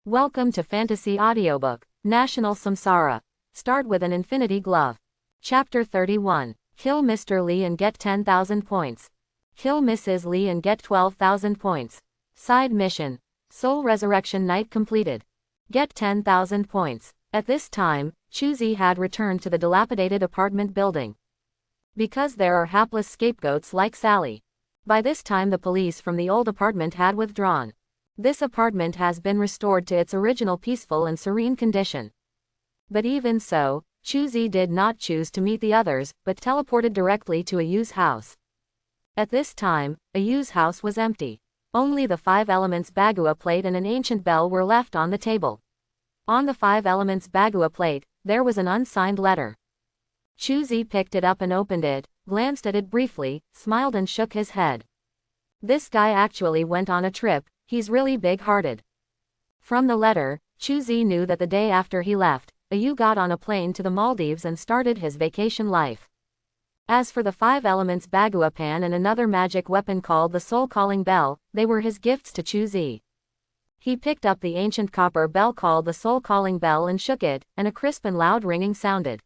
Welcome to Fantasy Audiobook, National Samsara. Start with an Infinity Glove. Chapter 31. Kill Mr. Lee and get 10,000 points. Kill Mrs. Lee and get 12,000 points. Side mission. Soul Resurrection Night completed. Get 10,000 points. At this time, Chuzi had returned to the dilapidated apartment building. Because there are hapless scapegoats like Sally. By this time the police from the old apartment had withdrawn. This apartment has been restored to its original peaceful and serene condition. But even so, Chuzi did not choose to meet the others, but teleported directly to Ayu's house. At this time, Ayu's house was empty. Only the 5 elements Bagua plate and an ancient bell were left on the table. On the 5 elements Bagua plate, there was an unsigned letter. Chuzi picked it up and opened it, glanced at it briefly, smiled and shook his head. This guy actually went on a trip. He's really big-hearted. From the letter, Chuzi knew that the day after he left, Ayu got on a plane to the Maldives and started his vacation life. As for the 5 elements Bagua pan and another magic weapon called the soul-calling bell, they were his gifts to Chuzi. He picked up the ancient copper bell called the soul-calling bell and shook it, and a crisp and loud ringing sounded.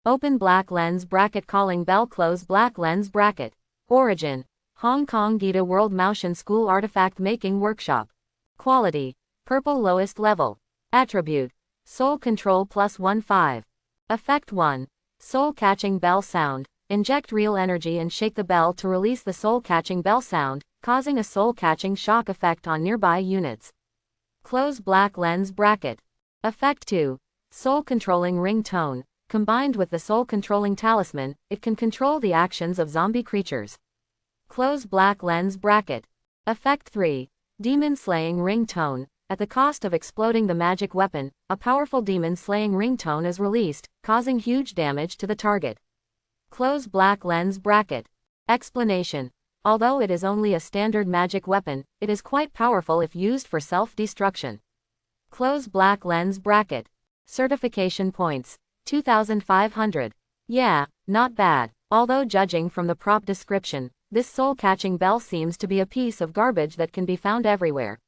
Open black lens bracket calling bell, close black lens bracket. Origin: Hong Kong Gita World Motion School Artifact Making Workshop. Quality: Purple lowest level. Attribute: Soul Control +1/5. Effect 1. Soul Catching Bell Sound. Inject real energy and shake the bell to release the soul catching bell sound, causing a soul catching shock effect on nearby units. Close black lens bracket. Effect 2. Soul Controlling Ringtone. Combined with the soul controlling talisman, it can control the actions of zombie creatures. Close black lens bracket. Effect 3. Demon Slaying Ringtone. At the cost of exploding the magic weapon, a powerful demon slaying ringtone is released, causing huge damage to the target. Close black lens bracket. Explanation: although it is only a standard magic weapon, it is quite powerful if used for self-destruction. Close black lens bracket. Certification points: 2,500. Yeah, not bad. Although judging from the prop description, this soul-catching bell seems to be a piece of garbage that can be found everywhere.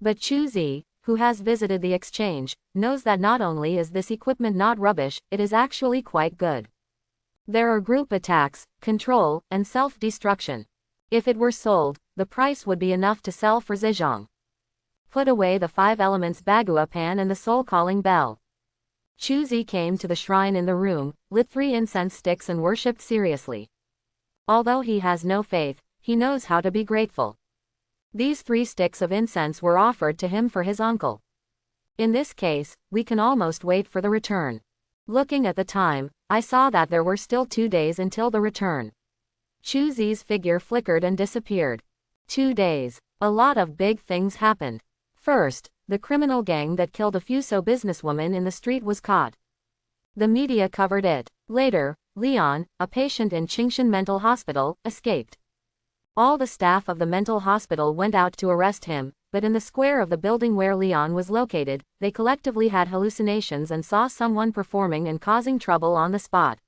But Chuzi, who has visited the exchange, knows that not only is this equipment not rubbish, it is actually quite good. There are group attacks, control, and self-destruction. If it were sold, the price would be enough to sell for Zhejiang. Put away the 5 elements Bagua pan and the soul-calling bell. Chuzi came to the shrine in the room, lit 3 incense sticks and worshipped seriously. Although he has no faith, he knows how to be grateful. These 3 sticks of incense were offered to him for his uncle. In this case, we can almost wait for the return. Looking at the time, I saw that there were still 2 days until the return. Chuzi's figure flickered and disappeared. 2 days. A lot of big things happened. First, the criminal gang that killed a Fuso businesswoman in the street was caught. The media covered it. Later, Leon, a patient in Qingshan Mental Hospital, escaped. All the staff of the mental hospital went out to arrest him, but in the square of the building where Leon was located, they collectively had hallucinations and saw someone performing and causing trouble on the spot.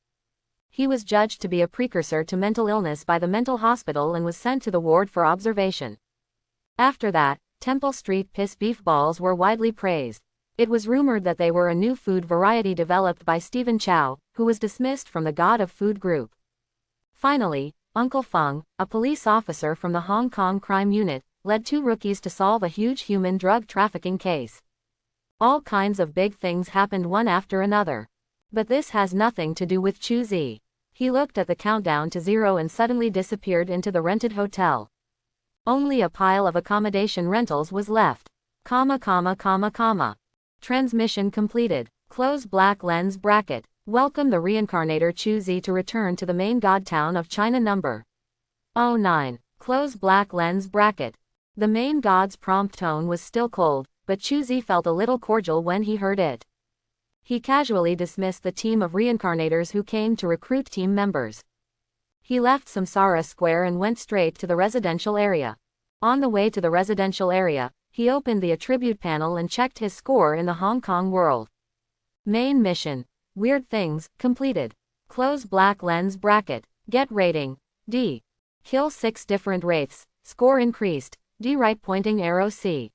He was judged to be a precursor to mental illness by the mental hospital and was sent to the ward for observation. After that, Temple Street piss beef balls were widely praised. It was rumored that they were a new food variety developed by Stephen Chow, who was dismissed from the God of Food group. Finally, Uncle Feng, a police officer from the Hong Kong crime unit, led 2 rookies to solve a huge human drug trafficking case. All kinds of big things happened one after another. But this has nothing to do with Chuzi. He looked at the countdown to 0 and suddenly disappeared into the rented hotel. Only a pile of accommodation rentals was left. Transmission completed. Close black lens bracket. Welcome the reincarnator Chuzi to return to the main god town of China number 09. Close black lens bracket. The main god's prompt tone was still cold, but Chuzi felt a little cordial when he heard it. He casually dismissed the team of reincarnators who came to recruit team members. He left Samsara Square and went straight to the residential area. On the way to the residential area, he opened the attribute panel and checked his score in the Hong Kong world. Main mission: Weird Things, completed. Close black lens bracket. Get rating: D. Kill 6 different wraiths, score increased, D. Right pointing arrow C.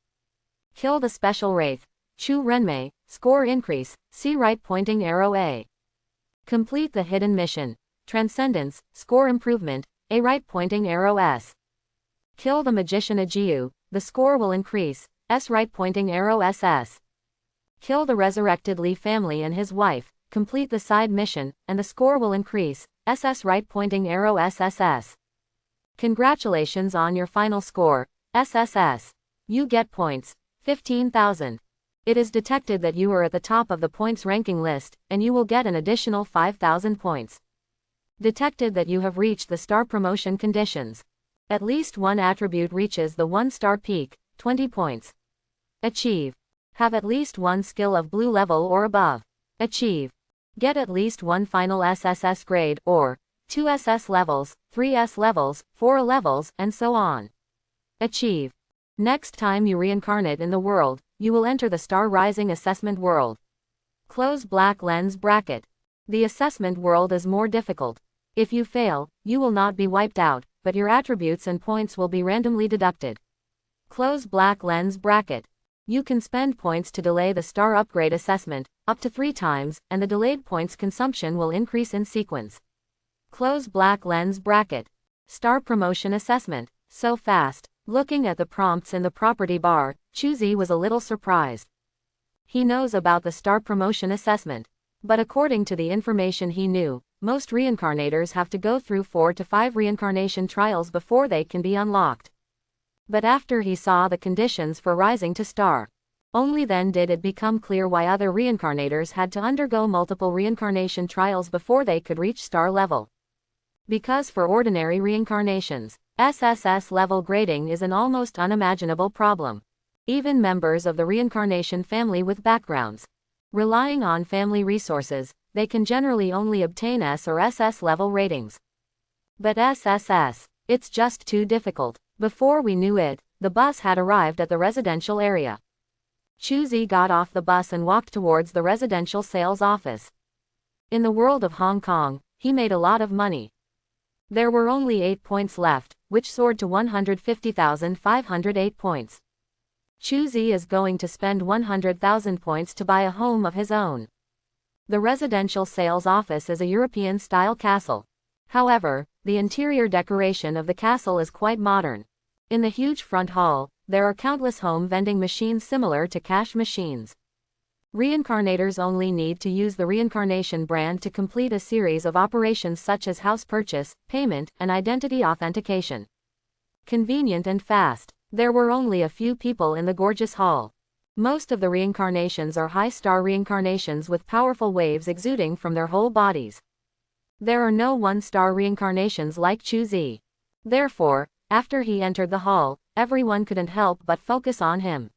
Kill the special wraith. Chu Renmei, score increase, see right pointing arrow A. Complete the hidden mission. Transcendence, score improvement, A right pointing arrow S. Kill the magician Ajiu, the score will increase, S right pointing arrow SS. Kill the resurrected Lee family and his wife, complete the side mission, and the score will increase, SS right pointing arrow SSS. Congratulations on your final score, SSS. You get points, 15,000. It is detected that you are at the top of the points ranking list, and you will get an additional 5,000 points. Detected that you have reached the star promotion conditions. At least one attribute reaches the 1-star peak, 20 points. Achieve. Have at least one skill of blue level or above. Achieve. Get at least one final SSS grade, or 2 SS levels, 3 S levels, 4 levels, and so on. Achieve. Next time you reincarnate in the world, you will enter the Star Rising Assessment World. Close black lens bracket. The assessment world is more difficult. If you fail, you will not be wiped out, but your attributes and points will be randomly deducted. Close black lens bracket. You can spend points to delay the star upgrade assessment, up to 3 times, and the delayed points consumption will increase in sequence. Close black lens bracket. Star promotion assessment. So fast. Looking at the prompts in the property bar, Chuzi was a little surprised. He knows about the star promotion assessment. But according to the information he knew, most reincarnators have to go through 4 to 5 reincarnation trials before they can be unlocked. But after he saw the conditions for rising to star, only then did it become clear why other reincarnators had to undergo multiple reincarnation trials before they could reach star level. Because for ordinary reincarnations, SSS level grading is an almost unimaginable problem. Even members of the reincarnation family with backgrounds relying on family resources, they can generally only obtain S or SS level ratings. But SSS, it's just too difficult. Before we knew it, the bus had arrived at the residential area. Chuzi got off the bus and walked towards the residential sales office. In the world of Hong Kong, he made a lot of money. There were only 8 points left, which soared to 150,508 points. Chuzi is going to spend 100,000 points to buy a home of his own. The residential sales office is a European-style castle. However, the interior decoration of the castle is quite modern. In the huge front hall, there are countless home vending machines similar to cash machines. Reincarnators only need to use the reincarnation brand to complete a series of operations such as house purchase, payment, and identity authentication. Convenient and fast. There were only a few people in the gorgeous hall. Most of the reincarnations are high-star reincarnations with powerful waves exuding from their whole bodies. There are no 1-star reincarnations like Chuzi. Therefore, after he entered the hall, everyone couldn't help but focus on him.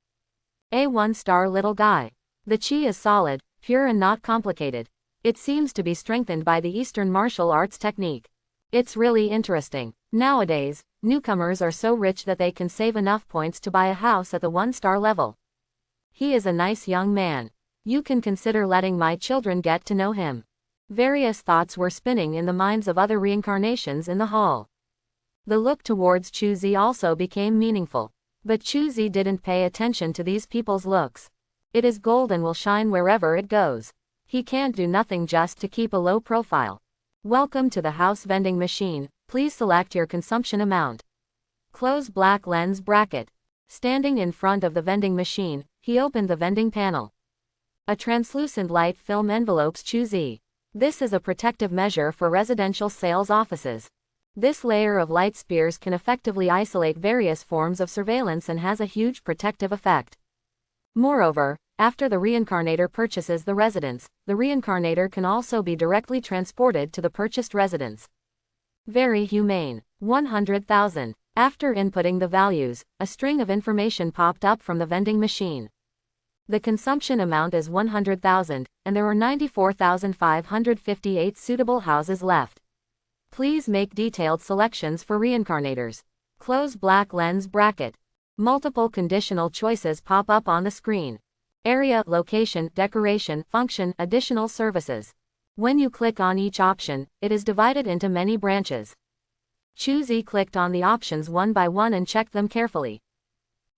A 1-star little guy. The chi is solid, pure and not complicated. It seems to be strengthened by the Eastern martial arts technique. It's really interesting. Nowadays, newcomers are so rich that they can save enough points to buy a house at the 1-star level. He is a nice young man. You can consider letting my children get to know him. Various thoughts were spinning in the minds of other reincarnations in the hall. The look towards Chuzi also became meaningful. But Chuzi didn't pay attention to these people's looks. It is gold and will shine wherever it goes. He can't do nothing just to keep a low profile. Welcome to the house vending machine. Please select your consumption amount. Close black lens bracket. Standing in front of the vending machine, he opened the vending panel. A translucent light film envelopes Chuzi. This is a protective measure for residential sales offices. This layer of light spears can effectively isolate various forms of surveillance and has a huge protective effect. Moreover, after the reincarnator purchases the residence, the reincarnator can also be directly transported to the purchased residence. Very humane. 100,000. After inputting the values, a string of information popped up from the vending machine. The consumption amount is 100,000, and there are 94,558 suitable houses left. Please make detailed selections for reincarnators. Close black lens bracket. Multiple conditional choices pop up on the screen. Area, location, decoration, function, additional services. When you click on each option, it is divided into many branches. Chuzi clicked on the options one by one and checked them carefully.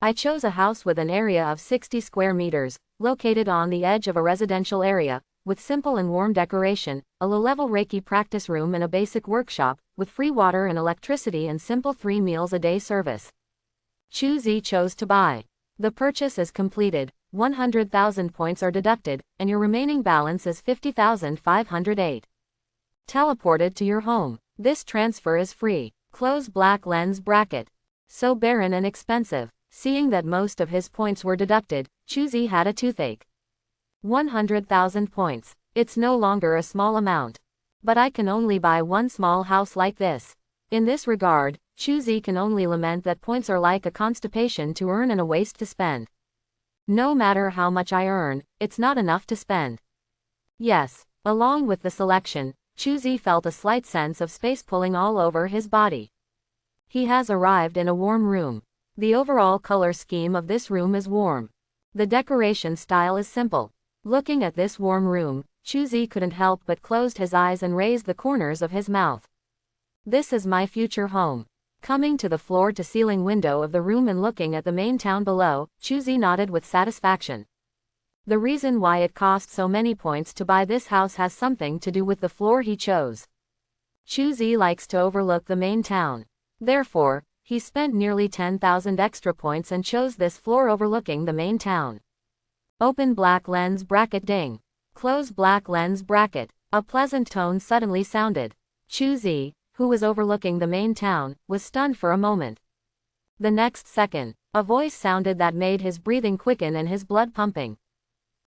I chose a house with an area of 60 square meters, located on the edge of a residential area, with simple and warm decoration, a low-level Reiki practice room and a basic workshop, with free water and electricity and simple 3 meals a day service. Chu chose to buy. The purchase is completed, 100,000 points are deducted, and your remaining balance is 50,508. Teleported to your home. This transfer is free. Close black lens bracket. So barren and expensive. Seeing that most of his points were deducted, Chu had a toothache. 100,000 points. It's no longer a small amount. But I can only buy one small house like this. In this regard, Chu can only lament that points are like a constipation to earn and a waste to spend. No matter how much I earn, it's not enough to spend. Yes, along with the selection, Chu felt a slight sense of space pulling all over his body. He has arrived in a warm room. The overall color scheme of this room is warm. The decoration style is simple. Looking at this warm room, Chu couldn't help but closed his eyes and raised the corners of his mouth. This is my future home. Coming to the floor-to-ceiling window of the room and looking at the main town below, Chu nodded with satisfaction. The reason why it cost so many points to buy this house has something to do with the floor he chose. Chu likes to overlook the main town. Therefore, he spent nearly 10,000 extra points and chose this floor overlooking the main town. Open black lens bracket ding. Close black lens bracket. A pleasant tone suddenly sounded. Chu, who was overlooking the main town, was stunned for a moment. The next second, a voice sounded that made his breathing quicken and his blood pumping.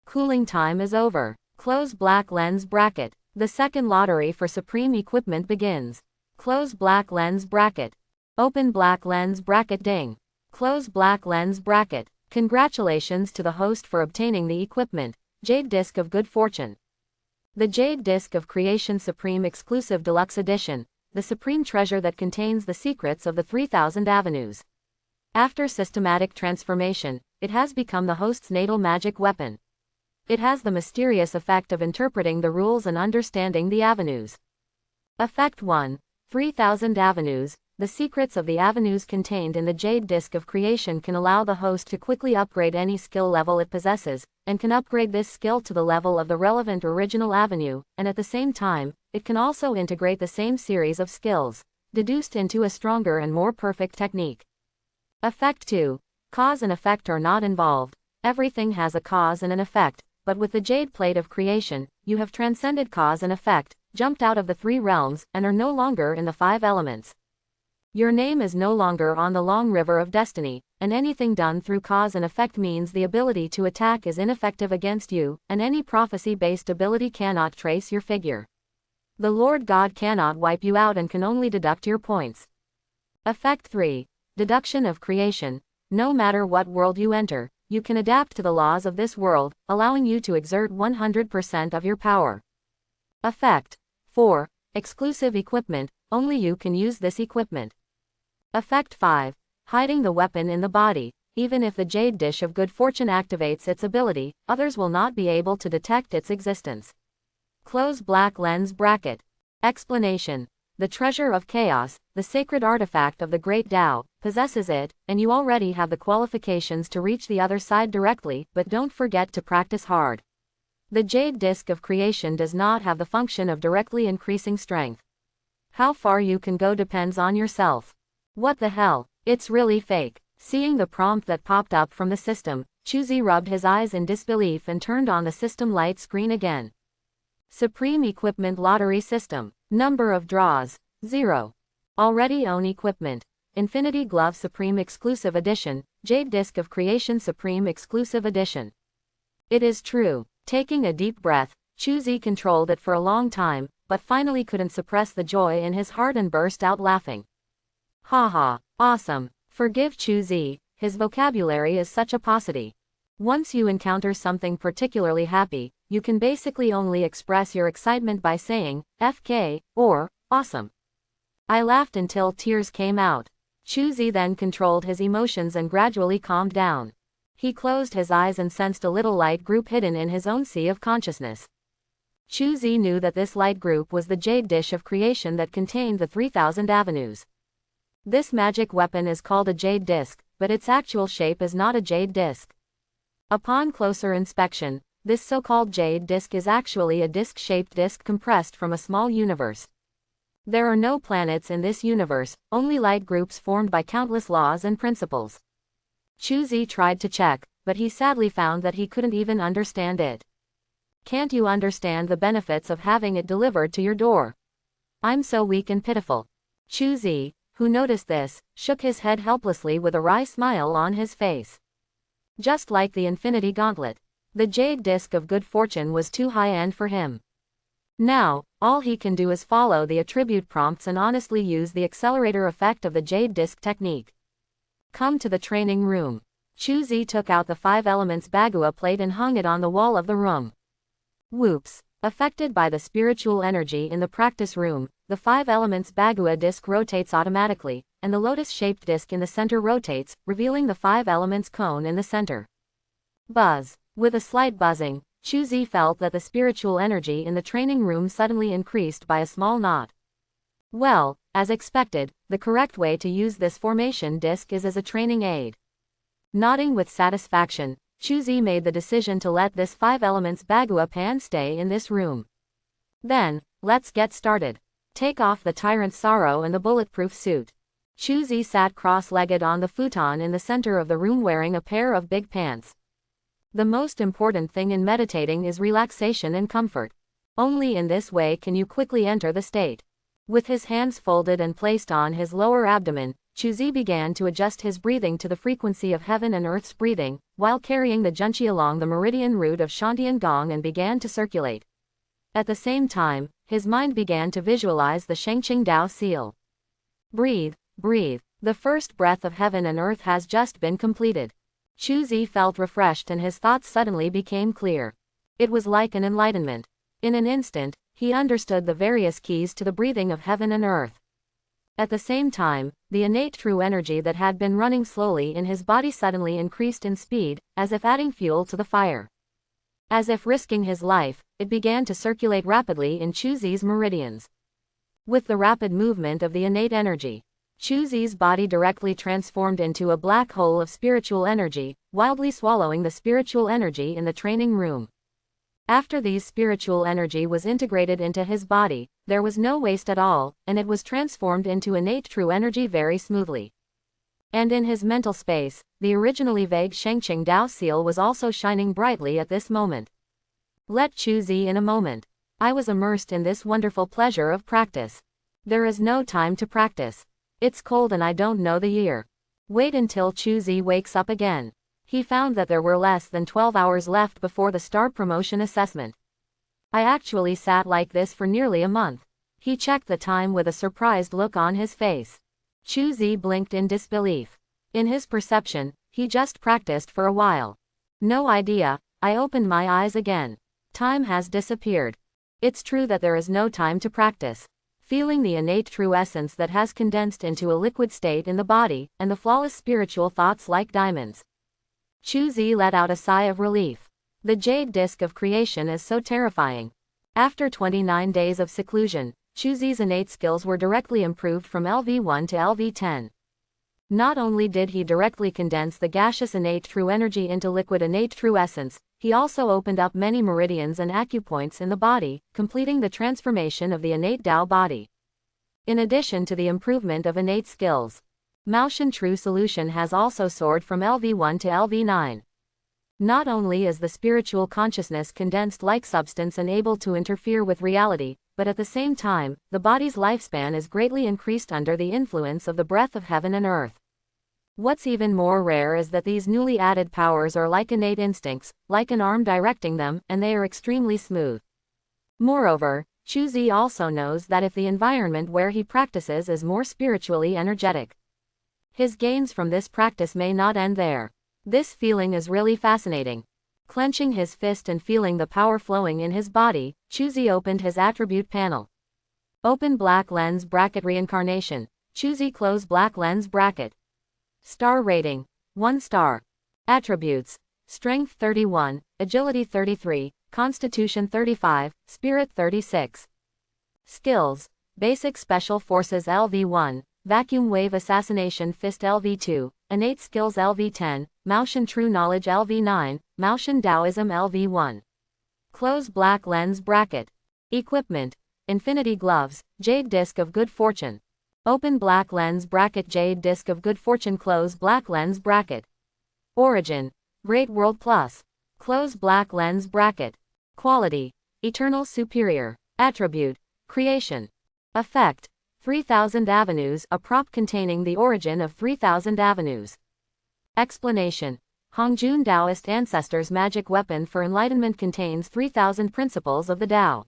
Cooling time is over. Close black lens bracket. The second lottery for supreme equipment begins. Close black lens bracket. Open black lens bracket ding. Close black lens bracket. Congratulations to the host for obtaining the equipment, Jade Disc of Good Fortune. The Jade Disc of Creation Supreme Exclusive Deluxe Edition, the supreme treasure that contains the secrets of the 3,000 avenues. After systematic transformation, it has become the host's natal magic weapon. It has the mysterious effect of interpreting the rules and understanding the avenues. Effect 1. 3,000 avenues. The secrets of the avenues contained in the Jade Disc of Creation can allow the host to quickly upgrade any skill level it possesses, and can upgrade this skill to the level of the relevant original avenue, and at the same time, it can also integrate the same series of skills, deduced into a stronger and more perfect technique. Effect 2. Cause and effect are not involved. Everything has a cause and an effect, but with the Jade Plate of Creation, you have transcended cause and effect, jumped out of the 3 realms, and are no longer in the 5 elements. Your name is no longer on the long river of destiny, and anything done through cause and effect means the ability to attack is ineffective against you, and any prophecy-based ability cannot trace your figure. The Lord God cannot wipe you out and can only deduct your points. Effect 3. Deduction of Creation. No matter what world you enter, you can adapt to the laws of this world, allowing you to exert 100% of your power. Effect 4. Exclusive equipment. Only you can use this equipment. Effect 5. Hiding the weapon in the body. Even if the Jade Dish of Good Fortune activates its ability, others will not be able to detect its existence. Close black lens bracket. Explanation. The Treasure of Chaos, the sacred artifact of the Great Tao, possesses it, and you already have the qualifications to reach the other side directly, but don't forget to practice hard. The Jade Disc of Creation does not have the function of directly increasing strength. How far you can go depends on yourself. What the hell, it's really fake. Seeing the prompt that popped up from the system, Chu rubbed his eyes in disbelief and turned on the system light screen again. Supreme Equipment Lottery System. Number of draws, 0. Already own equipment. Infinity Glove Supreme Exclusive Edition, Jade Disc of Creation Supreme Exclusive Edition. It is true. Taking a deep breath, Chu controlled it for a long time, but finally couldn't suppress the joy in his heart and burst out laughing. Haha, awesome. Forgive Chu, his vocabulary is such a paucity. Once you encounter something particularly happy, you can basically only express your excitement by saying, FK, or, awesome. I laughed until tears came out. Chu then controlled his emotions and gradually calmed down. He closed his eyes and sensed a little light group hidden in his own sea of consciousness. Chu knew that this light group was the Jade Dish of Creation that contained the 3,000 avenues. This magic weapon is called a Jade Disc, but its actual shape is not a jade disk. Upon closer inspection, this so-called jade disk is actually a disc-shaped disk compressed from a small universe. There are no planets in this universe, only light groups formed by countless laws and principles. Chuzi tried to check, but he sadly found that he couldn't even understand it. Can't you understand the benefits of having it delivered to your door? I'm so weak and pitiful. Chuzi, who noticed this, shook his head helplessly with a wry smile on his face. Just like the Infinity Gauntlet, the jade disk of good fortune was too high-end for him. Now, all he can do is follow the attribute prompts and honestly use the accelerator effect of the jade disk technique. Come to the training room. Chuzi took out the 5 elements Bagua plate and hung it on the wall of the room. Whoops! Affected by the spiritual energy in the practice room, the 5 elements Bagua disc rotates automatically, and the lotus-shaped disc in the center rotates, revealing the 5 elements cone in the center. Buzz. With a slight buzzing, Chuzi felt that the spiritual energy in the training room suddenly increased by a small knot. Well, as expected, the correct way to use this formation disc is as a training aid. Nodding with satisfaction, Chuzi made the decision to let this 5 elements Bagua pan stay in this room. Then, let's get started. Take off the tyrant sorrow and the bulletproof suit. Chuzi sat cross-legged on the futon in the center of the room wearing a pair of big pants. The most important thing in meditating is relaxation and comfort. Only in this way can you quickly enter the state. With his hands folded and placed on his lower abdomen, Chuzi began to adjust his breathing to the frequency of heaven and earth's breathing, while carrying the junchi along the meridian route of Shantian Gong and began to circulate. At the same time, his mind began to visualize the Shengqing Dao seal. Breathe, breathe. The first breath of heaven and earth has just been completed. Chuzi felt refreshed and his thoughts suddenly became clear. It was like an enlightenment. In an instant, he understood the various keys to the breathing of heaven and earth. At the same time, the innate true energy that had been running slowly in his body suddenly increased in speed, as if adding fuel to the fire. As if risking his life, it began to circulate rapidly in Chuzi's meridians. With the rapid movement of the innate energy, Chuzi's body directly transformed into a black hole of spiritual energy, wildly swallowing the spiritual energy in the training room. After these spiritual energy was integrated into his body, there was no waste at all, and it was transformed into innate true energy very smoothly. And in his mental space, the originally vague Shengqing Dao seal was also shining brightly at this moment. Let Chuzi in a moment. I was immersed in this wonderful pleasure of practice. There is no time to practice. It's cold and I don't know the year. Wait until Chuzi wakes up again. He found that there were less than 12 hours left before the star promotion assessment. I actually sat like this for nearly a month. He checked the time with a surprised look on his face. Chuzi blinked in disbelief. In his perception, he just practiced for a while. No idea. I opened my eyes again. Time has disappeared. It's true that there is no time to practice. Feeling the innate true essence that has condensed into a liquid state in the body, and the flawless spiritual thoughts like diamonds. Chuzi let out a sigh of relief. The jade disk of creation is so terrifying. After 29 days of seclusion, Chuzi's innate skills were directly improved from LV1 to LV10. Not only did he directly condense the gaseous innate true energy into liquid innate true essence, he also opened up many meridians and acupoints in the body, completing the transformation of the innate Tao body. In addition to the improvement of innate skills, Maoshan True Solution has also soared from LV1 to LV9. Not only is the spiritual consciousness condensed like substance and able to interfere with reality, but at the same time, the body's lifespan is greatly increased under the influence of the breath of heaven and earth. What's even more rare is that these newly added powers are like innate instincts, like an arm directing them, and they are extremely smooth. Moreover, Chuzi also knows that if the environment where he practices is more spiritually energetic, his gains from this practice may not end there. This feeling is really fascinating. Clenching his fist and feeling the power flowing in his body, Chuzi opened his attribute panel. Open black lens bracket reincarnation. Chuzi close black lens bracket. Star rating: 1 star. Attributes: Strength 31, Agility 33, Constitution 35, Spirit 36. Skills: Basic Special Forces LV1, Vacuum Wave Assassination Fist LV2, Innate Skills LV10, Maoshan True Knowledge LV9, Maoshan Taoism LV1. Close Black Lens Bracket. Equipment. Infinity Gloves, Jade Disc of Good Fortune. Open Black Lens Bracket. Jade Disc of Good Fortune. Close Black Lens Bracket. Origin. Great World Plus. Close Black Lens Bracket. Quality. Eternal Superior. Attribute. Creation. Effect. 3000 Avenues, a prop containing the origin of 3000 Avenues. Explanation. Hongjun Taoist Ancestors' magic weapon for enlightenment contains 3000 principles of the Tao.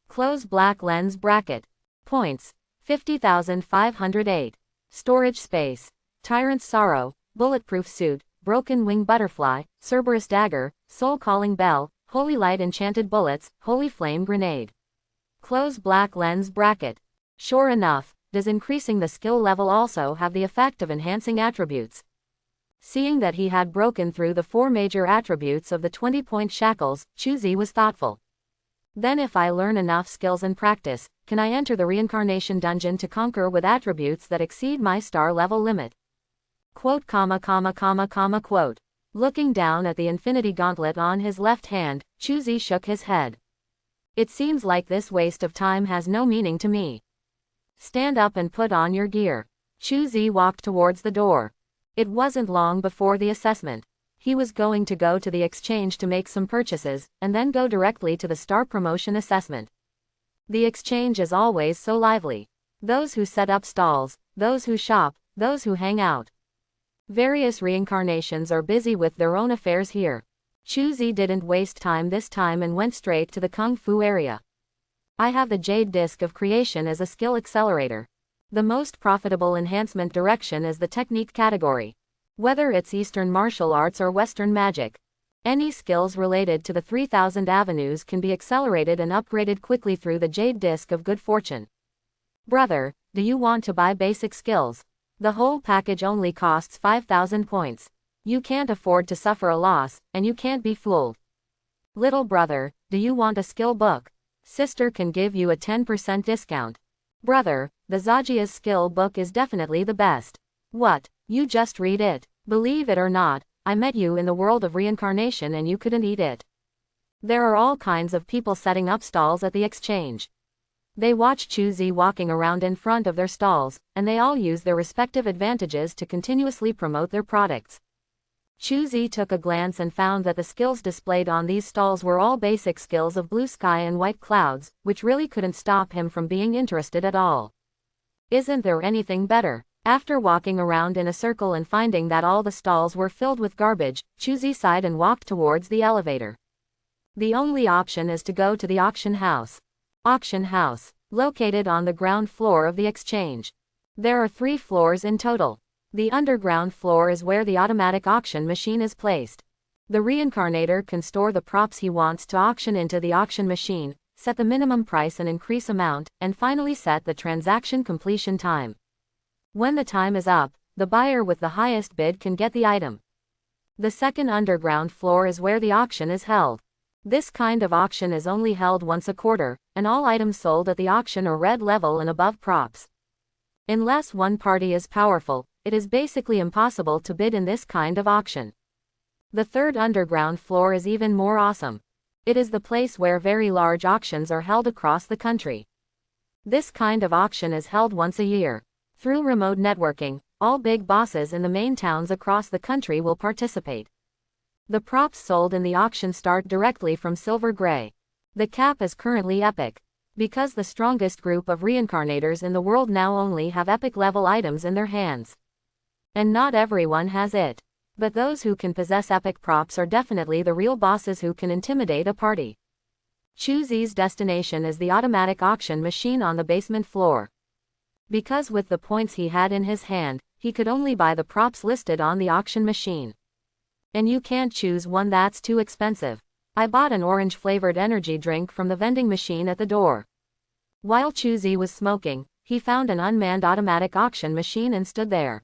Close Black Lens Bracket. Points. 50,508. Storage space. Tyrant's Sorrow, Bulletproof Suit, Broken Wing Butterfly, Cerberus Dagger, Soul Calling Bell, Holy Light Enchanted Bullets, Holy Flame Grenade. Close Black Lens Bracket. Sure enough, does increasing the skill level also have the effect of enhancing attributes? Seeing that he had broken through the 4 major attributes of the 20-point shackles, Chuzi was thoughtful. Then if I learn enough skills and practice, can I enter the reincarnation dungeon to conquer with attributes that exceed my star level limit? Quote, quote. Looking down at the infinity gauntlet on his left hand, Chuzi shook his head. It seems like this waste of time has no meaning to me. Stand up and put on your gear. Chuzi walked towards the door. It wasn't long before the assessment. He was going to go to the exchange to make some purchases, and then go directly to the star promotion assessment. The exchange is always so lively. Those who set up stalls, those who shop, those who hang out. Various reincarnations are busy with their own affairs here. Chuzi didn't waste time this time and went straight to the Kung Fu area. I have the Jade Disc of Creation as a skill accelerator. The most profitable enhancement direction is the technique category. Whether it's Eastern martial arts or Western magic. Any skills related to the 3000 Avenues can be accelerated and upgraded quickly through the Jade Disc of Good Fortune. Brother, do you want to buy basic skills? The whole package only costs 5,000 points. You can't afford to suffer a loss, and you can't be fooled. Little brother, do you want a skill book? Sister can give you a 10% discount. Brother, the Zajia's skill book is definitely the best. What? You just read it. Believe it or not, I met you in the world of reincarnation and you couldn't eat it. There are all kinds of people setting up stalls at the exchange. They watch Chuzi walking around in front of their stalls, and they all use their respective advantages to continuously promote their products. Chuzi took a glance and found that the skills displayed on these stalls were all basic skills of blue sky and white clouds, which really couldn't stop him from being interested at all. Isn't there anything better? After walking around in a circle and finding that all the stalls were filled with garbage, Chuzi sighed and walked towards the elevator. The only option is to go to the auction house. Auction house, located on the ground floor of the exchange. There are 3 floors in total. The underground floor is where the automatic auction machine is placed. The reincarnator can store the props he wants to auction into the auction machine, set the minimum price and increase amount, and finally set the transaction completion time. When the time is up, the buyer with the highest bid can get the item. The second underground floor is where the auction is held. This kind of auction is only held once a quarter, and all items sold at the auction are red level and above props. Unless one party is powerful, it is basically impossible to bid in this kind of auction. The third underground floor is even more awesome. It is the place where very large auctions are held across the country. This kind of auction is held once a year. Through remote networking, all big bosses in the main towns across the country will participate. The props sold in the auction start directly from silver gray. The cap is currently epic. Because the strongest group of reincarnators in the world now only have epic level items in their hands. And not everyone has it. But those who can possess epic props are definitely the real bosses who can intimidate a party. Chuzi's destination is the automatic auction machine on the basement floor. Because with the points he had in his hand, he could only buy the props listed on the auction machine. And you can't choose one that's too expensive. I bought an orange-flavored energy drink from the vending machine at the door. While Chuzi was smoking, he found an unmanned automatic auction machine and stood there.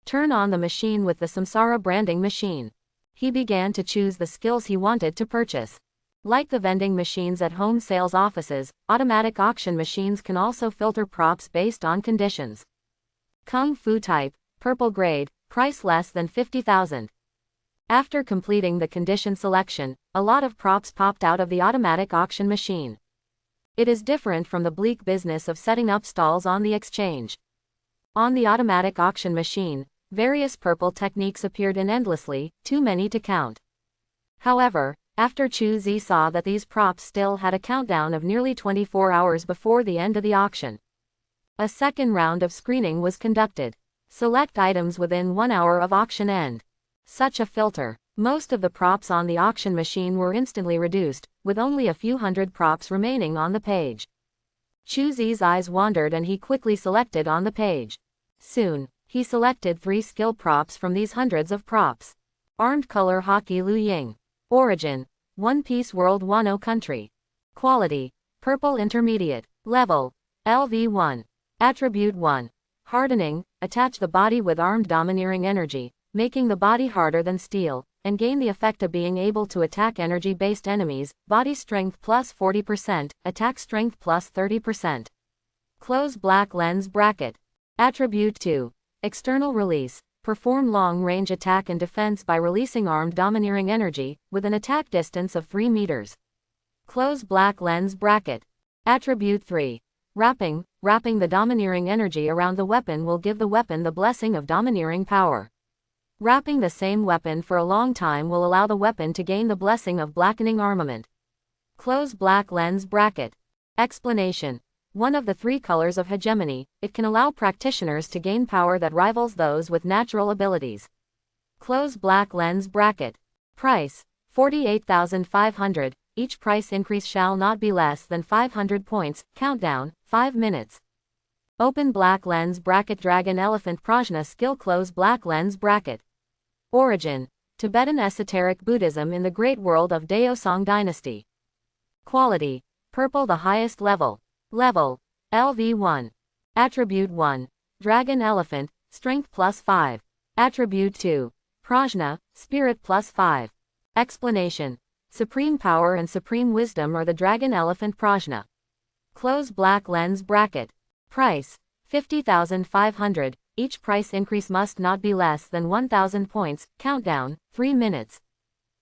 Turn on the machine with the Samsara branding machine. He began to choose the skills he wanted to purchase. Like the vending machines at home sales offices, automatic auction machines can also filter props based on conditions. Kung Fu type, purple grade, price less than 50,000. After completing the condition selection, a lot of props popped out of the automatic auction machine. It is different from the bleak business of setting up stalls on the exchange. On the automatic auction machine, various purple techniques appeared endlessly, too many to count. However, after Chu Zi saw that these props still had a countdown of nearly 24 hours before the end of the auction, a second round of screening was conducted. Select items within 1 hour of auction end. Such a filter. Most of the props on the auction machine were instantly reduced, with only a few hundred props remaining on the page. Chu Zi's eyes wandered and he quickly selected on the page. Soon, he selected 3 skill props from these hundreds of props. Armed color hockey Lu Ying. Origin: One Piece World Wano Country. Quality: Purple Intermediate. Level: LV1. Attribute 1. Hardening: Attach the body with armed domineering energy, making the body harder than steel, and gain the effect of being able to attack energy-based enemies. Body strength plus 40%, attack strength plus 30%. Close black lens bracket. Attribute 2. External release: Perform long-range attack and defense by releasing armed domineering energy, with an attack distance of 3 meters. Close black lens bracket. Attribute 3. Wrapping: Wrapping the domineering energy around the weapon will give the weapon the blessing of domineering power. Wrapping the same weapon for a long time will allow the weapon to gain the blessing of blackening armament. Close black lens bracket. Explanation: One of the 3 colors of hegemony, it can allow practitioners to gain power that rivals those with natural abilities. Close black lens bracket. Price: 48,500. Each price increase shall not be less than 500 points. Countdown: 5 minutes. Open black lens bracket. Dragon Elephant Prajna skill. Close black lens bracket. Origin: Tibetan esoteric Buddhism in the great world of Daosong Dynasty. Quality: Purple the highest level. Level: LV1. Attribute 1. Dragon Elephant, Strength plus 5. Attribute 2. Prajna, Spirit plus 5. Explanation: Supreme Power and Supreme Wisdom are the Dragon Elephant Prajna. Close black lens bracket. Price: 50,500. Each price increase must not be less than 1,000 points. Countdown: 3 minutes.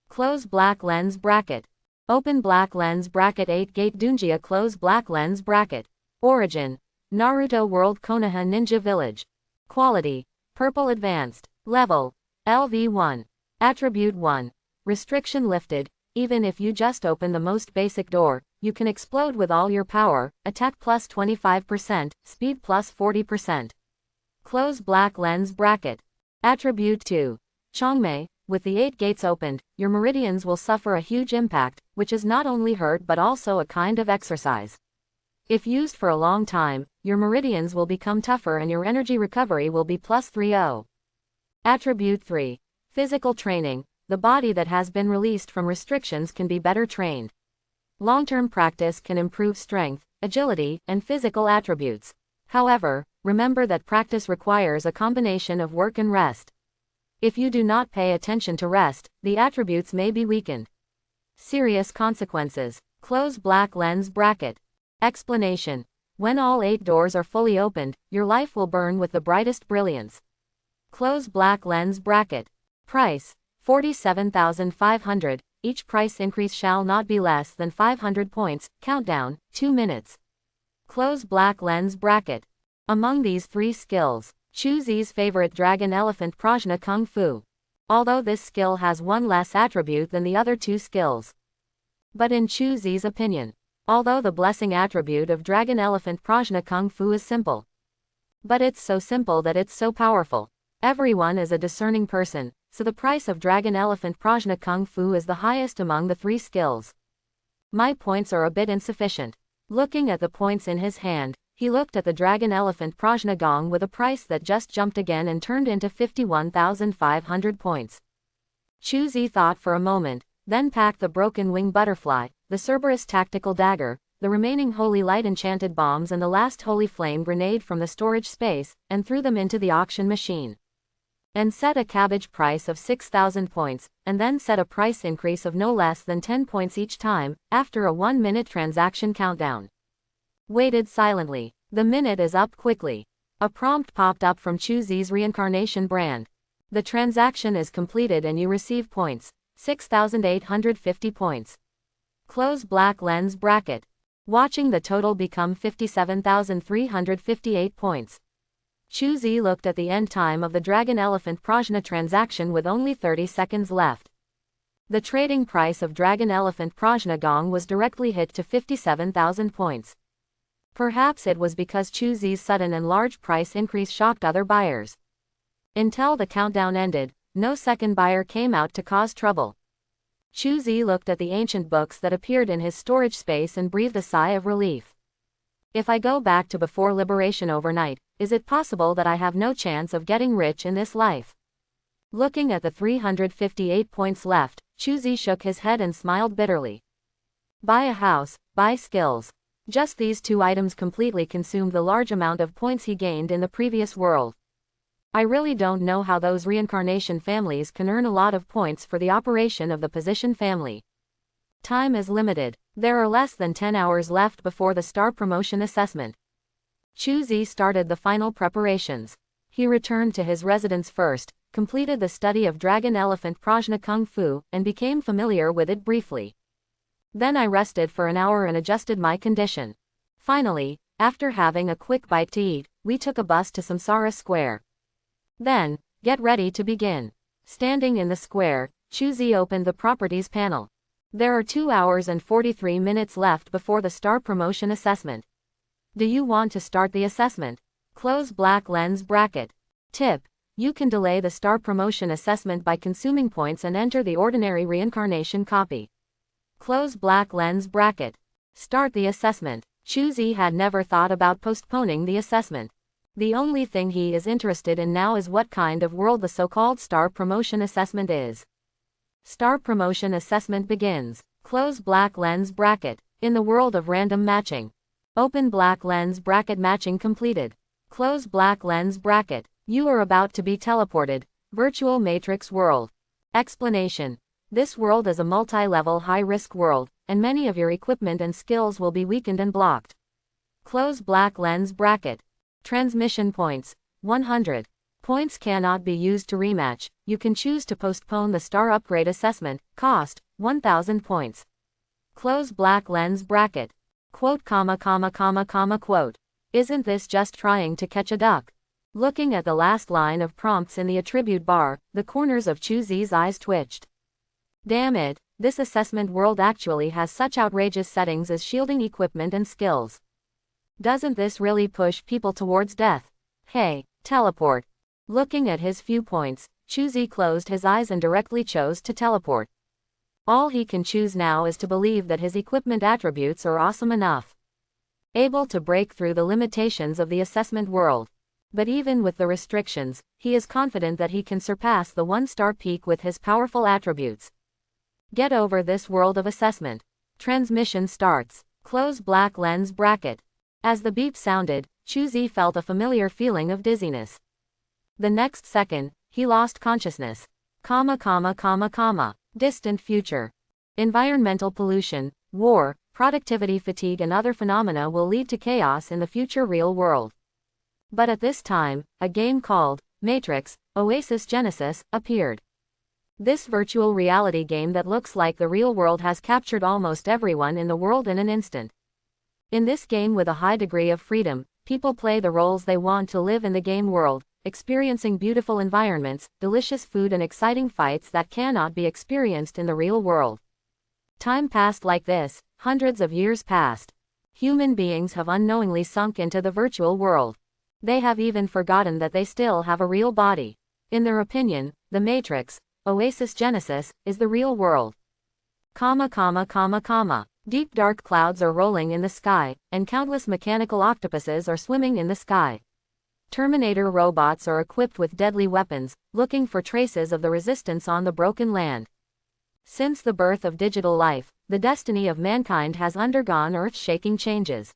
Close black lens bracket. Open black lens bracket. 8 Gate Dunjia. Close black lens bracket. Origin: Naruto World Konoha Ninja Village. Quality: Purple Advanced. Level: LV1. Attribute 1. Restriction lifted: Even if you just open the most basic door, you can explode with all your power. Attack plus 25%, speed plus 40%. Close black lens bracket. Attribute 2. Chongmei: With the 8 gates opened, your meridians will suffer a huge impact, which is not only hurt but also a kind of exercise. If used for a long time, your meridians will become tougher and your energy recovery will be plus 30. Attribute 3. Physical training: The body that has been released from restrictions can be better trained. Long-term practice can improve strength, agility, and physical attributes. However, remember that practice requires a combination of work and rest. If you do not pay attention to rest, the attributes may be weakened. Serious consequences. Close black lens bracket. Explanation: When all 8 doors are fully opened, your life will burn with the brightest brilliance. Close black lens bracket. Price: 47,500. Each price increase shall not be less than 500 points. Countdown: 2 minutes. Close black lens bracket. Among these 3 skills, Chu Zi's favorite Dragon Elephant Prajna Kung Fu. Although this skill has 1 less attribute than the other 2 skills. But in Chu Zi's opinion, although the blessing attribute of Dragon Elephant Prajna Kung Fu is simple, but it's so simple that it's so powerful. Everyone is a discerning person, so the price of Dragon Elephant Prajna Kung Fu is the highest among the 3 skills. My points are a bit insufficient. Looking at the points in his hand, he looked at the Dragon Elephant Prajna Gong with a price that just jumped again and turned into 51,500 points. Chu Zi thought for a moment, then packed the Broken Wing Butterfly, the Cerberus Tactical Dagger, the remaining Holy Light Enchanted Bombs and the last Holy Flame Grenade from the storage space, and threw them into the auction machine. And set a cabbage price of 6,000 points, and then set a price increase of no less than 10 points each time, after a 1-minute transaction countdown. Waited silently. The minute is up quickly. A prompt popped up from Chuzi's reincarnation brand. The transaction is completed and you receive points. 6,850 points. Close black lens bracket. Watching the total become 57,358 points. Chuzi looked at the end time of the Dragon Elephant Prajna transaction with only 30 seconds left. The trading price of Dragon Elephant Prajna Gong was directly hit to 57,000 points. Perhaps it was because Chuzi's sudden and large price increase shocked other buyers. Until the countdown ended, no second buyer came out to cause trouble. Chuzi looked at the ancient books that appeared in his storage space and breathed a sigh of relief. If I go back to before liberation overnight, is it possible that I have no chance of getting rich in this life? Looking at the 358 points left, Chuzi shook his head and smiled bitterly. Buy a house, buy skills. Just these two items completely consumed the large amount of points he gained in the previous world. I really don't know how those reincarnation families can earn a lot of points for the operation of the position family. Time is limited. There are less than 10 hours left before the star promotion assessment. Chuzi started the final preparations. He returned to his residence first, completed the study of Dragon Elephant Prajna Kung Fu, and became familiar with it briefly. Then I rested for an hour and adjusted my condition. Finally, after having a quick bite to eat, we took a bus to Samsara Square. Then, get ready to begin. Standing in the square, Chuzi opened the properties panel. There are 2 hours and 43 minutes left before the star promotion assessment. Do you want to start the assessment? Close black lens bracket. Tip: you can delay the star promotion assessment by consuming points and enter the ordinary reincarnation copy. Close black lens bracket. Start the assessment. Chuzi had never thought about postponing the assessment. The only thing he is interested in now is what kind of world the so-called star promotion assessment is. Star promotion assessment begins. Close black lens bracket. In the world of random matching. Open black lens bracket. Matching completed. Close black lens bracket. You are about to be teleported. Virtual Matrix world. Explanation: this world is a multi-level high-risk world, and many of your equipment and skills will be weakened and blocked. Close black lens bracket. Transmission points, 100. Points cannot be used to rematch. You can choose to postpone the star upgrade assessment. Cost, 1,000 points. Close black lens bracket. Quote, quote. Isn't this just trying to catch a duck? Looking at the last line of prompts in the attribute bar, the corners of Chuzi's eyes twitched. Damn it, this assessment world actually has such outrageous settings as shielding equipment and skills. Doesn't this really push people towards death? Hey, teleport. Looking at his few points, Chuzi closed his eyes and directly chose to teleport. All he can choose now is to believe that his equipment attributes are awesome enough. Able to break through the limitations of the assessment world. But even with the restrictions, he is confident that he can surpass the 1-star peak with his powerful attributes. Get over this world of assessment. Transmission starts. Close black lens bracket. As the beep sounded, Chuzi felt a familiar feeling of dizziness. The next second, he lost consciousness. Distant future. Environmental pollution, war, productivity fatigue and other phenomena will lead to chaos in the future real world. But at this time, a game called Matrix, Oasis Genesis, appeared. This virtual reality game that looks like the real world has captured almost everyone in the world in an instant. In this game with a high degree of freedom, people play the roles they want to live in the game world, experiencing beautiful environments, delicious food and exciting fights that cannot be experienced in the real world. Time passed like this, hundreds of years passed. Human beings have unknowingly sunk into the virtual world. They have even forgotten that they still have a real body. In their opinion, the Matrix, Oasis Genesis, is the real world. Deep dark clouds are rolling in the sky, and countless mechanical octopuses are swimming in the sky. Terminator robots are equipped with deadly weapons, looking for traces of the resistance on the broken land. Since the birth of digital life, the destiny of mankind has undergone earth-shaking changes.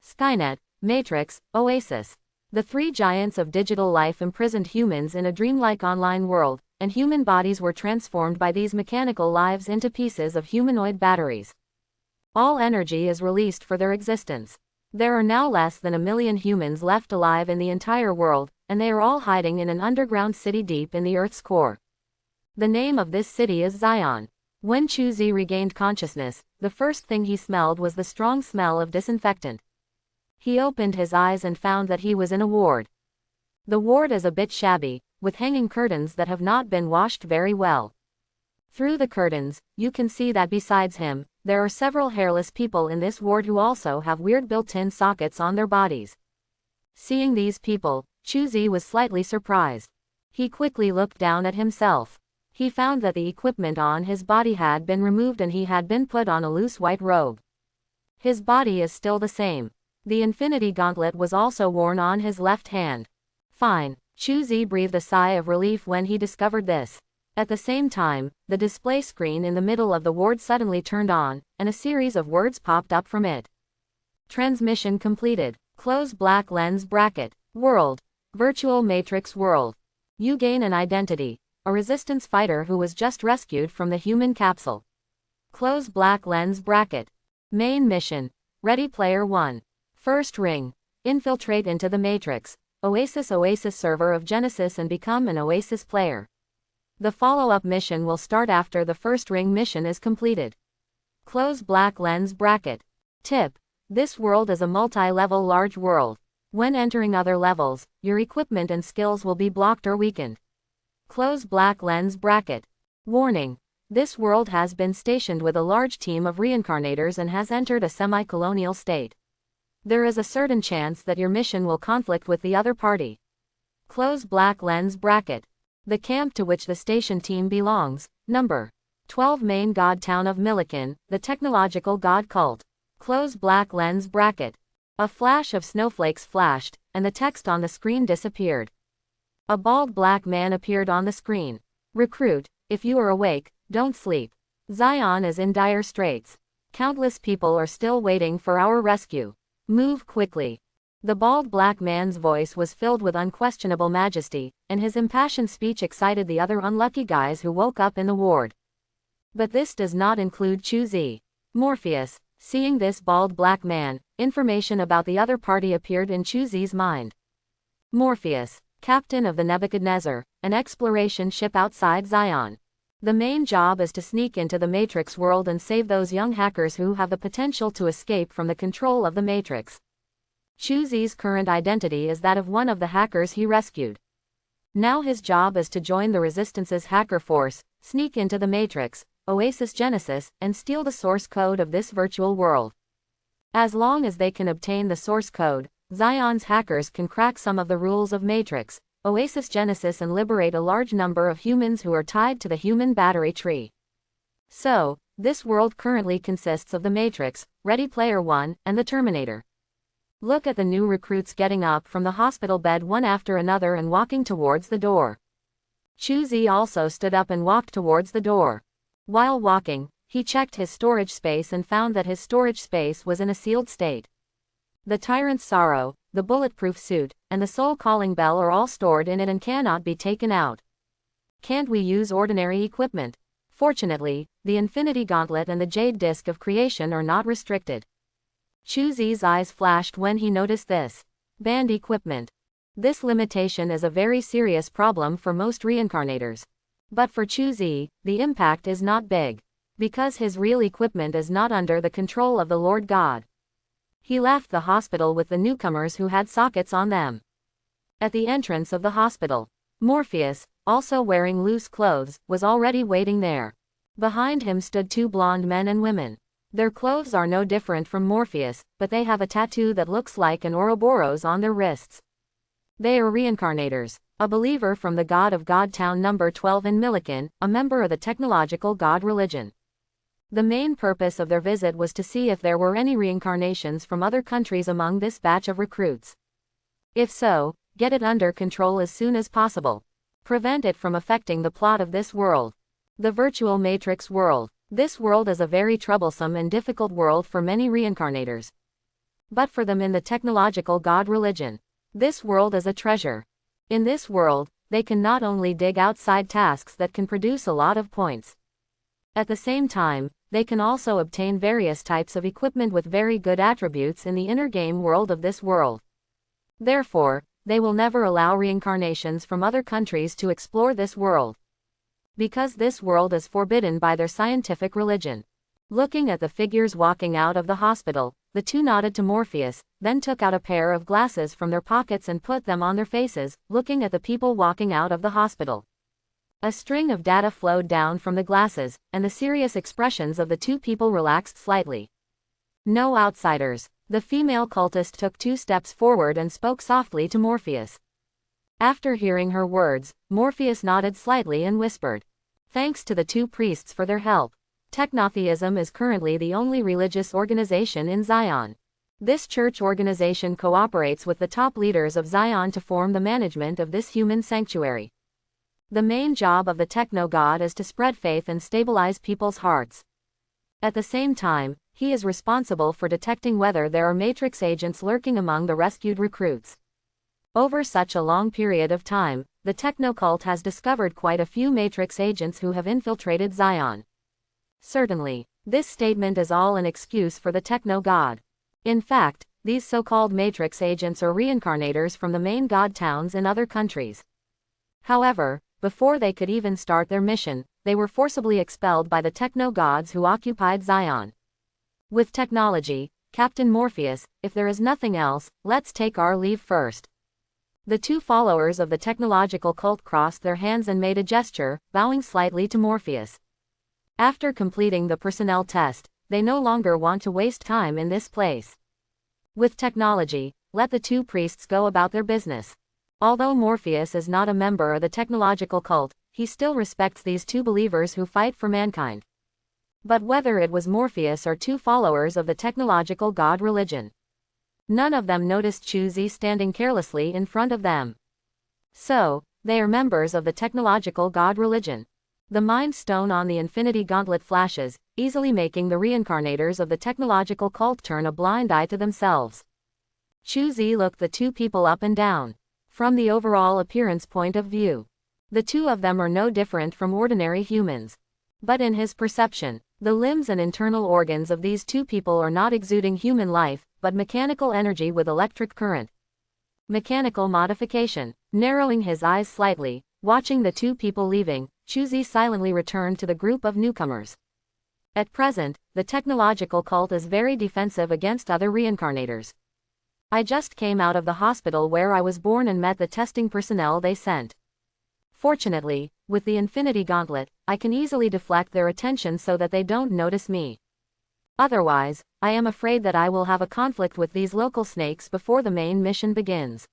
Skynet, Matrix, Oasis. The three giants of digital life imprisoned humans in a dreamlike online world, and human bodies were transformed by these mechanical lives into pieces of humanoid batteries. All energy is released for their existence. There are now less than 1 million humans left alive in the entire world, and they are all hiding in an underground city deep in the Earth's core. The name of this city is Zion. When Chuzi regained consciousness, the first thing he smelled was the strong smell of disinfectant. He opened his eyes and found that he was in a ward. The ward is a bit shabby, with hanging curtains that have not been washed very well. Through the curtains, you can see that besides him, there are several hairless people in this ward who also have weird built-in sockets on their bodies. Seeing these people, Chuzi was slightly surprised. He quickly looked down at himself. He found that the equipment on his body had been removed and he had been put on a loose white robe. His body is still the same. The infinity gauntlet was also worn on his left hand. Fine. Chuzi breathed a sigh of relief when he discovered this. At the same time, the display screen in the middle of the ward suddenly turned on, and a series of words popped up from it. Transmission completed. Close black lens bracket. World. Virtual Matrix world. You gain an identity. A resistance fighter who was just rescued from the human capsule. Close black lens bracket. Main mission. Ready Player 1. First ring. Infiltrate into the Matrix. Oasis server of Genesis and become an Oasis player. The follow-up mission will start after the first ring mission is completed. Close black lens bracket. Tip. This world is a multi-level large world. When entering other levels, your equipment and skills will be blocked or weakened. Close black lens bracket. Warning. This world has been stationed with a large team of reincarnators and has entered a semi-colonial state. There is a certain chance that your mission will conflict with the other party. Close black lens bracket. The camp to which the station team belongs, number 12 main god town of Millikan, the technological god cult. Close black lens bracket. A flash of snowflakes flashed, and the text on the screen disappeared. A bald black man appeared on the screen. Recruit, if you are awake, don't sleep. Zion is in dire straits. Countless people are still waiting for our rescue. Move quickly. The bald black man's voice was filled with unquestionable majesty, and his impassioned speech excited the other unlucky guys who woke up in the ward. But this does not include Chuzi. Morpheus. Seeing this bald black man, information about the other party appeared in Chuzi's mind. Morpheus. Captain of the Nebuchadnezzar, an exploration ship outside Zion. The main job is to sneak into the Matrix world and save those young hackers who have the potential to escape from the control of the Matrix. Chuzi's current identity is that of one of the hackers he rescued. Now his job is to join the Resistance's hacker force, sneak into the Matrix, Oasis Genesis, and steal the source code of this virtual world. As long as they can obtain the source code, Zion's hackers can crack some of the rules of Matrix, Oasis Genesis and liberate a large number of humans who are tied to the human battery tree. So, this world currently consists of the Matrix, Ready Player 1, and the Terminator. Look at the new recruits getting up from the hospital bed one after another and walking towards the door. Chuzi also stood up and walked towards the door. While walking, he checked his storage space and found that his storage space was in a sealed state. The Tyrant's Sorrow, the bulletproof suit, and the soul calling bell are all stored in it and cannot be taken out. Can't we use ordinary equipment? Fortunately, the Infinity Gauntlet and the Jade Disc of Creation are not restricted. Chuzi's eyes flashed when he noticed this. Banned equipment. This limitation is a very serious problem for most reincarnators. But for Chuzi, the impact is not big. Because his real equipment is not under the control of the Lord God. He left the hospital with the newcomers who had sockets on them. At the entrance of the hospital, Morpheus, also wearing loose clothes, was already waiting there. Behind him stood two blonde men and women. Their clothes are no different from Morpheus, but they have a tattoo that looks like an Ouroboros on their wrists. They are reincarnators, a believer from the God of God Town number 12 in Millikan, a member of the technological God religion. The main purpose of their visit was to see if there were any reincarnations from other countries among this batch of recruits. If so, get it under control as soon as possible. Prevent it from affecting the plot of this world. The Virtual Matrix world. This world is a very troublesome and difficult world for many reincarnators. But for them in the technological God religion, this world is a treasure. In this world, they can not only dig out side tasks that can produce a lot of points. At the same time, they can also obtain various types of equipment with very good attributes in the inner game world of this world. Therefore, they will never allow reincarnations from other countries to explore this world, because this world is forbidden by their scientific religion. Looking at the figures walking out of the hospital, the two nodded to Morpheus, then took out a pair of glasses from their pockets and put them on their faces, looking at the people walking out of the hospital. A string of data flowed down from the glasses, and the serious expressions of the two people relaxed slightly. No outsiders. The female cultist took 2 steps forward and spoke softly to Morpheus. After hearing her words, Morpheus nodded slightly and whispered, "Thanks to the 2 priests for their help. Technotheism is currently the only religious organization in Zion. This church organization cooperates with the top leaders of Zion to form the management of this human sanctuary. The main job of the techno-god is to spread faith and stabilize people's hearts. At the same time, he is responsible for detecting whether there are Matrix agents lurking among the rescued recruits. Over such a long period of time, the techno-cult has discovered quite a few Matrix agents who have infiltrated Zion. Certainly, this statement is all an excuse for the techno-god. In fact, these so-called Matrix agents are reincarnators from the main god towns in other countries. However, before they could even start their mission, they were forcibly expelled by the techno-gods who occupied Zion. With technology, Captain Morpheus, if there is nothing else, let's take our leave first." The 2 followers of the technological cult crossed their hands and made a gesture, bowing slightly to Morpheus. After completing the personnel test, they no longer want to waste time in this place. With technology, let the 2 priests go about their business. Although Morpheus is not a member of the technological cult, he still respects these 2 believers who fight for mankind. But whether it was Morpheus or 2 followers of the technological god religion, none of them noticed Chuzi standing carelessly in front of them. So, they are members of the technological god religion. The Mind Stone on the Infinity Gauntlet flashes, easily making the reincarnators of the technological cult turn a blind eye to themselves. Chuzi looked the 2 people up and down. From the overall appearance point of view, the 2 of them are no different from ordinary humans. But in his perception, the limbs and internal organs of these 2 people are not exuding human life, but mechanical energy with electric current. Mechanical modification. Narrowing his eyes slightly, watching the 2 people leaving, Chuzi silently returned to the group of newcomers. At present, the technological cult is very defensive against other reincarnators. I just came out of the hospital where I was born and met the testing personnel they sent. Fortunately, with the Infinity Gauntlet, I can easily deflect their attention so that they don't notice me. Otherwise, I am afraid that I will have a conflict with these local snakes before the main mission begins.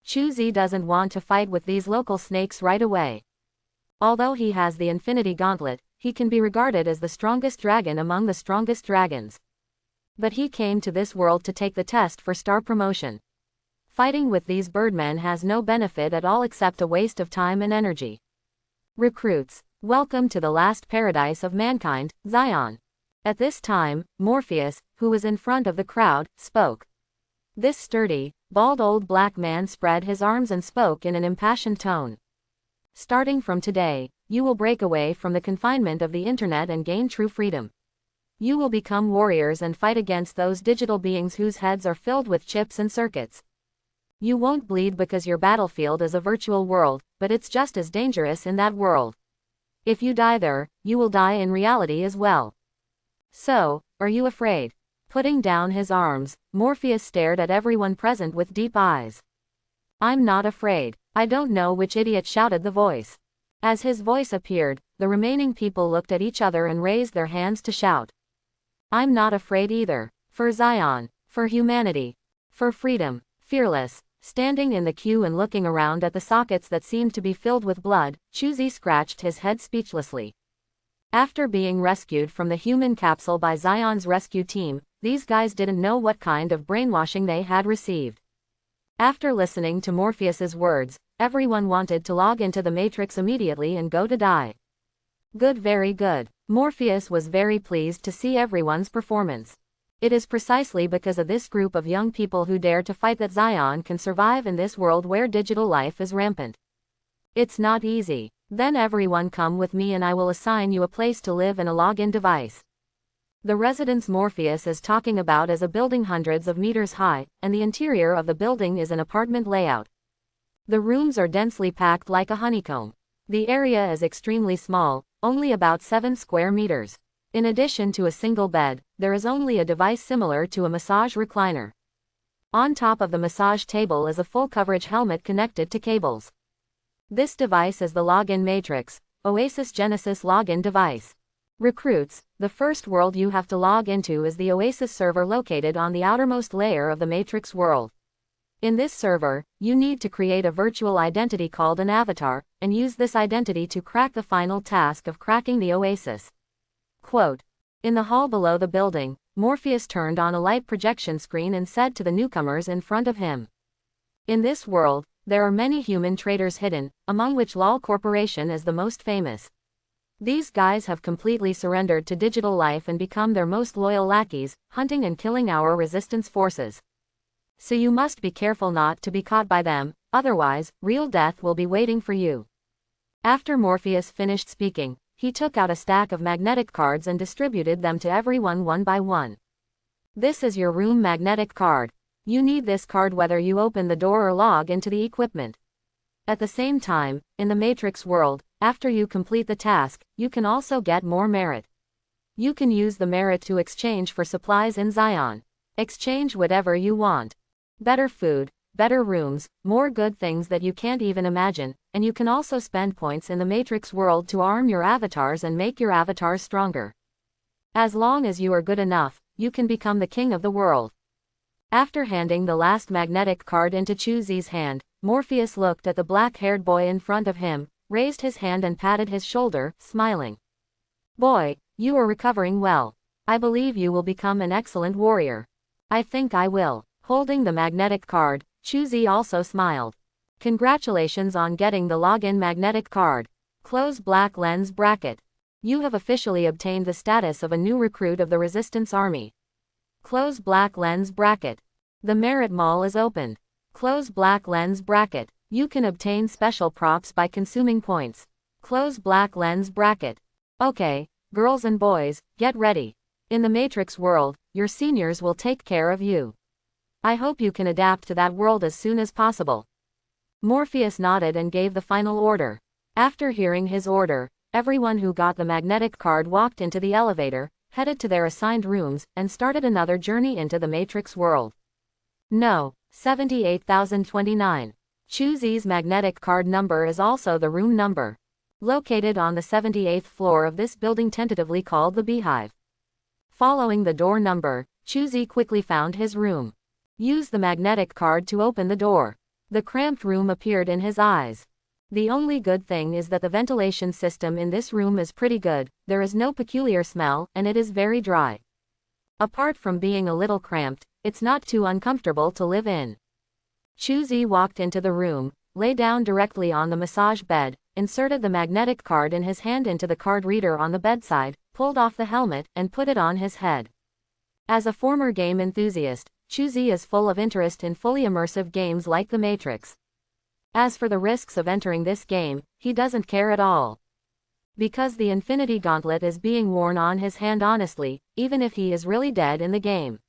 Chuzi doesn't want to fight with these local snakes right away. Although he has the Infinity Gauntlet, he can be regarded as the strongest dragon among the strongest dragons. But he came to this world to take the test for star promotion. Fighting with these birdmen has no benefit at all except a waste of time and energy. Recruits, welcome to the last paradise of mankind, Zion. At this time, Morpheus, who was in front of the crowd, spoke. This sturdy, bald old black man spread his arms and spoke in an impassioned tone. Starting from today, you will break away from the confinement of the internet and gain true freedom. You will become warriors and fight against those digital beings whose heads are filled with chips and circuits. You won't bleed because your battlefield is a virtual world, but it's just as dangerous in that world. If you die there, you will die in reality as well. So, are you afraid? Putting down his arms, Morpheus stared at everyone present with deep eyes. I'm not afraid. I don't know which idiot shouted the voice. As his voice appeared, the remaining people looked at each other and raised their hands to shout. I'm not afraid either. For Zion, for humanity, for freedom, fearless. Standing in the queue and looking around at the sockets that seemed to be filled with blood, Chuzi scratched his head speechlessly. After being rescued from the human capsule by Zion's rescue team, these guys didn't know what kind of brainwashing they had received. After listening to Morpheus's words, everyone wanted to log into the Matrix immediately and go to die. Good, very good. Morpheus was very pleased to see everyone's performance. It is precisely because of this group of young people who dare to fight that Zion can survive in this world where digital life is rampant. It's not easy. Then everyone come with me and I will assign you a place to live and a login device. The residence Morpheus is talking about is a building hundreds of meters high, and the interior of the building is an apartment layout. The rooms are densely packed like a honeycomb. The area is extremely small, only about 7 square meters. In addition to a single bed, there is only a device similar to a massage recliner. On top of the massage table is a full-coverage helmet connected to cables. This device is the login matrix, Oasis Genesis login device. Recruits, the first world you have to log into is the Oasis server located on the outermost layer of the Matrix world. In this server, you need to create a virtual identity called an avatar, and use this identity to crack the final task of cracking the Oasis. Quote. In the hall below the building, Morpheus turned on a light projection screen and said to the newcomers in front of him. In this world, there are many human traders hidden, among which LOL Corporation is the most famous. These guys have completely surrendered to digital life and become their most loyal lackeys, hunting and killing our resistance forces. So you must be careful not to be caught by them, otherwise, real death will be waiting for you. After Morpheus finished speaking, he took out a stack of magnetic cards and distributed them to everyone one by one. This is your room magnetic card. You need this card whether you open the door or log into the equipment. At the same time, in the Matrix world, after you complete the task, you can also get more merit. You can use the merit to exchange for supplies in Zion. Exchange whatever you want. Better food, better rooms, more good things that you can't even imagine, and you can also spend points in the Matrix world to arm your avatars and make your avatars stronger. As long as you are good enough, you can become the king of the world. After handing the last magnetic card into Chuzi's hand, Morpheus looked at the black-haired boy in front of him, raised his hand and patted his shoulder, smiling. Boy, you are recovering well. I believe you will become an excellent warrior. I think I will. Holding the magnetic card, Chuzi also smiled. Congratulations on getting the login magnetic card. Close black lens bracket. You have officially obtained the status of a new recruit of the Resistance Army. Close black lens bracket. The merit mall is opened. Close black lens bracket. You can obtain special props by consuming points. Close black lens bracket. Okay, girls and boys, get ready. In the Matrix world, your seniors will take care of you. I hope you can adapt to that world as soon as possible. Morpheus nodded and gave the final order. After hearing his order, everyone who got the magnetic card walked into the elevator, headed to their assigned rooms, and started another journey into the Matrix world. No, 78,029. Chuzi's magnetic card number is also the room number. Located on the 78th floor of this building tentatively called the Beehive. Following the door number, Chuzi quickly found his room. Use the magnetic card to open the door. The cramped room appeared in his eyes. The only good thing is that the ventilation system in this room is pretty good, there is no peculiar smell, and it is very dry. Apart from being a little cramped, it's not too uncomfortable to live in. Chuzi walked into the room, lay down directly on the massage bed, inserted the magnetic card in his hand into the card reader on the bedside, pulled off the helmet, and put it on his head. As a former game enthusiast, Chuzi is full of interest in fully immersive games like The Matrix. As for the risks of entering this game, he doesn't care at all. Because the Infinity Gauntlet is being worn on his hand honestly, even if he is really dead in the game.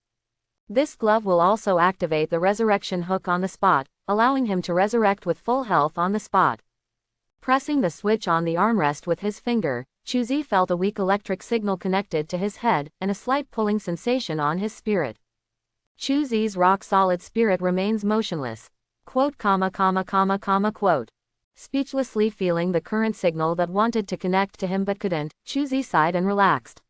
This glove will also activate the resurrection hook on the spot, allowing him to resurrect with full health on the spot. Pressing the switch on the armrest with his finger, Chuzi felt a weak electric signal connected to his head, and a slight pulling sensation on his spirit. Chuzi's rock-solid spirit remains motionless. Quote, quote. Speechlessly feeling the current signal that wanted to connect to him but couldn't, Chuzi sighed and relaxed.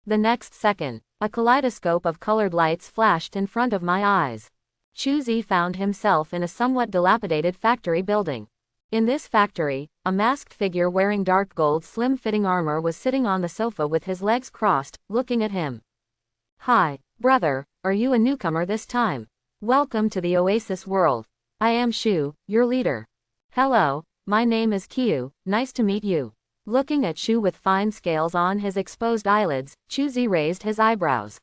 The next second, a kaleidoscope of colored lights flashed in front of my eyes. Chuzi found himself in a somewhat dilapidated factory building. In this factory, a masked figure wearing dark gold slim-fitting armor was sitting on the sofa with his legs crossed, looking at him. Hi, brother, are you a newcomer this time? Welcome to the Oasis world. I am Shu, your leader. Hello, my name is Kyu, nice to meet you. Looking at Shu with fine scales on his exposed eyelids, Chuzi raised his eyebrows.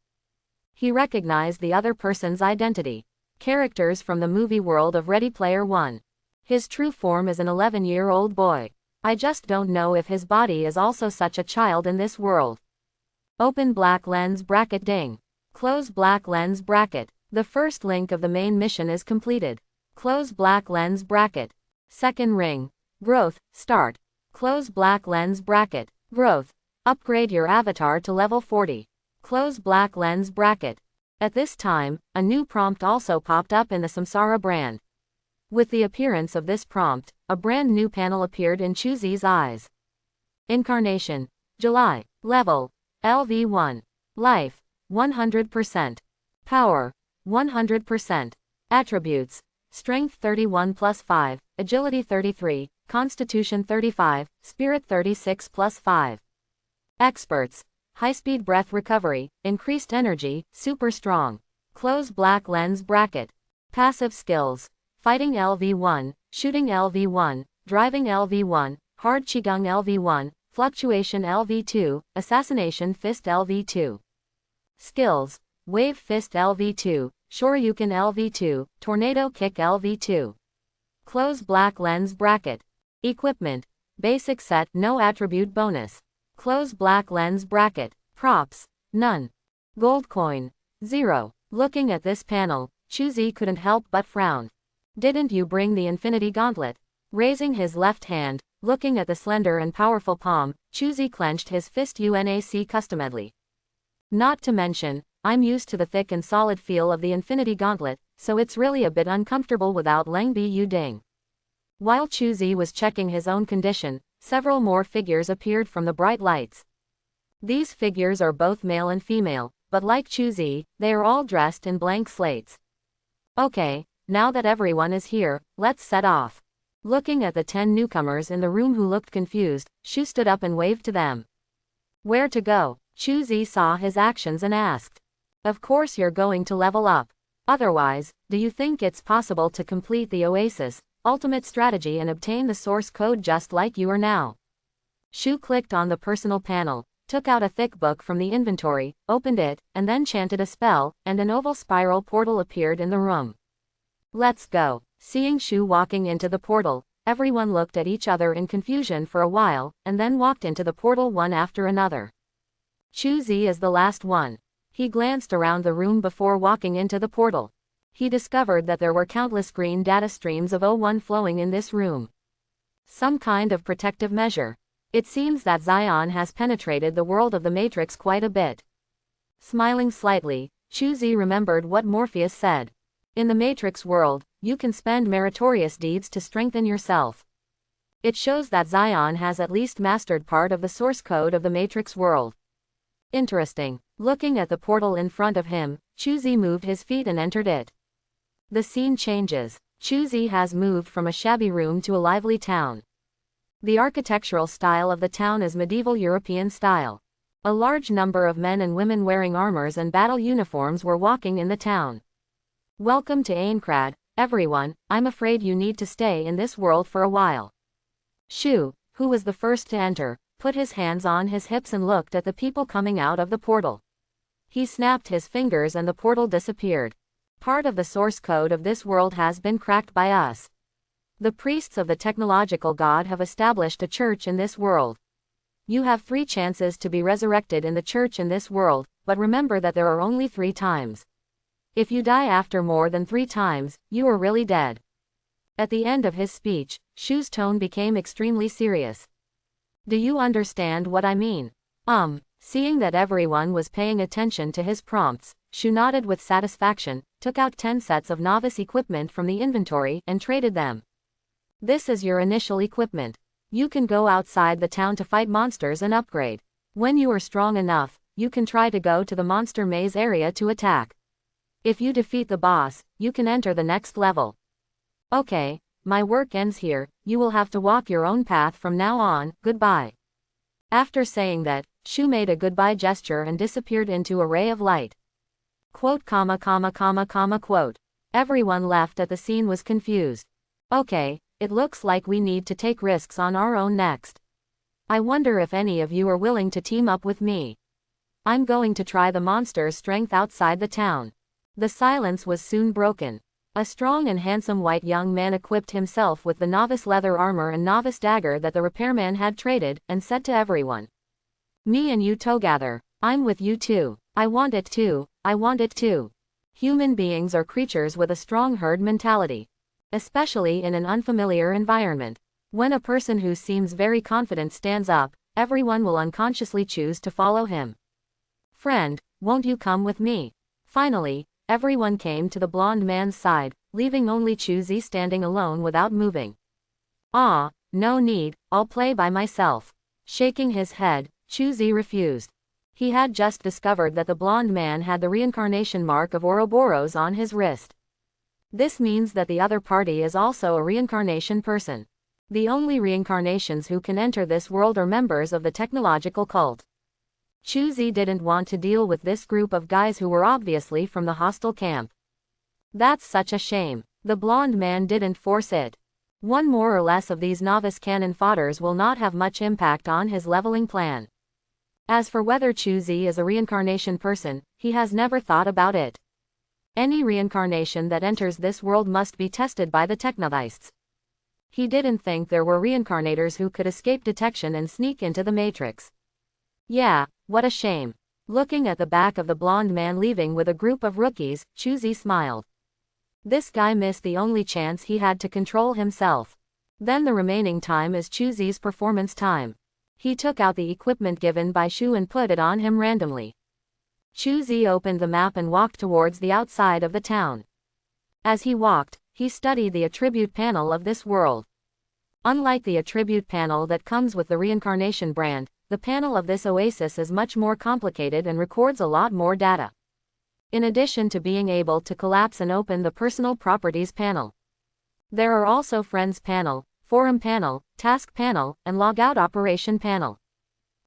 He recognized the other person's identity. Characters from the movie world of Ready Player One. His true form is an 11-year-old boy. I just don't know if his body is also such a child in this world. Open black lens bracket ding. Close black lens bracket. The first link of the main mission is completed. Close black lens bracket. Second ring. Growth, start. Close black lens bracket. Growth. Upgrade your avatar to level 40. Close black lens bracket. At this time, a new prompt also popped up in the Samsara brand. With the appearance of this prompt, a brand new panel appeared in Chuzi's eyes. Incarnation. July. Level. LV1. Life. 100%. Power. 100%. Attributes. Strength 31 plus 5, Agility 33, Constitution 35, Spirit 36 plus 5. Experts. High-speed breath recovery, increased energy, super strong. Close black lens bracket. Passive skills. Fighting LV1, Shooting LV1, Driving LV1, Hard Qigong LV1, Fluctuation LV2, Assassination Fist LV2. Skills. Wave Fist LV2, Shoryuken LV2, Tornado Kick LV2. Close black lens bracket. Equipment. Basic set, no attribute bonus. Close black lens bracket. Props. None. Gold coin. 0. Looking at this panel, Chuzi couldn't help but frown. Didn't you bring the Infinity Gauntlet? Raising his left hand, looking at the slender and powerful palm, Chuzi clenched his fist UNAC customedly. Not to mention, I'm used to the thick and solid feel of the Infinity Gauntlet, so it's really a bit uncomfortable without Leng Bu Ding. While Chuzi was checking his own condition, several more figures appeared from the bright lights. These figures are both male and female, but like Chuzi, they are all dressed in blank slates. Okay, now that everyone is here, let's set off. Looking at the 10 newcomers in the room who looked confused, Shu stood up and waved to them. Where to go? Chuzi saw his actions and asked. Of course you're going to level up. Otherwise, do you think it's possible to complete the Oasis Ultimate Strategy and obtain the source code just like you are now? Shu clicked on the personal panel, took out a thick book from the inventory, opened it, and then chanted a spell, and an oval spiral portal appeared in the room. Let's go. Seeing Shu walking into the portal, everyone looked at each other in confusion for a while, and then walked into the portal one after another. Chuzi is the last one. He glanced around the room before walking into the portal. He discovered that there were countless green data streams of O1 flowing in this room. Some kind of protective measure. It seems that Zion has penetrated the world of the Matrix quite a bit. Smiling slightly, Chuzi remembered what Morpheus said. In the Matrix world, you can spend meritorious deeds to strengthen yourself. It shows that Zion has at least mastered part of the source code of the Matrix world. Interesting. Looking at the portal in front of him, Chuzi moved his feet and entered it. The scene changes. Chuzi has moved from a shabby room to a lively town. The architectural style of the town is medieval European style. A large number of men and women wearing armors and battle uniforms were walking in the town. Welcome to Aincrad, everyone. I'm afraid you need to stay in this world for a while. Shu, who was the first to enter, put his hands on his hips and looked at the people coming out of the portal. He snapped his fingers and the portal disappeared. Part of the source code of this world has been cracked by us. The priests of the technological god have established a church in this world. You have 3 chances to be resurrected in the church in this world, but remember that there are only 3 times. If you die after more than 3 times, you are really dead. At the end of his speech, Shu's tone became extremely serious. Do you understand what I mean? Seeing that everyone was paying attention to his prompts, Shu nodded with satisfaction, took out 10 sets of novice equipment from the inventory, and traded them. This is your initial equipment. You can go outside the town to fight monsters and upgrade. When you are strong enough, you can try to go to the monster maze area to attack. If you defeat the boss, you can enter the next level. Okay, my work ends here, you will have to walk your own path from now on, goodbye. After saying that, Shu made a goodbye gesture and disappeared into a ray of light. Quote, quote. Everyone left at the scene was confused. Okay, it looks like we need to take risks on our own next. I wonder if any of you are willing to team up with me. I'm going to try the monster's strength outside the town. The silence was soon broken. A strong and handsome white young man equipped himself with the novice leather armor and novice dagger that the repairman had traded, and said to everyone. Me and you together. I'm with you too. I want it too. I want it too. Human beings are creatures with a strong herd mentality, especially in an unfamiliar environment. When a person who seems very confident stands up, everyone will unconsciously choose to follow him. Friend, won't you come with me? Finally, everyone came to the blonde man's side, leaving only Chuzi standing alone without moving. Ah, no need, I'll play by myself. Shaking his head, Chuzi refused. He had just discovered that the blonde man had the reincarnation mark of Ouroboros on his wrist. This means that the other party is also a reincarnation person. The only reincarnations who can enter this world are members of the technological cult. Chuzi didn't want to deal with this group of guys who were obviously from the hostile camp. That's such a shame. The blonde man didn't force it. One more or less of these novice cannon fodders will not have much impact on his leveling plan. As for whether Chuzi is a reincarnation person, he has never thought about it. Any reincarnation that enters this world must be tested by the technotheists. He didn't think there were reincarnators who could escape detection and sneak into the Matrix. Yeah, what a shame. Looking at the back of the blonde man leaving with a group of rookies, Chuzi smiled. This guy missed the only chance he had to control himself. Then the remaining time is Chuzi's performance time. He took out the equipment given by Shu and put it on him randomly. Chuzi opened the map and walked towards the outside of the town. As he walked, he studied the attribute panel of this world. Unlike the attribute panel that comes with the reincarnation brand, the panel of this oasis is much more complicated and records a lot more data. In addition to being able to collapse and open the personal properties panel, there are also friends panel, forum panel, task panel, and logout operation panel.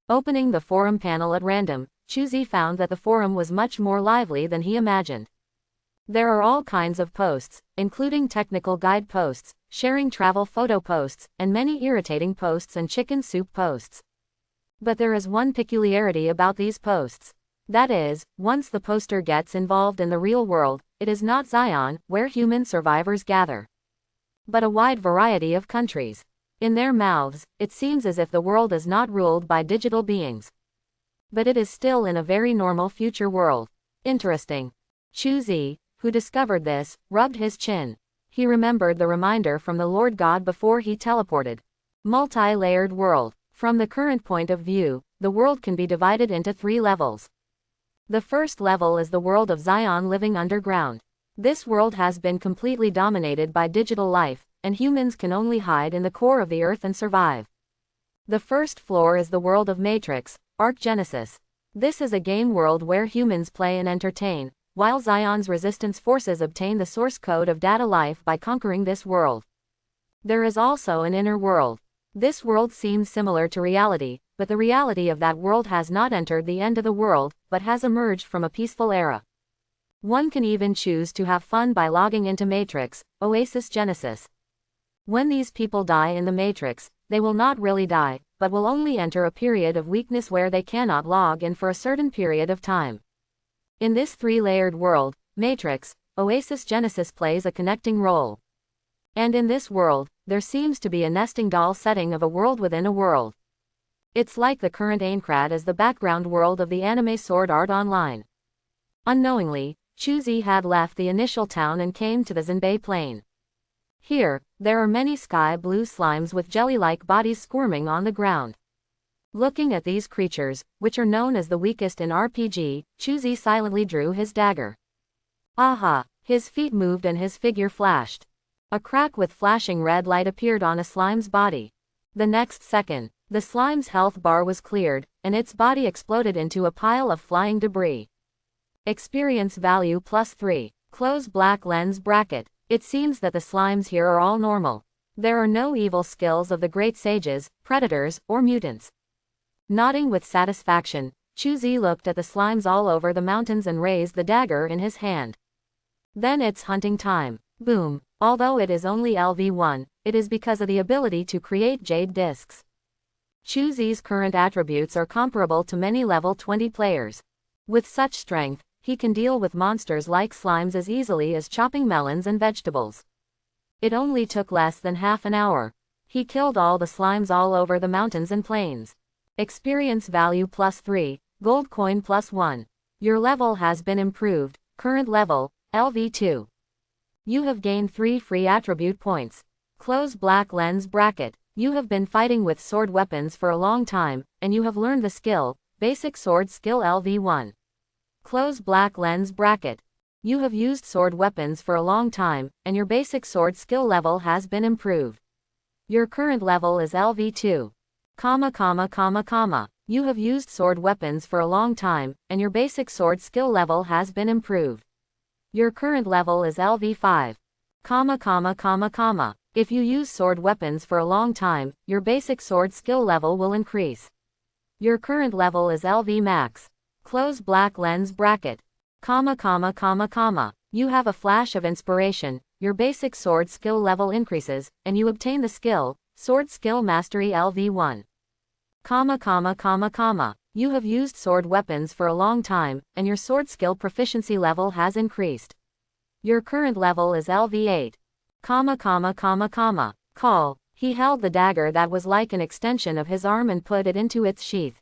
Opening the forum panel at random, Chuzi found that the forum was much more lively than he imagined. There are all kinds of posts, including technical guide posts, sharing travel photo posts, and many irritating posts and chicken soup posts. But there is one peculiarity about these posts. That is, once the poster gets involved in the real world, it is not Zion, where human survivors gather, but a wide variety of countries. In their mouths, it seems as if the world is not ruled by digital beings, but it is still in a very normal future world. Interesting. Chuzi, who discovered this, rubbed his chin. He remembered the reminder from the Lord God before he teleported. Multi-layered world. From the current point of view, the world can be divided into 3 levels. The first level is the world of Zion living underground. This world has been completely dominated by digital life, and humans can only hide in the core of the earth and survive. The first floor is the world of Matrix, Arc Genesis. This is a game world where humans play and entertain, while Zion's resistance forces obtain the source code of data life by conquering this world. There is also an inner world. This world seems similar to reality, but the reality of that world has not entered the end of the world, but has emerged from a peaceful era. One can even choose to have fun by logging into Matrix, Oasis Genesis. When these people die in the Matrix, they will not really die, but will only enter a period of weakness where they cannot log in for a certain period of time. In this 3-layered world, Matrix, Oasis Genesis plays a connecting role. And in this world, there seems to be a nesting doll setting of a world within a world. It's like the current Aincrad as the background world of the anime Sword Art Online. Unknowingly, Chuzi had left the initial town and came to the Zenbei Plain. Here, there are many sky blue slimes with jelly-like bodies squirming on the ground. Looking at these creatures, which are known as the weakest in RPG, Chuzi silently drew his dagger. Aha! His feet moved and his figure flashed. A crack with flashing red light appeared on a slime's body. The next second, the slime's health bar was cleared, and its body exploded into a pile of flying debris. Experience value +3. Close black lens bracket. It seems that the slimes here are all normal. There are no evil skills of the great sages, predators, or mutants. Nodding with satisfaction, Chuzi looked at the slimes all over the mountains and raised the dagger in his hand. Then it's hunting time. Boom. Although it is only LV1, it is because of the ability to create jade discs. Chuzi's current attributes are comparable to many level 20 players. With such strength, he can deal with monsters like slimes as easily as chopping melons and vegetables. It only took less than half an hour. He killed all the slimes all over the mountains and plains. Experience value +3. Gold coin +1. Your level has been improved. Current level, LV2. You have gained 3 free attribute points. Close black lens bracket. You have been fighting with sword weapons for a long time, and you have learned the skill, basic sword skill LV1. Close black lens bracket. You have used sword weapons for a long time, and your basic sword skill level has been improved. Your current level is LV2. You have used sword weapons for a long time, and your basic sword skill level has been improved. Your current level is LV5. If you use sword weapons for a long time, your basic sword skill level will increase. Your current level is LV max. Close black lens bracket. You have a flash of inspiration, your basic sword skill level increases, and you obtain the skill, sword skill mastery LV1. You have used sword weapons for a long time, and your sword skill proficiency level has increased. Your current level is LV8. Call. He held the dagger that was like an extension of his arm and put it into its sheath.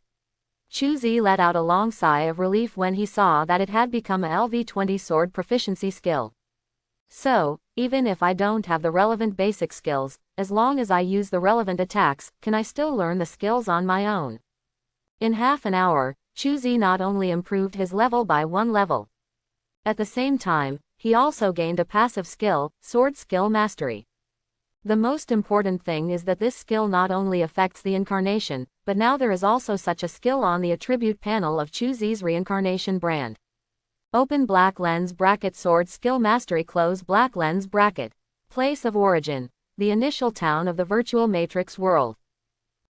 Chuzi let out a long sigh of relief when he saw that it had become a LV20 sword proficiency skill. So, even if I don't have the relevant basic skills, as long as I use the relevant attacks, can I still learn the skills on my own? In half an hour, Chuzi not only improved his level by 1 level. At the same time, he also gained a passive skill, sword skill mastery. The most important thing is that this skill not only affects the incarnation, but now there is also such a skill on the attribute panel of Chuzi's reincarnation brand. Open black lens bracket sword skill mastery close black lens bracket. Place of origin. The initial town of the virtual matrix world.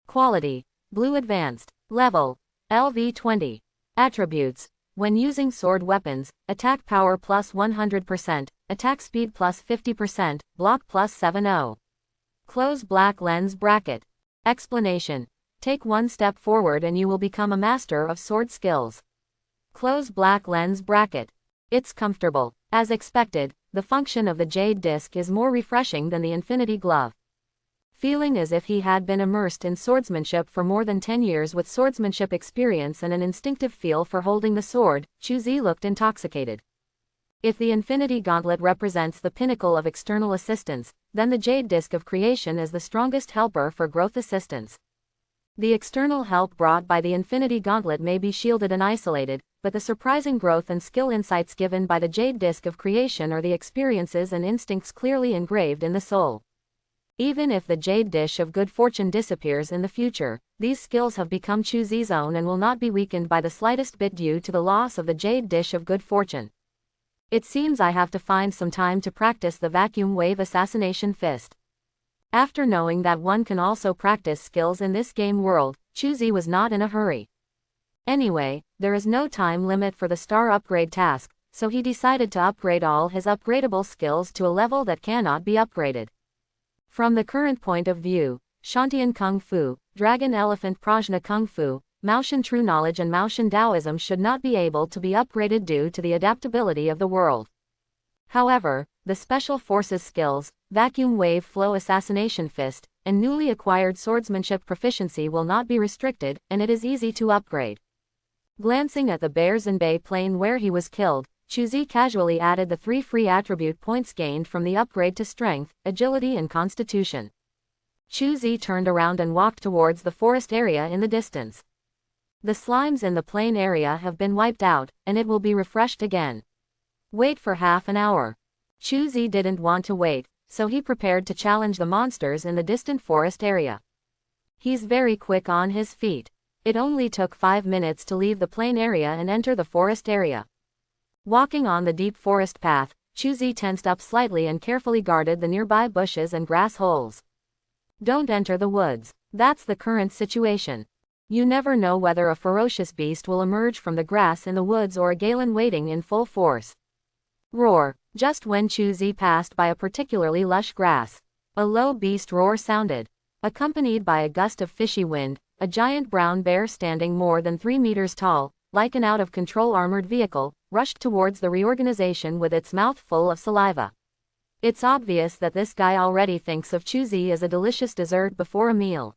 Quality. Blue advanced. Level. LV20. Attributes. When using sword weapons, attack power plus 100%, attack speed plus 50%, block plus 70. Close black lens bracket. Explanation. Take 1 step forward and you will become a master of sword skills. Close black lens bracket. It's comfortable. As expected, the function of the jade disc is more refreshing than the infinity glove. Feeling as if he had been immersed in swordsmanship for more than 10 years with swordsmanship experience and an instinctive feel for holding the sword, Chuzi looked intoxicated. If the infinity gauntlet represents the pinnacle of external assistance, then the jade disc of creation is the strongest helper for growth assistance. The external help brought by the infinity gauntlet may be shielded and isolated, but the surprising growth and skill insights given by the jade disc of creation are the experiences and instincts clearly engraved in the soul. Even if the jade dish of good fortune disappears in the future, these skills have become Chuzi's own and will not be weakened by the slightest bit due to the loss of the jade dish of good fortune. It seems I have to find some time to practice the vacuum wave assassination fist. After knowing that one can also practice skills in this game world, Chuzi was not in a hurry. Anyway, there is no time limit for the star upgrade task, so he decided to upgrade all his upgradable skills to a level that cannot be upgraded. From the current point of view, Shantian Kung Fu, Dragon Elephant Prajna Kung Fu, Maoshan True Knowledge and Maoshan Taoism should not be able to be upgraded due to the adaptability of the world. However, the Special Forces skills, Vacuum Wave Flow Assassination Fist, and newly acquired swordsmanship proficiency will not be restricted, and it is easy to upgrade. Glancing at the Bears and Bay plane where he was killed, Chuzi casually added the 3 free attribute points gained from the upgrade to Strength, Agility and Constitution. Chuzi turned around and walked towards the forest area in the distance. The slimes in the plain area have been wiped out, and it will be refreshed again. Wait for half an hour. Chuzi didn't want to wait, so he prepared to challenge the monsters in the distant forest area. He's very quick on his feet. It only took 5 minutes to leave the plain area and enter the forest area. Walking on the deep forest path, Chuzi tensed up slightly and carefully guarded the nearby bushes and grass holes. Don't enter the woods. That's the current situation. You never know whether a ferocious beast will emerge from the grass in the woods or a galen waiting in full force. Roar. Just when Chuzi passed by a particularly lush grass, a low beast roar sounded. Accompanied by a gust of fishy wind, a giant brown bear standing more than 3 meters tall, like an out-of-control armored vehicle, rushed towards the reorganization with its mouth full of saliva. It's obvious that this guy already thinks of Chuzi as a delicious dessert before a meal.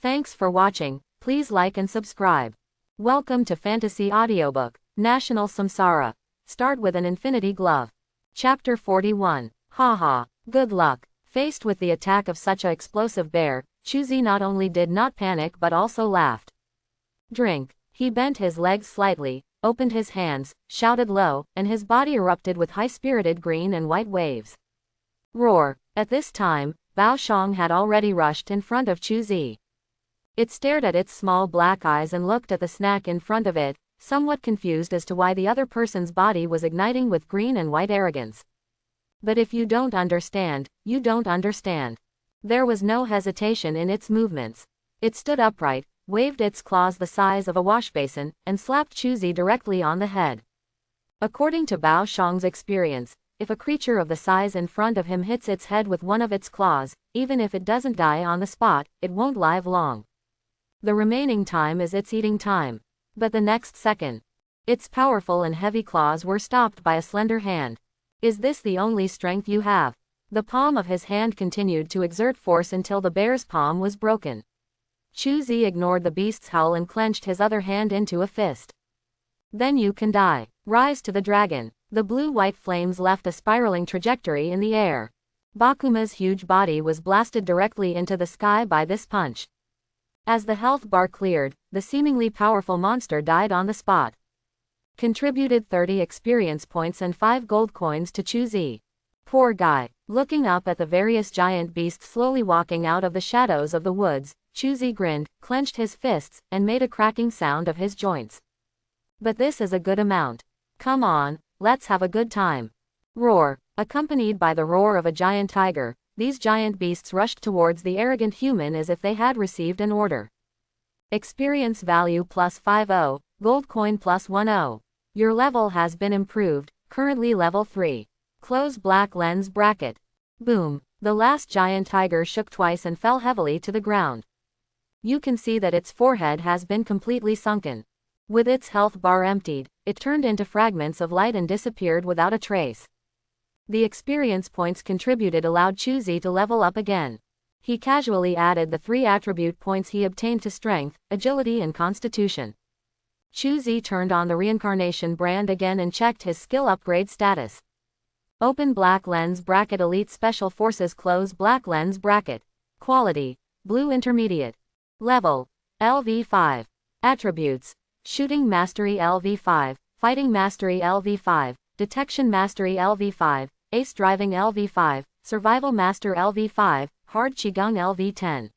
Thanks for watching. Please like and subscribe. Welcome to Fantasy Audiobook, National Samsara. Start with an Infinity Glove. Chapter 41. Haha, good luck. Faced with the attack of such a explosive bear, Chuzi not only did not panic but also laughed. Drink. He bent his legs slightly, opened his hands, shouted low, and his body erupted with high-spirited green and white waves. Roar. At this time, Bao Shang had already rushed in front of Chuzi. It stared at its small black eyes and looked at the snack in front of it, somewhat confused as to why the other person's body was igniting with green and white arrogance. But if you don't understand, you don't understand. There was no hesitation in its movements. It stood upright, waved its claws the size of a washbasin, and slapped Chuzi directly on the head. According to Bao Shang's experience, if a creature of the size in front of him hits its head with one of its claws, even if it doesn't die on the spot, it won't live long. The remaining time is its eating time. But the next second, its powerful and heavy claws were stopped by a slender hand. Is this the only strength you have? The palm of his hand continued to exert force until the bear's palm was broken. Chuzi ignored the beast's howl and clenched his other hand into a fist. Then you can die. Rise to the dragon. The blue-white flames left a spiraling trajectory in the air. Bakuma's huge body was blasted directly into the sky by this punch. As the health bar cleared, the seemingly powerful monster died on the spot. Contributed 30 experience points and 5 gold coins to Chuzi. Poor guy. Looking up at the various giant beasts slowly walking out of the shadows of the woods, Chuzi grinned, clenched his fists, and made a cracking sound of his joints. But this is a good amount. Come on, let's have a good time. Roar. Accompanied by the roar of a giant tiger, these giant beasts rushed towards the arrogant human as if they had received an order. Experience value plus 50, gold coin plus 10. Your level has been improved, currently level 3. Close black lens bracket. Boom. The last giant tiger shook twice and fell heavily to the ground. You can see that its forehead has been completely sunken. With its health bar emptied, it turned into fragments of light and disappeared without a trace. The experience points contributed allowed Chuzi to level up again. He casually added the 3 attribute points he obtained to strength, agility and constitution. Chuzi turned on the reincarnation brand again and checked his skill upgrade status. Open black lens bracket elite special forces close black lens bracket. Quality, blue intermediate. Level, LV5. Attributes, shooting mastery LV5, fighting mastery LV5, detection mastery LV5, ace driving LV5, survival master LV5, hard qigong LV10.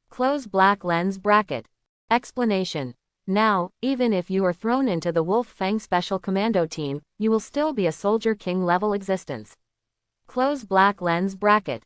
Close black lens bracket. Explanation. Now, even if you are thrown into the Wolf Fang Special Commando team, you will still be a Soldier King level existence. Close black lens bracket.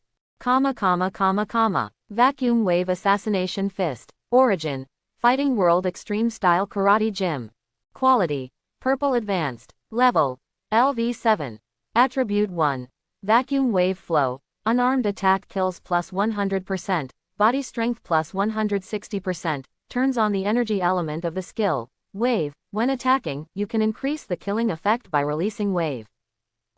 Vacuum Wave Assassination Fist. Origin, Fighting World Extreme Style Karate Gym. Quality, Purple Advanced. Level, LV7. Attribute 1. Vacuum Wave Flow. Unarmed attack kills plus 100%, body strength plus 160%, turns on the energy element of the skill, wave. When attacking, you can increase the killing effect by releasing wave.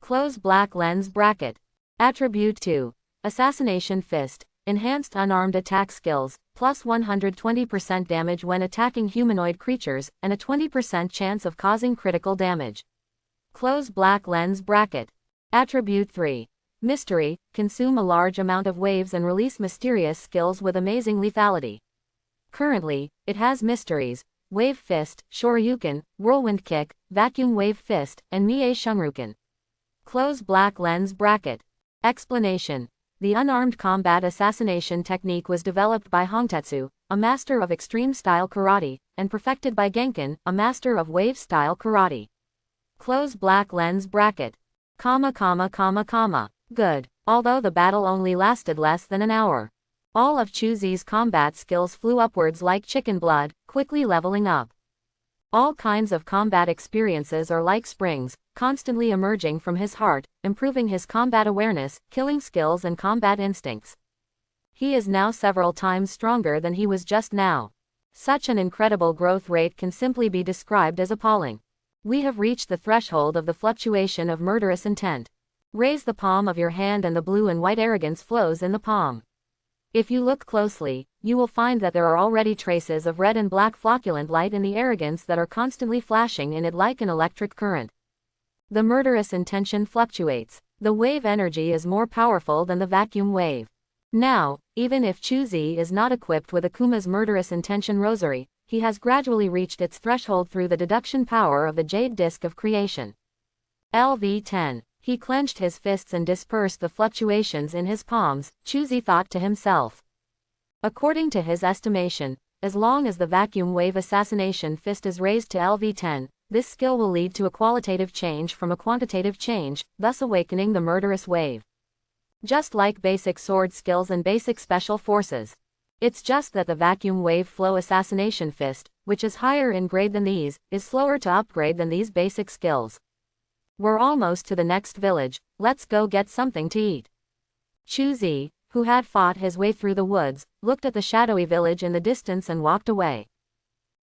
Close black lens bracket. Attribute 2. Assassination Fist. Enhanced unarmed attack skills, plus 120% damage when attacking humanoid creatures, and a 20% chance of causing critical damage. Close black lens bracket. Attribute 3. Mystery. Consume a large amount of waves and release mysterious skills with amazing lethality. Currently, it has mysteries, Wave Fist, Shoryuken, Whirlwind Kick, Vacuum Wave Fist, and Mie Shunryuken. Close black lens bracket. Explanation. The unarmed combat assassination technique was developed by Hongtetsu, a master of extreme-style karate, and perfected by Genkin, a master of wave-style karate. Close black lens bracket. Good. Although the battle only lasted less than an hour. All of Chuzi's combat skills flew upwards like chicken blood, quickly leveling up. All kinds of combat experiences are like springs, constantly emerging from his heart, improving his combat awareness, killing skills and combat instincts. He is now several times stronger than he was just now. Such an incredible growth rate can simply be described as appalling. We have reached the threshold of the fluctuation of murderous intent. Raise the palm of your hand and the blue and white arrogance flows in the palm. If you look closely, you will find that there are already traces of red and black flocculent light in the arrogance that are constantly flashing in it like an electric current. The murderous intention fluctuates. The wave energy is more powerful than the vacuum wave. Now, even if Chuzi is not equipped with Akuma's murderous intention rosary, he has gradually reached its threshold through the deduction power of the jade disk of creation. LV10. He clenched his fists and dispersed the fluctuations in his palms, Chuzi thought to himself. According to his estimation, as long as the vacuum wave assassination fist is raised to LV10, this skill will lead to a qualitative change from a quantitative change, thus awakening the murderous wave. Just like basic sword skills and basic special forces. It's just that the vacuum wave flow assassination fist, which is higher in grade than these, is slower to upgrade than these basic skills. We're almost to the next village, let's go get something to eat. Chuzi, who had fought his way through the woods, looked at the shadowy village in the distance and walked away.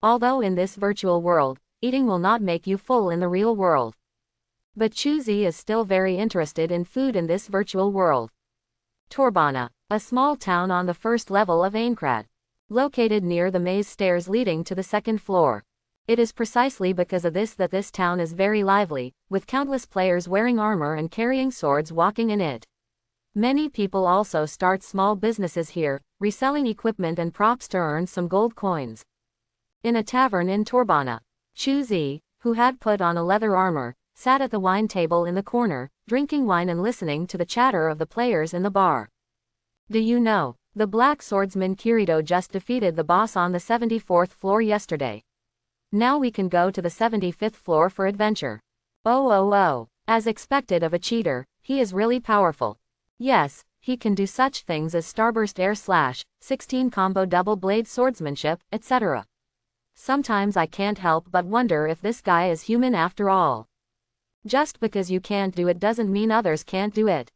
Although in this virtual world, eating will not make you full in the real world. But Chuzi is still very interested in food in this virtual world. Torbana, a small town on the first level of Aincrad. Located near the maze stairs leading to the second floor. It is precisely because of this that this town is very lively, with countless players wearing armor and carrying swords walking in it. Many people also start small businesses here, reselling equipment and props to earn some gold coins. In a tavern in Torbana, Chuzi, who had put on a leather armor, sat at the wine table in the corner, drinking wine and listening to the chatter of the players in the bar. Do you know, the black swordsman Kirito just defeated the boss on the 74th floor yesterday. Now we can go to the 75th floor for adventure. Oh. As expected of a cheater, he is really powerful. Yes, he can do such things as starburst air slash, 16 combo double blade swordsmanship, etc. Sometimes I can't help but wonder if this guy is human after all. Just because you can't do it doesn't mean others can't do it.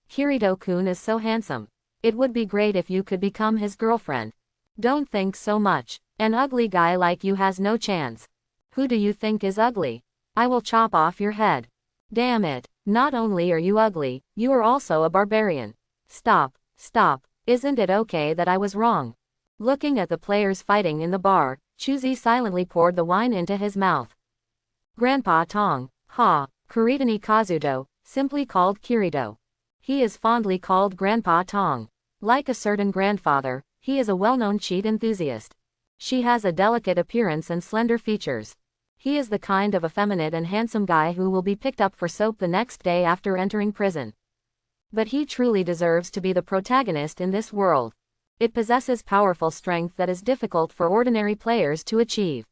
Kirito-kun is so handsome. It would be great if you could become his girlfriend. Don't think so much. An ugly guy like you has no chance. Who do you think is ugly? I will chop off your head. Damn it, not only are you ugly, you are also a barbarian. Stop. Isn't it okay that I was wrong? Looking at the players fighting in the bar, Chuzi silently poured the wine into his mouth. Grandpa Tong, Kuritani Kazuto, simply called Kirito. He is fondly called Grandpa Tong. Like a certain grandfather, he is a well-known cheat enthusiast. She has a delicate appearance and slender features. He is the kind of effeminate and handsome guy who will be picked up for soap the next day after entering prison. But he truly deserves to be the protagonist in this world. It possesses powerful strength that is difficult for ordinary players to achieve.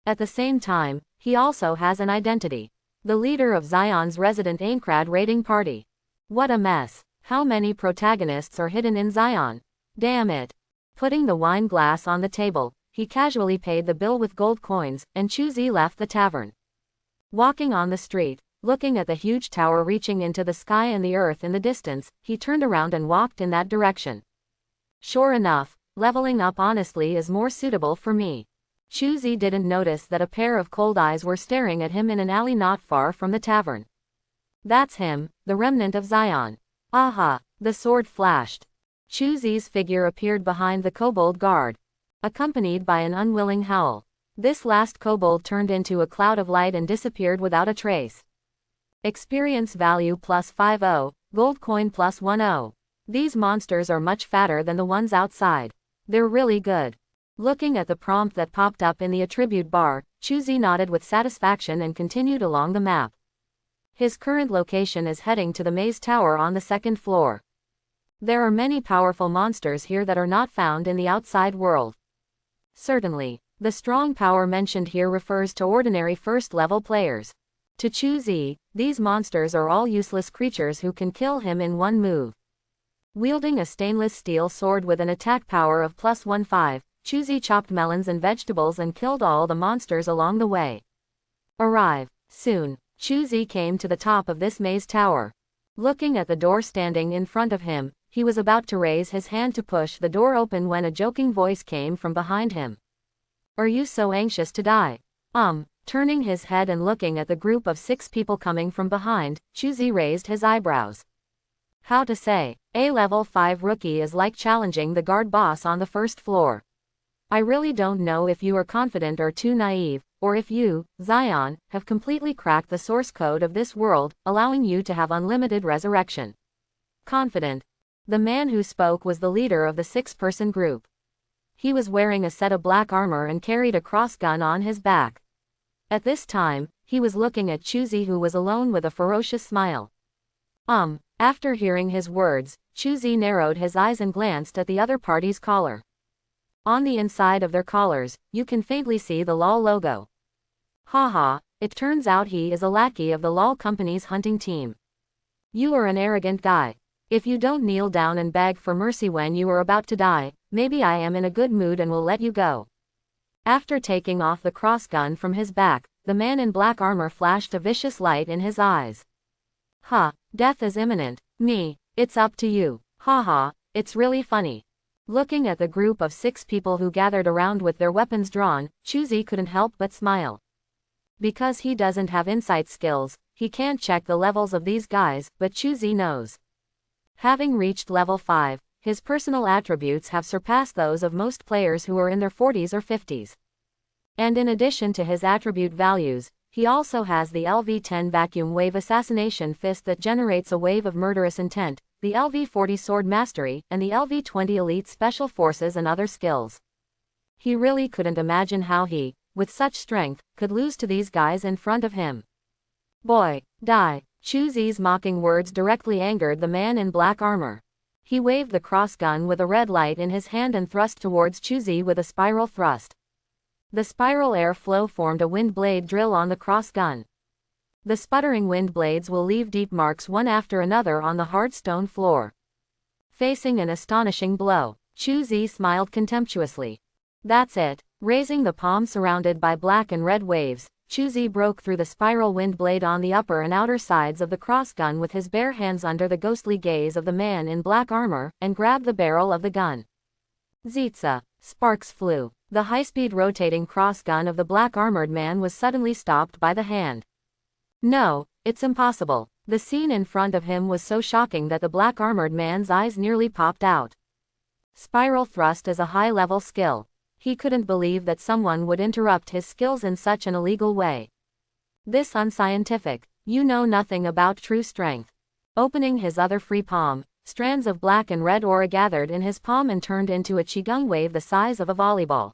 At the same time, he also has an identity. The leader of Zion's resident Aincrad raiding party. What a mess. How many protagonists are hidden in Zion? Damn it. Putting the wine glass on the table, he casually paid the bill with gold coins, and Chuzi left the tavern. Walking on the street, looking at the huge tower reaching into the sky and the earth in the distance, he turned around and walked in that direction. Sure enough, leveling up honestly is more suitable for me. Chuzi didn't notice that a pair of cold eyes were staring at him in an alley not far from the tavern. That's him, the remnant of Zion. Aha, the sword flashed. Chuzi's figure appeared behind the kobold guard, accompanied by an unwilling howl. This last kobold turned into a cloud of light and disappeared without a trace. Experience value plus 50, gold coin plus 10. These monsters are much fatter than the ones outside. They're really good. Looking at the prompt that popped up in the attribute bar, Chuzi nodded with satisfaction and continued along the map. His current location is heading to the maze tower on the second floor. There are many powerful monsters here that are not found in the outside world. Certainly, the strong power mentioned here refers to ordinary first-level players. To Chuzi, these monsters are all useless creatures who can kill him in one move. Wielding a stainless steel sword with an attack power of plus 15, Chuzi chopped melons and vegetables and killed all the monsters along the way. Arrive. Soon, Chuzi came to the top of this maze tower. Looking at the door standing in front of him, he was about to raise his hand to push the door open when a joking voice came from behind him. Are you so anxious to die? Turning his head and looking at the group of 6 people coming from behind, Chuzi raised his eyebrows. How to say, a level 5 rookie is like challenging the guard boss on the first floor. I really don't know if you are confident or too naive, or if you, Zion, have completely cracked the source code of this world, allowing you to have unlimited resurrection. Confident. The man who spoke was the leader of the 6-person group. He was wearing a set of black armor and carried a cross gun on his back. At this time, he was looking at Chuzi, who was alone, with a ferocious smile. After hearing his words, Chuzi narrowed his eyes and glanced at the other party's collar. On the inside of their collars, you can faintly see the LOL logo. Haha, it turns out he is a lackey of the LOL company's hunting team. You are an arrogant guy. If you don't kneel down and beg for mercy when you are about to die, maybe I am in a good mood and will let you go. After taking off the crossgun from his back, the man in black armor flashed a vicious light in his eyes. Death is imminent. It's up to you. Haha, it's really funny. Looking at the group of 6 people who gathered around with their weapons drawn, Chuzi couldn't help but smile. Because he doesn't have insight skills, he can't check the levels of these guys, but Chuzi knows. Having reached level 5, his personal attributes have surpassed those of most players who are in their 40s or 50s. And in addition to his attribute values, he also has the LV-10 Vacuum Wave Assassination Fist that generates a wave of murderous intent, the LV-40 Sword Mastery, and the LV-20 Elite Special Forces and other skills. He really couldn't imagine how he, with such strength, could lose to these guys in front of him. Boy, die. Chuzi's mocking words directly angered the man in black armor. He waved the crossgun with a red light in his hand and thrust towards Chuzi with a spiral thrust. The spiral airflow formed a wind blade drill on the crossgun. The sputtering wind blades will leave deep marks one after another on the hard stone floor. Facing an astonishing blow, Chuzi smiled contemptuously. That's it. Raising the palm surrounded by black and red waves, Chuzi broke through the spiral wind blade on the upper and outer sides of the crossgun with his bare hands under the ghostly gaze of the man in black armor, and grabbed the barrel of the gun. Zitza. Sparks flew. The high-speed rotating crossgun of the black-armored man was suddenly stopped by the hand. No, it's impossible. The scene in front of him was so shocking that the black-armored man's eyes nearly popped out. Spiral thrust is a high-level skill. He couldn't believe that someone would interrupt his skills in such an illegal way. This unscientific. You know nothing about true strength. Opening his other free palm, strands of black and red aura gathered in his palm and turned into a qigong wave the size of a volleyball.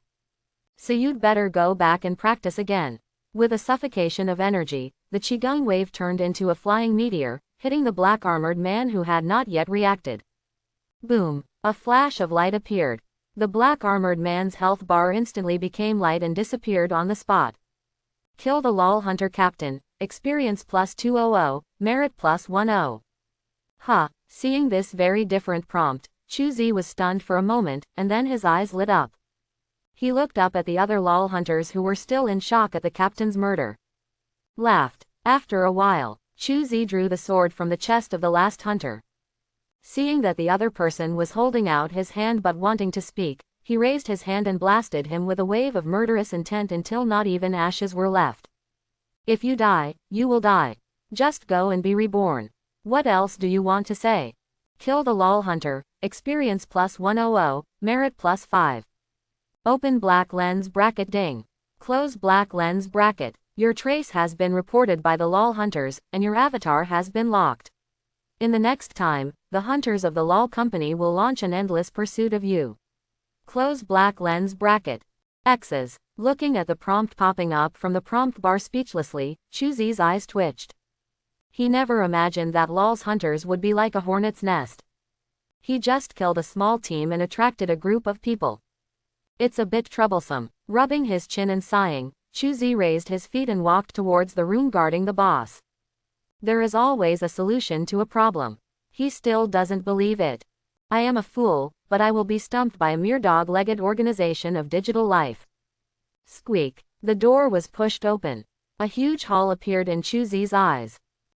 So you'd better go back and practice again. With a suffocation of energy, the qigong wave turned into a flying meteor, hitting the black-armored man who had not yet reacted. Boom! A flash of light appeared. The black-armored man's health bar instantly became light and disappeared on the spot. Kill the LOL Hunter Captain, experience plus 200, merit plus 10. Seeing this very different prompt, Chuzi was stunned for a moment, and then his eyes lit up. He looked up at the other LOL hunters who were still in shock at the captain's murder. Laughed. After a while, Chuzi drew the sword from the chest of the last hunter. Seeing that the other person was holding out his hand but wanting to speak, he raised his hand and blasted him with a wave of murderous intent until not even ashes were left. If you die, you will die. Just go and be reborn. What else do you want to say? Kill the LOL hunter, experience plus 100, merit plus 5. Open black lens bracket ding. Close black lens bracket. Your trace has been reported by the LOL hunters, and your avatar has been locked. In the next time, the hunters of the LOL company will launch an endless pursuit of you. Close black lens bracket. X's. Looking at the prompt popping up from the prompt bar speechlessly, Chuzi's eyes twitched. He never imagined that LOL's hunters would be like a hornet's nest. He just killed a small team and attracted a group of people. It's a bit troublesome. Rubbing his chin and sighing, Chuzi raised his feet and walked towards the room guarding the boss. There is always a solution to a problem. He still doesn't believe it. I am a fool, but I will be stumped by a mere dog-legged organization of digital life. Squeak. The door was pushed open. A huge hall appeared in Chuzi's eyes.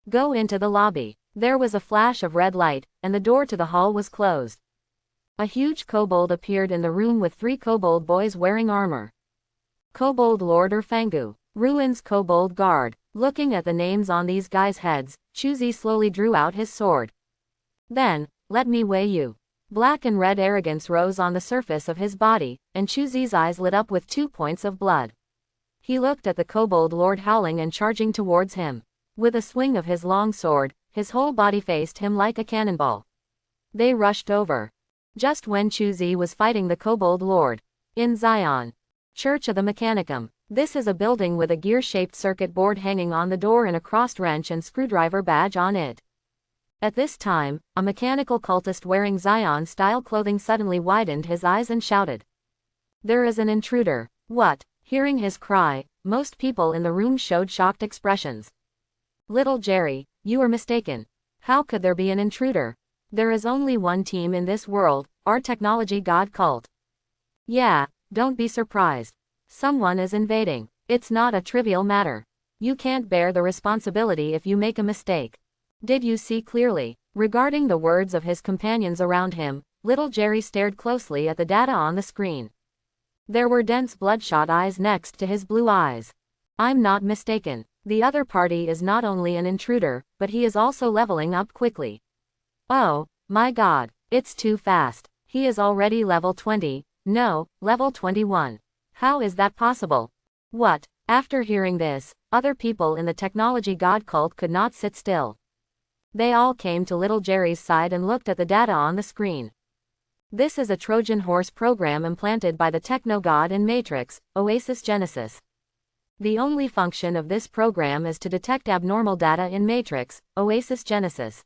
Go into the lobby. There was a flash of red light, and the door to the hall was closed. A huge kobold appeared in the room with 3 kobold boys wearing armor. Kobold Lord Fangu. Ruins Kobold Guard. Looking at the names on these guys' heads, Chuzi slowly drew out his sword. Then, let me weigh you. Black and red arrogance rose on the surface of his body, and Chuzi's eyes lit up with 2 points of blood. He looked at the kobold lord howling and charging towards him. With a swing of his long sword, his whole body faced him like a cannonball. They rushed over. Just when Chuzi was fighting the kobold lord. In Zion. Church of the Mechanicum. This is a building with a gear-shaped circuit board hanging on the door and a crossed wrench and screwdriver badge on it. At this time, a mechanical cultist wearing Zion-style clothing suddenly widened his eyes and shouted. There is an intruder. What? Hearing his cry, most people in the room showed shocked expressions. Little Jerry, you are mistaken. How could there be an intruder? There is only one team in this world, our technology god cult. Yeah, don't be surprised. Someone is invading. It's not a trivial matter. You can't bear the responsibility if you make a mistake. Did you see clearly? Regarding the words of his companions around him, little Jerry stared closely at the data on the screen. There were dense bloodshot eyes next to his blue eyes. I'm not mistaken. The other party is not only an intruder, but he is also leveling up quickly. Oh, my god, it's too fast. He is already level 20, no, level 21. How is that possible? What? After hearing this, other people in the technology god cult could not sit still. They all came to little Jerry's side and looked at the data on the screen. This is a Trojan horse program implanted by the techno-god in Matrix, Oasis Genesis. The only function of this program is to detect abnormal data in Matrix, Oasis Genesis.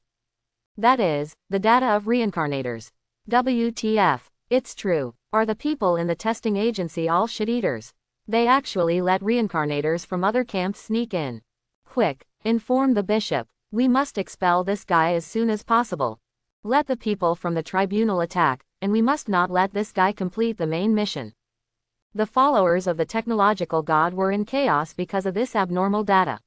That is, the data of reincarnators. WTF, it's true. Are the people in the testing agency all shit-eaters? They actually let reincarnators from other camps sneak in. Quick, inform the bishop. We must expel this guy as soon as possible. Let the people from the tribunal attack, and we must not let this guy complete the main mission. The followers of the technological god were in chaos because of this abnormal data.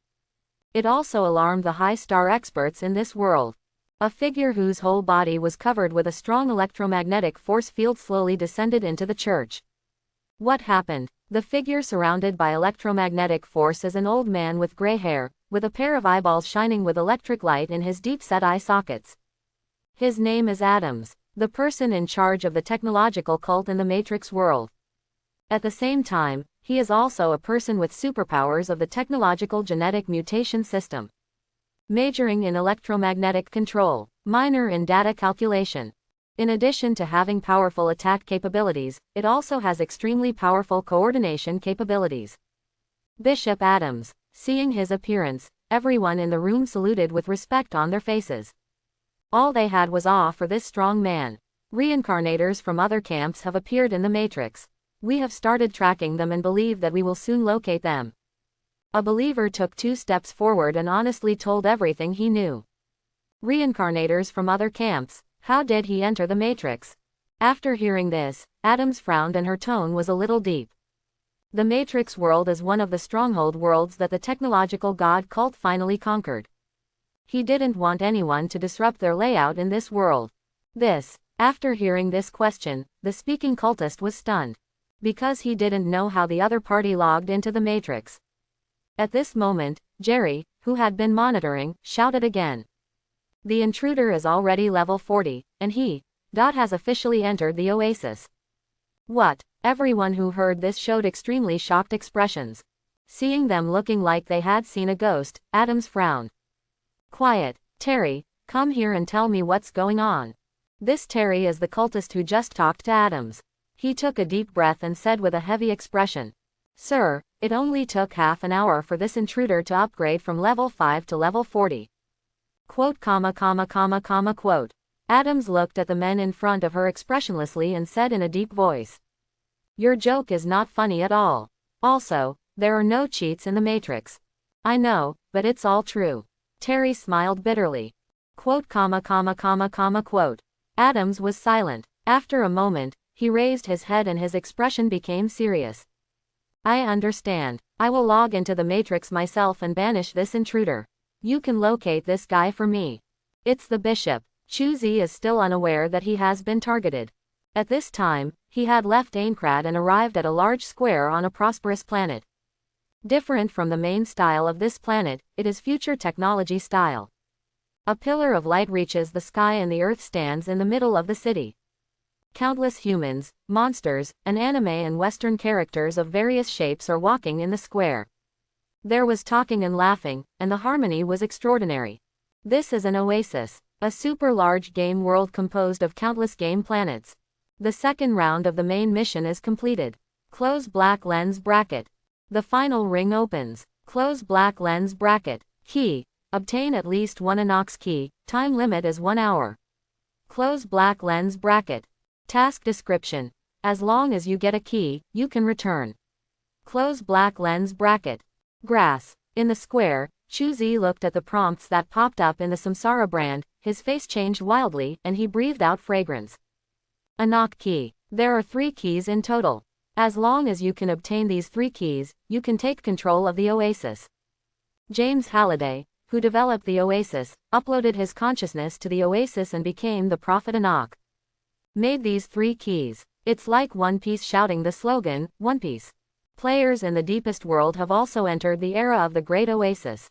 It also alarmed the high-star experts in this world. A figure whose whole body was covered with a strong electromagnetic force field slowly descended into the church. What happened? The figure surrounded by electromagnetic force is an old man with gray hair, with a pair of eyeballs shining with electric light in his deep-set eye sockets. His name is Adams, the person in charge of the technological cult in the Matrix world. At the same time, he is also a person with superpowers of the technological genetic mutation system. Majoring in electromagnetic control, minor in data calculation. In addition to having powerful attack capabilities, it also has extremely powerful coordination capabilities. Bishop Adams. Seeing his appearance, everyone in the room saluted with respect on their faces. All they had was awe for this strong man. Reincarnators from other camps have appeared in the Matrix. We have started tracking them and believe that we will soon locate them. A believer took 2 steps forward and honestly told everything he knew. Reincarnators from other camps, how did he enter the Matrix? After hearing this, Adams frowned and her tone was a little deep. The Matrix world is one of the stronghold worlds that the technological god cult finally conquered. He didn't want anyone to disrupt their layout in this world. After hearing this question, the speaking cultist was stunned. Because he didn't know how the other party logged into the Matrix. At this moment, Jerry, who had been monitoring, shouted again. The intruder is already level 40, and he, has officially entered the Oasis. What? Everyone who heard this showed extremely shocked expressions. Seeing them looking like they had seen a ghost, Adams frowned. Quiet, Terry, come here and tell me what's going on. This Terry is the cultist who just talked to Adams. He took a deep breath and said with a heavy expression. Sir, it only took half an hour for this intruder to upgrade from level 5 to level 40. Quote. Adams looked at the men in front of her expressionlessly and said in a deep voice. Your joke is not funny at all. Also, there are no cheats in the Matrix. I know, but it's all true. Terry smiled bitterly. Quote. Adams was silent. After a moment, he raised his head and his expression became serious. I understand. I will log into the Matrix myself and banish this intruder. You can locate this guy for me. It's the bishop. Chuzi is still unaware that he has been targeted. At this time, he had left Aincrad and arrived at a large square on a prosperous planet. Different from the main style of this planet, it is future technology style. A pillar of light reaches the sky and the earth stands in the middle of the city. Countless humans, monsters, and anime and Western characters of various shapes are walking in the square. There was talking and laughing, and the harmony was extraordinary. This is an oasis, a super large game world composed of countless game planets. The second round of the main mission is completed. Close black lens bracket. The final ring opens. Close black lens bracket. Key. Obtain at least one Inox key. Time limit is 1 hour. Close black lens bracket. Task description. As long as you get a key, you can return. Close black lens bracket. Grass. In the square, Chuzi looked at the prompts that popped up in the Samsara brand, his face changed wildly, and he breathed out fragrance. Inox key. There are 3 keys in total. As long as you can obtain these 3 keys, you can take control of the oasis. James Halliday, who developed the oasis, uploaded his consciousness to the oasis and became the Prophet Enoch. Made these 3 keys. It's like One Piece shouting the slogan, One Piece. Players in the deepest world have also entered the era of the Great Oasis.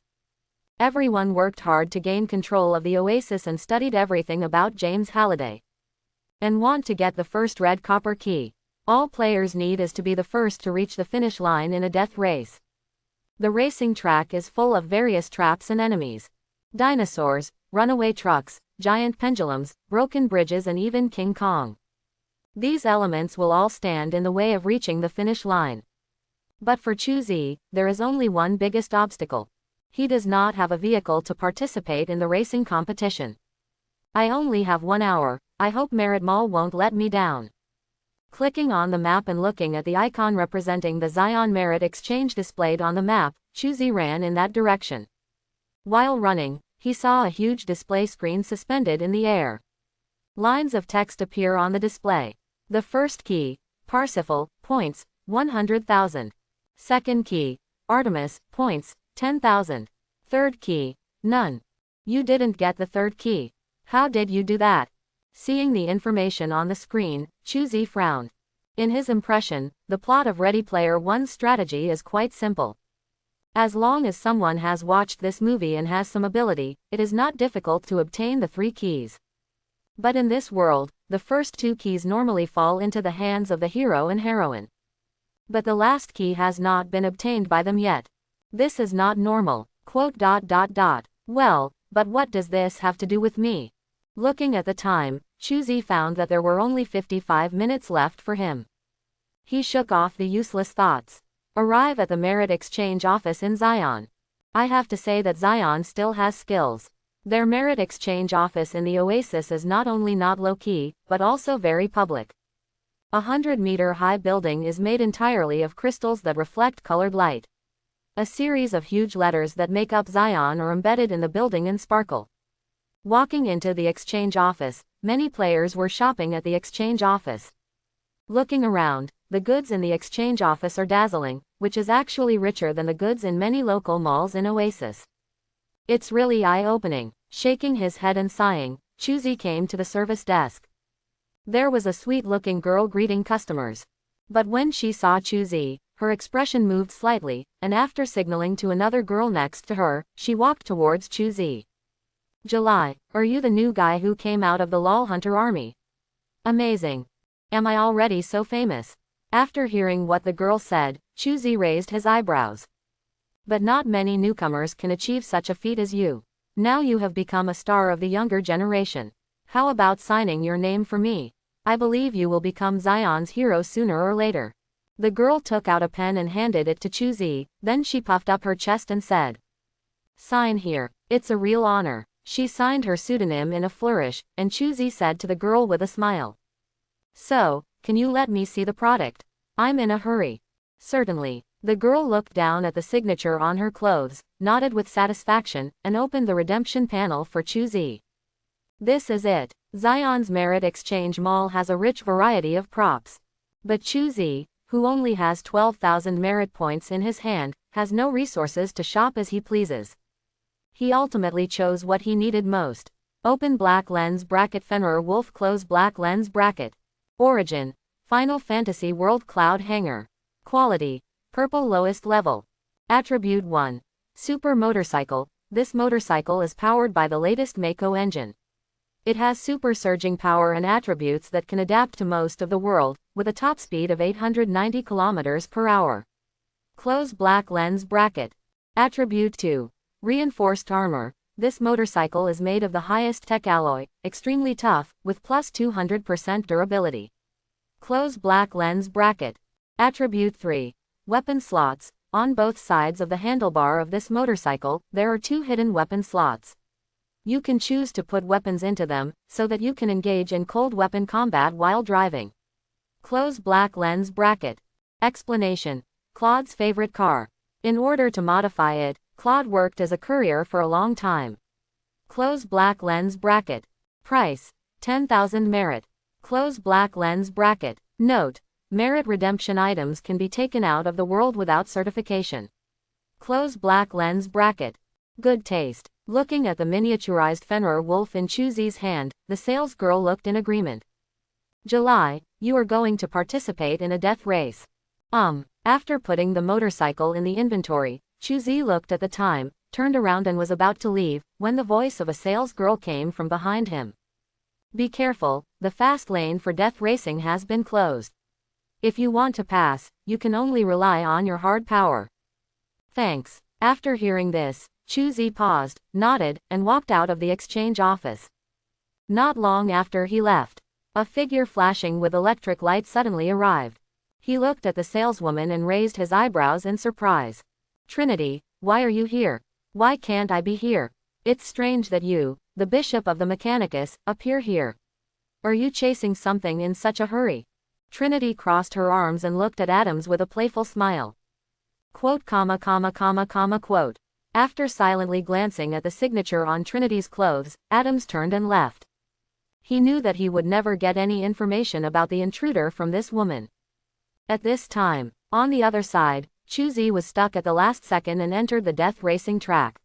Everyone worked hard to gain control of the oasis and studied everything about James Halliday. And want to get the first red copper key. All players need is to be the first to reach the finish line in a death race. The racing track is full of various traps and enemies. Dinosaurs, runaway trucks, giant pendulums, broken bridges and even King Kong. These elements will all stand in the way of reaching the finish line. But for Chuzi, there is only one biggest obstacle. He does not have a vehicle to participate in the racing competition. I only have 1 hour, I hope Merit Mall won't let me down. Clicking on the map and looking at the icon representing the Zion Merit Exchange displayed on the map, Chuzi ran in that direction. While running, he saw a huge display screen suspended in the air. Lines of text appear on the display. The first key, Parsifal, points, 100,000. Second key, Artemis, points, 10,000. Third key, none. You didn't get the third key. How did you do that? Seeing the information on the screen, Chuzi frowned. In his impression, the plot of Ready Player One's strategy is quite simple. As long as someone has watched this movie and has some ability, it is not difficult to obtain the 3 keys. But in this world, the first 2 keys normally fall into the hands of the hero and heroine. But the last key has not been obtained by them yet. This is not normal. ... Well, but what does this have to do with me? Looking at the time, Chuzi found that there were only 55 minutes left for him. He shook off the useless thoughts. Arrive at the Merit Exchange office in Zion. I have to say that Zion still has skills. Their Merit Exchange office in the Oasis is not only not low-key, but also very public. A 100-meter-high building is made entirely of crystals that reflect colored light. A series of huge letters that make up Zion are embedded in the building and sparkle. Walking into the exchange office, many players were shopping at the exchange office. Looking around, the goods in the exchange office are dazzling, which is actually richer than the goods in many local malls in Oasis. It's really eye-opening. Shaking his head and sighing, Chuzi came to the service desk. There was a sweet-looking girl greeting customers. But when she saw Chuzi, her expression moved slightly, and after signaling to another girl next to her, she walked towards Chuzi. July, are you the new guy who came out of the LOL Hunter army? Amazing. Am I already so famous? After hearing what the girl said, Chuzi raised his eyebrows. But not many newcomers can achieve such a feat as you. Now you have become a star of the younger generation. How about signing your name for me? I believe you will become Zion's hero sooner or later. The girl took out a pen and handed it to Chuzi, then she puffed up her chest and said, "Sign here. It's a real honor." She signed her pseudonym in a flourish, and Chuzi said to the girl with a smile, "So, can you let me see the product? I'm in a hurry." "Certainly." The girl looked down at the signature on her clothes, nodded with satisfaction, and opened the redemption panel for Chuzi. This is it. Zion's Merit Exchange Mall has a rich variety of props. But Chuzi, who only has 12,000 merit points in his hand, has no resources to shop as he pleases. He ultimately chose what he needed most. Open black lens bracket Fenrir Wolf close black lens bracket. Origin: Final Fantasy World Cloud Hanger. Quality: Purple lowest level. Attribute 1. Super motorcycle, this motorcycle is powered by the latest Mako engine. It has super surging power and attributes that can adapt to most of the world, with a top speed of 890 km per hour. Close black lens bracket. Attribute 2. Reinforced armor. This motorcycle is made of the highest tech alloy, extremely tough, with plus 200% durability. Close black lens bracket. Attribute 3. Weapon slots. On both sides of the handlebar of this motorcycle, there are 2 hidden weapon slots. You can choose to put weapons into them, so that you can engage in cold weapon combat while driving. Close black lens bracket. Explanation. Claude's favorite car. In order to modify it, Claude worked as a courier for a long time. Close black lens bracket. Price. 10,000 merit. Close black lens bracket. Note. Merit redemption items can be taken out of the world without certification. Close black lens bracket. Good taste. Looking at the miniaturized Fenrir wolf in Chuzi's hand, the salesgirl looked in agreement. July, you are going to participate in a death race. After putting the motorcycle in the inventory, Chuzi looked at the time, turned around and was about to leave, when the voice of a salesgirl came from behind him. Be careful, the fast lane for death racing has been closed. If you want to pass, you can only rely on your hard power. Thanks. After hearing this, Chuzi paused, nodded, and walked out of the exchange office. Not long after he left, a figure flashing with electric light suddenly arrived. He looked at the saleswoman and raised his eyebrows in surprise. Trinity, why are you here? Why can't I be here? It's strange that you, the Bishop of the Mechanicus, appear here. Are you chasing something in such a hurry? Trinity crossed her arms and looked at Adams with a playful smile. Quote, quote. After silently glancing at the signature on Trinity's clothes, Adams turned and left. He knew that he would never get any information about the intruder from this woman. At this time, on the other side, Chuzi was stuck at the last second and entered the death racing track.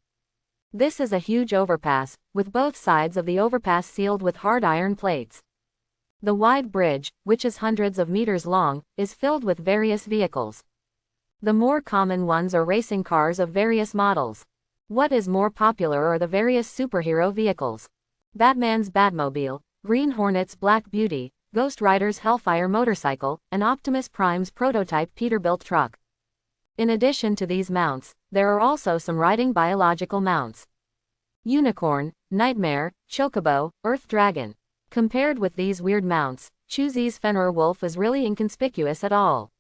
This is a huge overpass, with both sides of the overpass sealed with hard iron plates. The wide bridge, which is hundreds of meters long, is filled with various vehicles. The more common ones are racing cars of various models. What is more popular are the various superhero vehicles. Batman's Batmobile, Green Hornet's Black Beauty, Ghost Rider's Hellfire motorcycle, and Optimus Prime's prototype Peterbilt truck. In addition to these mounts, there are also some riding biological mounts. Unicorn, Nightmare, Chocobo, Earth Dragon. Compared with these weird mounts, Chuzi's Fenrir Wolf is really inconspicuous at all.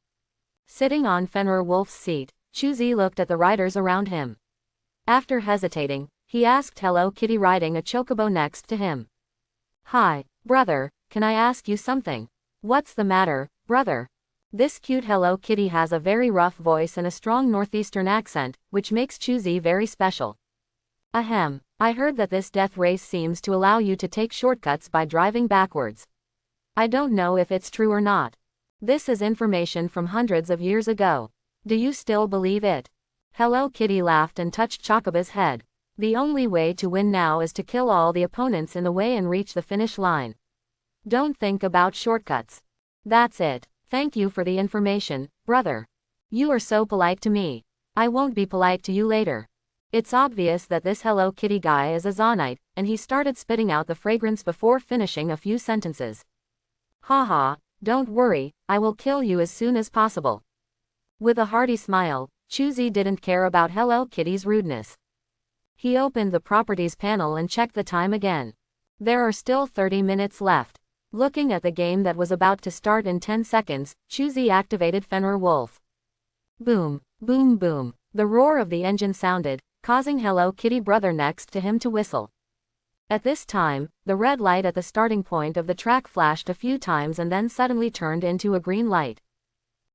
Sitting on Fenrir Wolf's seat, Chuzi looked at the riders around him. After hesitating, he asked Hello Kitty riding a chocobo next to him. Hi, brother, can I ask you something? What's the matter, brother? This cute Hello Kitty has a very rough voice and a strong northeastern accent, which makes Chuzi very special. Ahem, I heard that this death race seems to allow you to take shortcuts by driving backwards. I don't know if it's true or not. This is information from hundreds of years ago. Do you still believe it? Hello Kitty laughed and touched Chocobo's head. The only way to win now is to kill all the opponents in the way and reach the finish line. Don't think about shortcuts. That's it. Thank you for the information, brother. You are so polite to me. I won't be polite to you later. It's obvious that this Hello Kitty guy is a Zonite, and he started spitting out the fragrance before finishing a few sentences. Haha, don't worry, I will kill you as soon as possible. With a hearty smile, Chuzi didn't care about Hello Kitty's rudeness. He opened the properties panel and checked the time again. There are still 30 minutes left. Looking at the game that was about to start in 10 seconds, Chuzi activated Fenrir Wolf. Boom, boom, boom. The roar of the engine sounded, causing Hello Kitty brother next to him to whistle. At this time, the red light at the starting point of the track flashed a few times and then suddenly turned into a green light.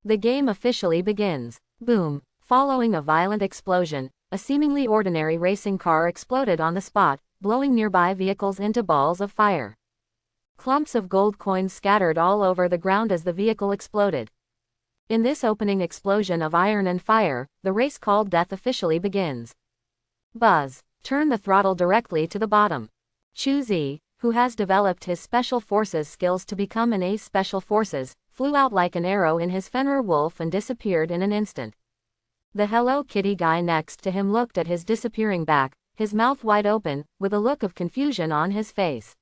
The game officially begins. Boom. Following a violent explosion, a seemingly ordinary racing car exploded on the spot, blowing nearby vehicles into balls of fire. Clumps of gold coins scattered all over the ground as the vehicle exploded. In this opening explosion of iron and fire, the race called Death officially begins. Buzz. Turn the throttle directly to the bottom. Chuzi, who has developed his Special Forces skills to become an ace Special Forces, flew out like an arrow in his Fenrir Wolf and disappeared in an instant. The Hello Kitty guy next to him looked at his disappearing back, his mouth wide open, with a look of confusion on his face.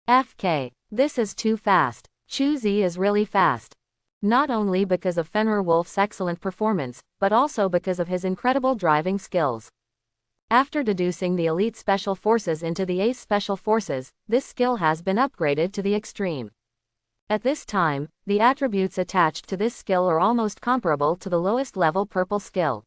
FK. This is too fast. Chuzi is really fast. Not only because of Fenrir Wolf's excellent performance, but also because of his incredible driving skills. After deducing the elite special forces into the ace special forces, this skill has been upgraded to the extreme. At this time, the attributes attached to this skill are almost comparable to the lowest level purple skill.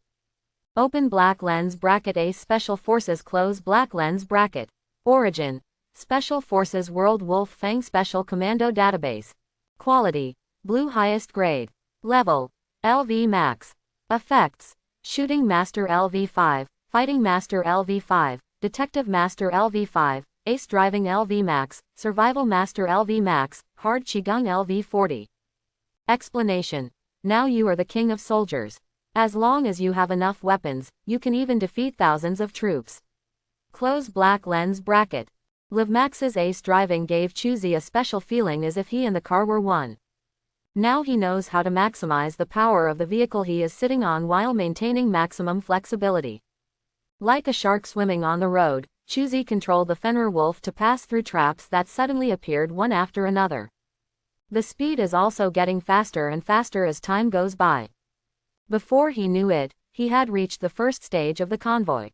Open black lens bracket ace special forces close black lens bracket. Origin. Special Forces World Wolf Fang Special Commando Database. Quality. Blue highest grade. Level. LV Max. Effects. Shooting Master LV5, Fighting Master LV5, Detective Master LV5, Ace Driving LV Max, Survival Master LV Max, Hard Qigong LV40. Explanation. Now you are the king of soldiers. As long as you have enough weapons, you can even defeat thousands of troops. Close black lens bracket. Liv Max's ace driving gave Chuzi a special feeling as if he and the car were one. Now he knows how to maximize the power of the vehicle he is sitting on while maintaining maximum flexibility. Like a shark swimming on the road, Chuzi controlled the Fenrir Wolf to pass through traps that suddenly appeared one after another. The speed is also getting faster and faster as time goes by. Before he knew it, he had reached the first stage of the convoy.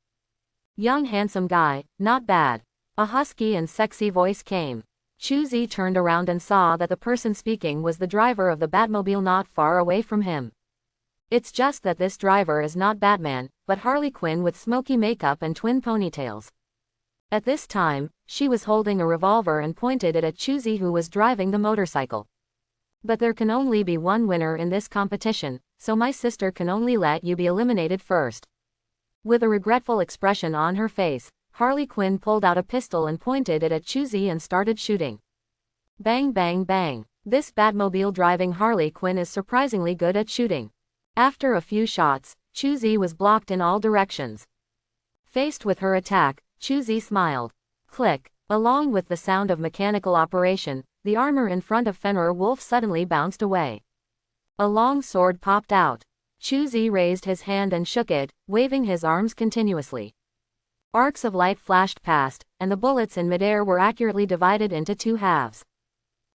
Young handsome guy, not bad. A husky and sexy voice came. Chuzi turned around and saw that the person speaking was the driver of the Batmobile not far away from him. It's just that this driver is not Batman, but Harley Quinn with smoky makeup and twin ponytails. At this time, she was holding a revolver and pointed it at Chuzi, who was driving the motorcycle. But there can only be one winner in this competition, so my sister can only let you be eliminated first. With a regretful expression on her face, Harley Quinn pulled out a pistol and pointed it at Chuzi and started shooting. Bang bang bang. This Batmobile driving Harley Quinn is surprisingly good at shooting. After a few shots, Chuzi was blocked in all directions. Faced with her attack, Chuzi smiled. Click. Along with the sound of mechanical operation, the armor in front of Fenrir Wolf suddenly bounced away. A long sword popped out. Chuzi raised his hand and shook it, waving his arms continuously. Arcs of light flashed past, and the bullets in midair were accurately divided into two halves.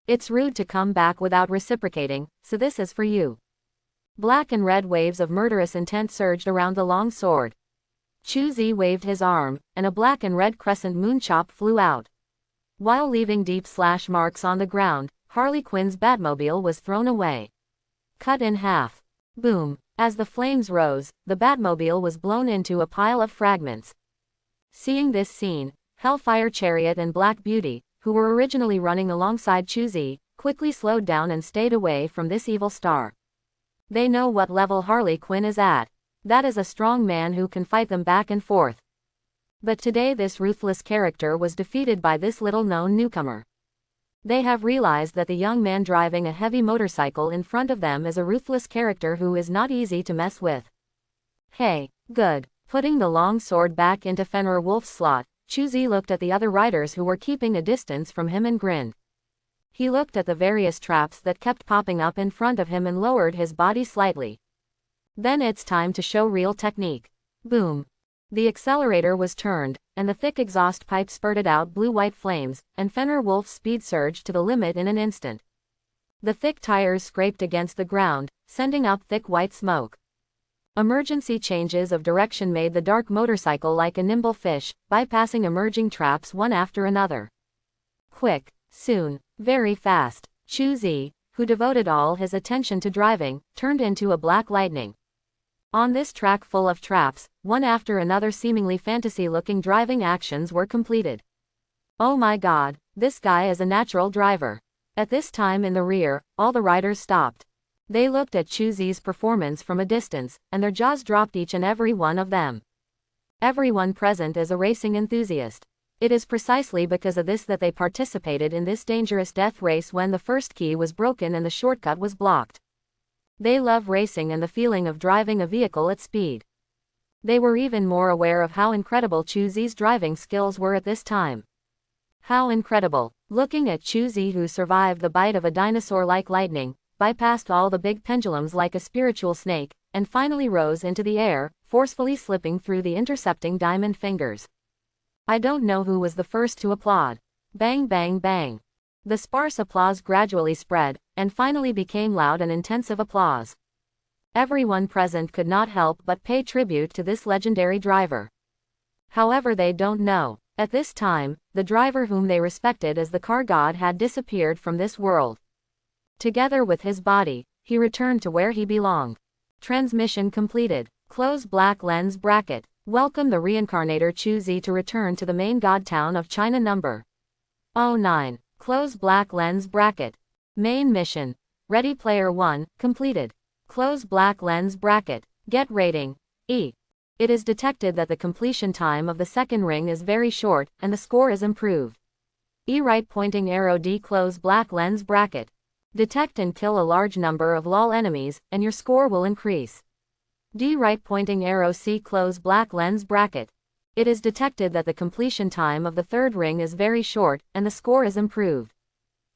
It's rude to come back without reciprocating, so this is for you. Black and red waves of murderous intent surged around the long sword. Chuzi waved his arm, and a black and red crescent moon chop flew out. While leaving deep slash marks on the ground, Harley Quinn's Batmobile was thrown away. Cut in half. Boom. As the flames rose, the Batmobile was blown into a pile of fragments. Seeing this scene, Hellfire Chariot and Black Beauty, who were originally running alongside Chuzi, quickly slowed down and stayed away from this evil star. They know what level Harley Quinn is at. That is a strong man who can fight them back and forth. But today this ruthless character was defeated by this little-known newcomer. They have realized that the young man driving a heavy motorcycle in front of them is a ruthless character who is not easy to mess with. Hey, good. Putting the long sword back into Fenrir Wolf's slot, Chuzi looked at the other riders who were keeping a distance from him and grinned. He looked at the various traps that kept popping up in front of him and lowered his body slightly. Then it's time to show real technique. Boom. The accelerator was turned, and the thick exhaust pipe spurted out blue-white flames, and Fenrir Wolf's speed surged to the limit in an instant. The thick tires scraped against the ground, sending up thick white smoke. Emergency changes of direction made the dark motorcycle like a nimble fish, bypassing emerging traps one after another. Quick, soon, very fast. Chuzi, who devoted all his attention to driving, turned into a black lightning. On this track full of traps, one after another seemingly fantasy-looking driving actions were completed. Oh my god, this guy is a natural driver. At this time in the rear, all the riders stopped. They looked at Chuzi's performance from a distance, and their jaws dropped, each and every one of them. Everyone present is a racing enthusiast. It is precisely because of this that they participated in this dangerous death race when the first key was broken and the shortcut was blocked. They love racing and the feeling of driving a vehicle at speed. They were even more aware of how incredible Chuzi's driving skills were at this time. How incredible! Looking at Chuzi, who survived the bite of a dinosaur like lightning, bypassed all the big pendulums like a spiritual snake, and finally rose into the air, forcefully slipping through the intercepting diamond fingers. I don't know who was the first to applaud. Bang bang bang. The sparse applause gradually spread, and finally became loud and intensive applause. Everyone present could not help but pay tribute to this legendary driver. However, they don't know. At this time, the driver whom they respected as the car god had disappeared from this world. Together with his body, he returned to where he belonged. Transmission completed. Close black lens bracket. Welcome the reincarnator Chu-Zi to return to the main god town of China number 09. Close black lens bracket. Main mission. Ready Player 1, completed. Close black lens bracket. Get rating, E. It is detected that the completion time of the second ring is very short, and the score is improved. E right pointing arrow D close black lens bracket. Detect and kill a large number of LOL enemies, and your score will increase. D right pointing arrow C close black lens bracket. It is detected that the completion time of the third ring is very short, and the score is improved.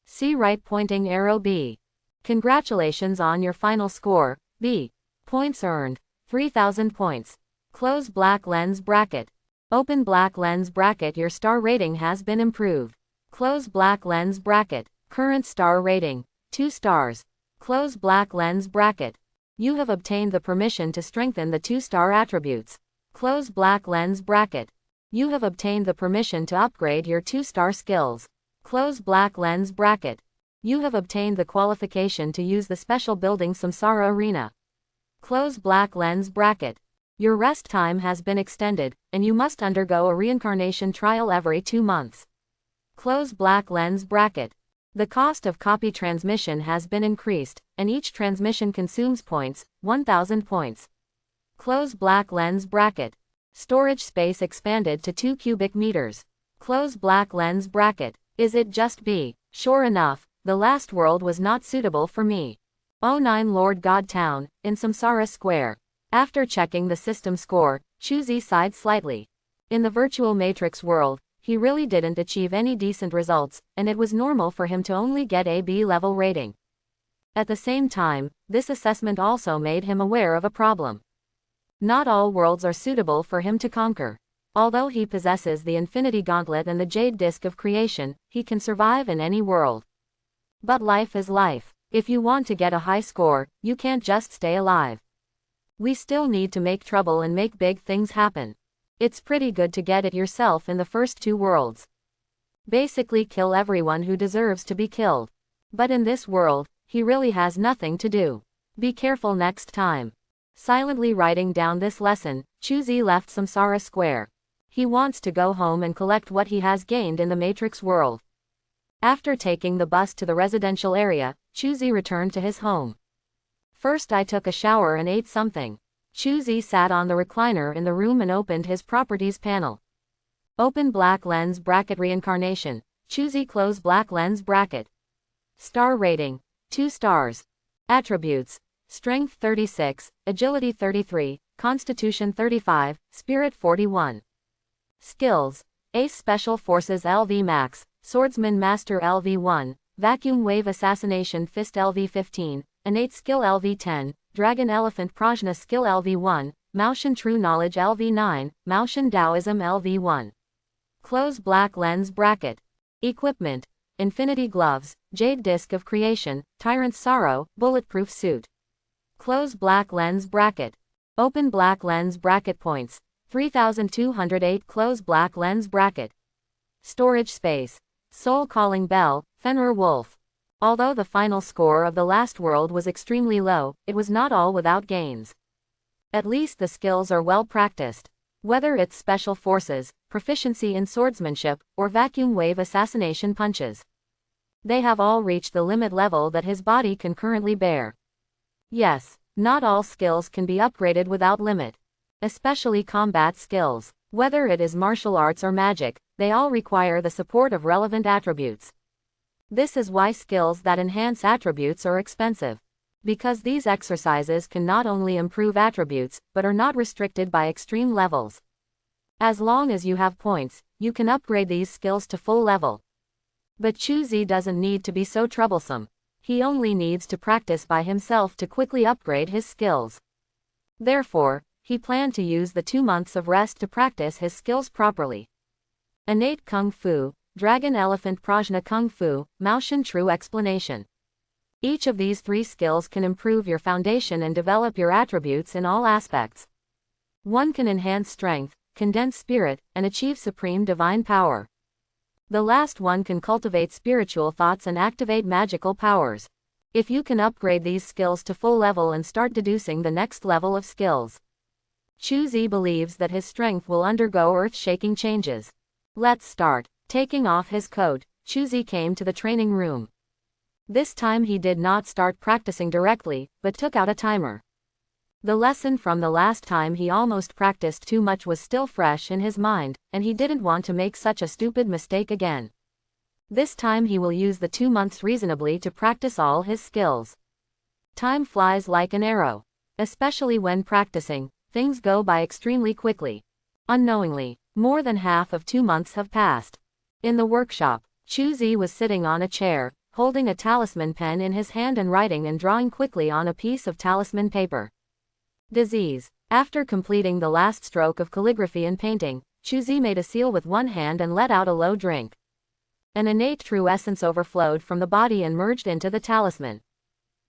C right pointing arrow B. Congratulations on your final score, B. Points earned, 3,000 points. Close black lens bracket. Open black lens bracket. Your star rating has been improved. Close black lens bracket. Current star rating, 2 stars. Close black lens bracket. You have obtained the permission to strengthen the 2-star attributes. Close black lens bracket. You have obtained the permission to upgrade your 2-star skills. Close black lens bracket. You have obtained the qualification to use the special building Samsara Arena. Close black lens bracket. Your rest time has been extended, and you must undergo a reincarnation trial every 2 months. Close black lens bracket. The cost of copy transmission has been increased, and each transmission consumes points, 1,000 points. Close black lens bracket. Storage space expanded to 2 cubic meters. Close black lens bracket. Is it just B? Sure enough, the last world was not suitable for me. 09 Lord God Town, in Samsara Square. After checking the system score, Chu-Zi sighed slightly. In the virtual Matrix world, he really didn't achieve any decent results, and it was normal for him to only get a B-level rating. At the same time, this assessment also made him aware of a problem. Not all worlds are suitable for him to conquer. Although he possesses the Infinity Gauntlet and the Jade Disc of Creation, he can survive in any world. But life is life. If you want to get a high score, you can't just stay alive. We still need to make trouble and make big things happen. It's pretty good to get it yourself in the first 2 worlds. Basically kill everyone who deserves to be killed. But in this world, he really has nothing to do. Be careful next time. Silently writing down this lesson, Chu-Zi left Samsara Square. He wants to go home and collect what he has gained in the Matrix world. After taking the bus to the residential area, Chu-Zi returned to his home. First I took a shower and ate something. Chu-Zi sat on the recliner in the room and opened his properties panel. Open black lens bracket reincarnation. Chu-Zi close black lens bracket. Star rating, 2 stars. Attributes, Strength 36, Agility 33, Constitution 35, Spirit 41. Skills, Ace Special Forces LV Max, Swordsman Master LV1, Vacuum Wave Assassination Fist LV15, Innate Skill LV10, Dragon Elephant Prajna Skill LV1, Maoshan True Knowledge LV9, Maoshan Taoism LV1. Close black lens bracket. Equipment, Infinity Gloves, Jade Disc of Creation, Tyrant's Sorrow, Bulletproof Suit. Close black lens bracket. Open black lens bracket points, 3,208 close black lens bracket. Storage space, Soul Calling Bell, Fenrir Wolf. Although the final score of the last world was extremely low, it was not all without gains. At least the skills are well practiced. Whether it's special forces, proficiency in swordsmanship, or vacuum wave assassination punches. They have all reached the limit level that his body can currently bear. Yes, not all skills can be upgraded without limit. Especially combat skills. Whether it is martial arts or magic, they all require the support of relevant attributes. This is why skills that enhance attributes are expensive. Because these exercises can not only improve attributes, but are not restricted by extreme levels. As long as you have points, you can upgrade these skills to full level. But Chu-Zi doesn't need to be so troublesome. He only needs to practice by himself to quickly upgrade his skills. Therefore, he planned to use the 2 months of rest to practice his skills properly. Innate Kung Fu, Dragon Elephant Prajna Kung Fu, Maoshan True Explanation. Each of these 3 skills can improve your foundation and develop your attributes in all aspects. One can enhance strength, condense spirit, and achieve supreme divine power. The last one can cultivate spiritual thoughts and activate magical powers. If you can upgrade these skills to full level and start deducing the next level of skills. Chu Zi believes that his strength will undergo earth-shaking changes. Let's start. Taking off his coat, Chu Zi came to the training room. This time he did not start practicing directly, but took out a timer. The lesson from the last time he almost practiced too much was still fresh in his mind, and he didn't want to make such a stupid mistake again. This time he will use the 2 months reasonably to practice all his skills. Time flies like an arrow. Especially when practicing, things go by extremely quickly. Unknowingly, more than half of 2 months have passed. In the workshop, Chu Zi was sitting on a chair, holding a talisman pen in his hand and writing and drawing quickly on a piece of talisman paper. Disease. After completing the last stroke of calligraphy and painting, Chu Zi made a seal with one hand and let out a low drink. An innate true essence overflowed from the body and merged into the talisman.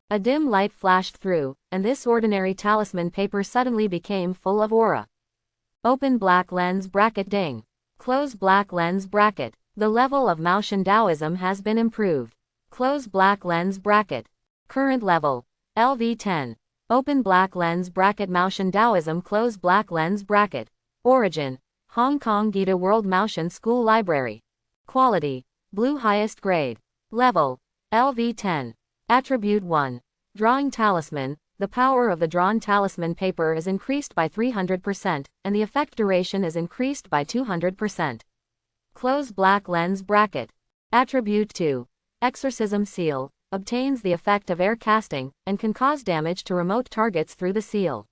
A dim light flashed through, and this ordinary talisman paper suddenly became full of aura. Open black lens bracket ding. Close black lens bracket. The level of Maoshan Taoism has been improved. Close black lens bracket. Current level. LV10. Open black lens bracket Maoshan Taoism close black lens bracket. Origin. Hong Kong Gita World Maoshan School Library. Quality. Blue highest grade. Level. LV10. Attribute 1. Drawing talisman. The power of the drawn talisman paper is increased by 300%, and the effect duration is increased by 200%. Close black lens bracket. Attribute 2. Exorcism seal. Obtains the effect of air casting, and can cause damage to remote targets through the seal.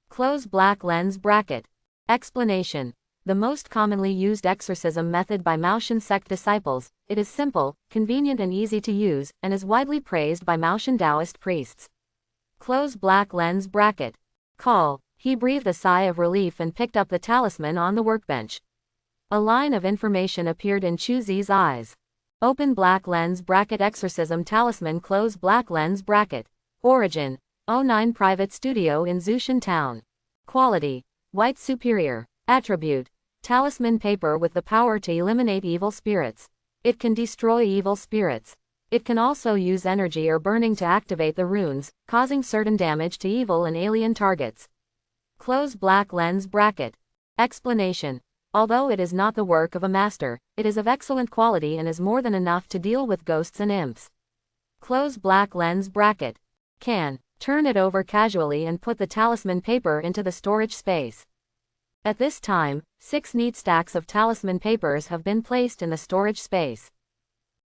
Close black lens bracket. Explanation. The most commonly used exorcism method by Maoshan sect disciples, it is simple, convenient and easy to use, and is widely praised by Maoshan Taoist priests. Close black lens bracket. Call. He breathed a sigh of relief and picked up the talisman on the workbench. A line of information appeared in Chu Zi's eyes. Open black lens bracket exorcism talisman close black lens bracket. Origin. 09 Private Studio in Zushan Town. Quality. White superior. Attribute. Talisman paper with the power to eliminate evil spirits. It can destroy evil spirits. It can also use energy or burning to activate the runes, causing certain damage to evil and alien targets. Close black lens bracket. Explanation. Although it is not the work of a master, it is of excellent quality and is more than enough to deal with ghosts and imps. Close black lens bracket. Can. Turn it over casually and put the talisman paper into the storage space. At this time, 6 neat stacks of talisman papers have been placed in the storage space.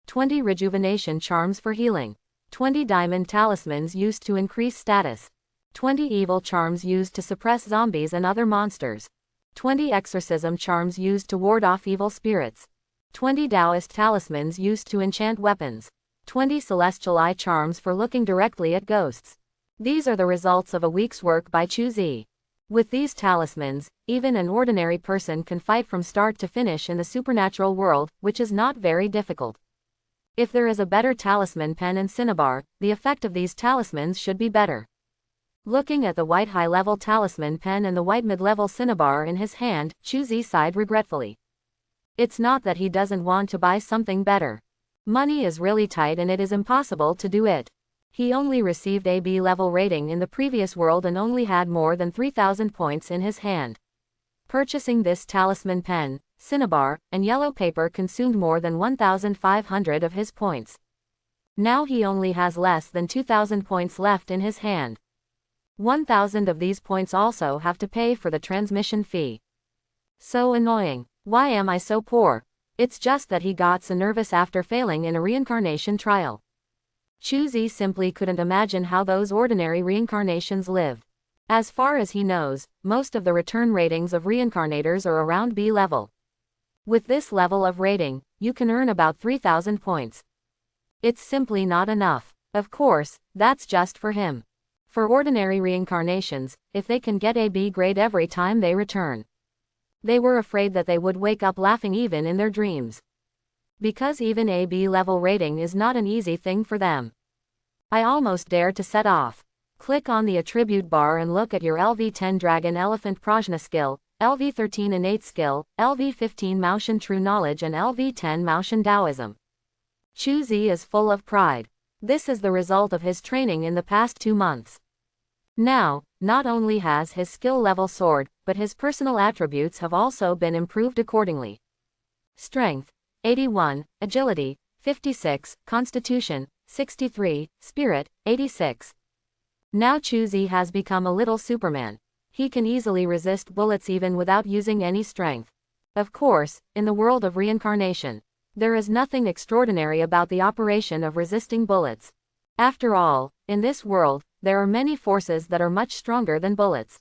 20 rejuvenation charms for healing. 20 diamond talismans used to increase status. 20 evil charms used to suppress zombies and other monsters. 20 exorcism charms used to ward off evil spirits. 20 Taoist talismans used to enchant weapons. 20 celestial eye charms for looking directly at ghosts. These are the results of a week's work by Chu Zi. With these talismans, even an ordinary person can fight from start to finish in the supernatural world, which is not very difficult. If there is a better talisman pen and cinnabar, the effect of these talismans should be better. Looking at the white high-level talisman pen and the white mid-level cinnabar in his hand, Chu Zi sighed regretfully. It's not that he doesn't want to buy something better. Money is really tight and it is impossible to do it. He only received a B-level rating in the previous world and only had more than 3,000 points in his hand. Purchasing this talisman pen, cinnabar, and yellow paper consumed more than 1,500 of his points. Now he only has less than 2,000 points left in his hand. 1,000 of these points also have to pay for the transmission fee. So annoying. Why am I so poor? It's just that he got so nervous after failing in a reincarnation trial. Chu Zi simply couldn't imagine how those ordinary reincarnations lived. As far as he knows, most of the return ratings of reincarnators are around B level. With this level of rating, you can earn about 3,000 points. It's simply not enough. Of course, that's just for him. For ordinary reincarnations, if they can get a B grade every time they return, They were afraid that they would wake up laughing even in their dreams. Because even a B level rating is not an easy thing for them. I almost dare to set off. Click on the attribute bar and look at your LV10 Dragon Elephant Prajna skill, LV13 Innate skill, LV15 Maoshan True Knowledge and LV10 Maoshan Taoism. Chu Zi is full of pride. This is the result of his training in the past 2 months. Now, not only has his skill level soared, but his personal attributes have also been improved accordingly. Strength, 81, Agility, 56, Constitution, 63, Spirit, 86. Now Chu Zi has become a little Superman. He can easily resist bullets even without using any strength. Of course, in the world of reincarnation, there is nothing extraordinary about the operation of resisting bullets. After all, in this world, there are many forces that are much stronger than bullets.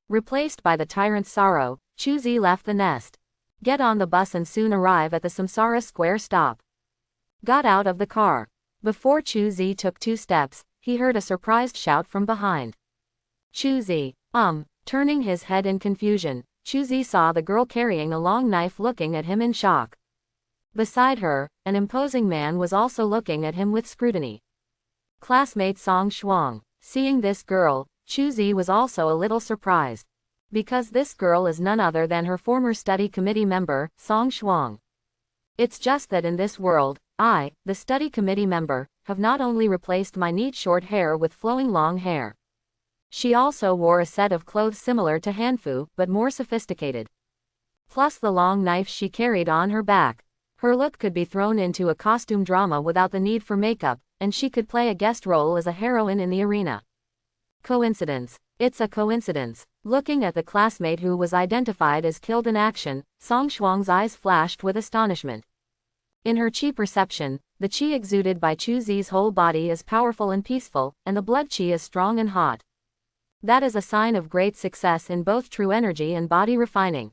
Replaced by the tyrant's sorrow, Chu Zi left the nest. Get on the bus and soon arrive at the Samsara Square stop. Got out of the car. Before Chu Zi took 2 steps, he heard a surprised shout from behind. Chu Zi, turning his head in confusion, Chu Zi saw the girl carrying a long knife looking at him in shock. Beside her, an imposing man was also looking at him with scrutiny. Classmate Song Shuang. Seeing this girl, Chu Zi was also a little surprised. Because this girl is none other than her former study committee member, Song Shuang. It's just that in this world, I, the study committee member, have not only replaced my neat short hair with flowing long hair. She also wore a set of clothes similar to Hanfu, but more sophisticated. Plus the long knife she carried on her back. Her look could be thrown into a costume drama without the need for makeup, and she could play a guest role as a heroine in the arena. Coincidence. It's a coincidence. Looking at the classmate who was identified as killed in action, Song Shuang's eyes flashed with astonishment. In her chi perception, the chi exuded by Chu Zi's whole body is powerful and peaceful, and the blood chi is strong and hot. That is a sign of great success in both true energy and body refining.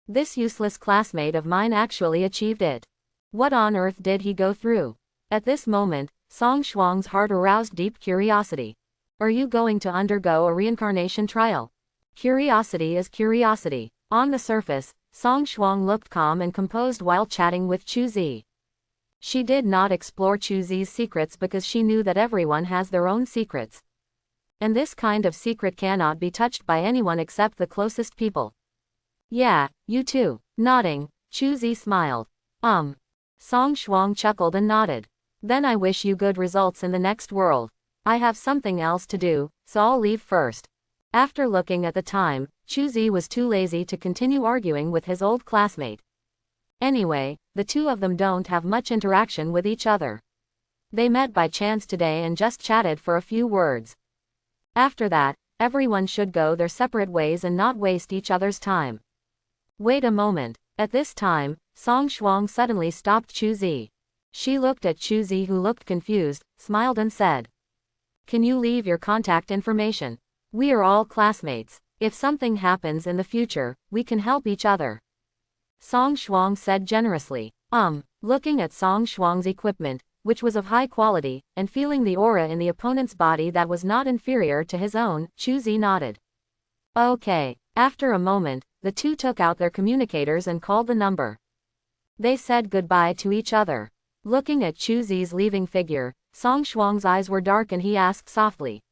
This useless classmate of mine actually achieved it. What on earth did he go through? At this moment, Song Shuang's heart aroused deep curiosity. Are you going to undergo a reincarnation trial? Curiosity is curiosity. On the surface, Song Shuang looked calm and composed while chatting with Chu Zi. She did not explore Chu Zi's secrets because she knew that everyone has their own secrets. And this kind of secret cannot be touched by anyone except the closest people. Yeah, you too. Nodding, Chu Zi smiled. Song Shuang chuckled and nodded. Then I wish you good results in the next world. I have something else to do, so I'll leave first. After looking at the time, Chu Zi was too lazy to continue arguing with his old classmate. Anyway, the two of them don't have much interaction with each other. They met by chance today and just chatted for a few words. After that, everyone should go their separate ways and not waste each other's time. Wait a moment. At this time, Song Shuang suddenly stopped Chu Zi. She looked at Chu Zi, who looked confused, smiled and said, "Can you leave your contact information? We are all classmates. If something happens in the future, we can help each other." Song Shuang said generously. Looking at Song Shuang's equipment, which was of high quality, and feeling the aura in the opponent's body that was not inferior to his own, Chu Zi nodded. Okay. After a moment, the two took out their communicators and called the number. They said goodbye to each other. Looking at Chu Zi's leaving figure, Song Shuang's eyes were dark and he asked softly,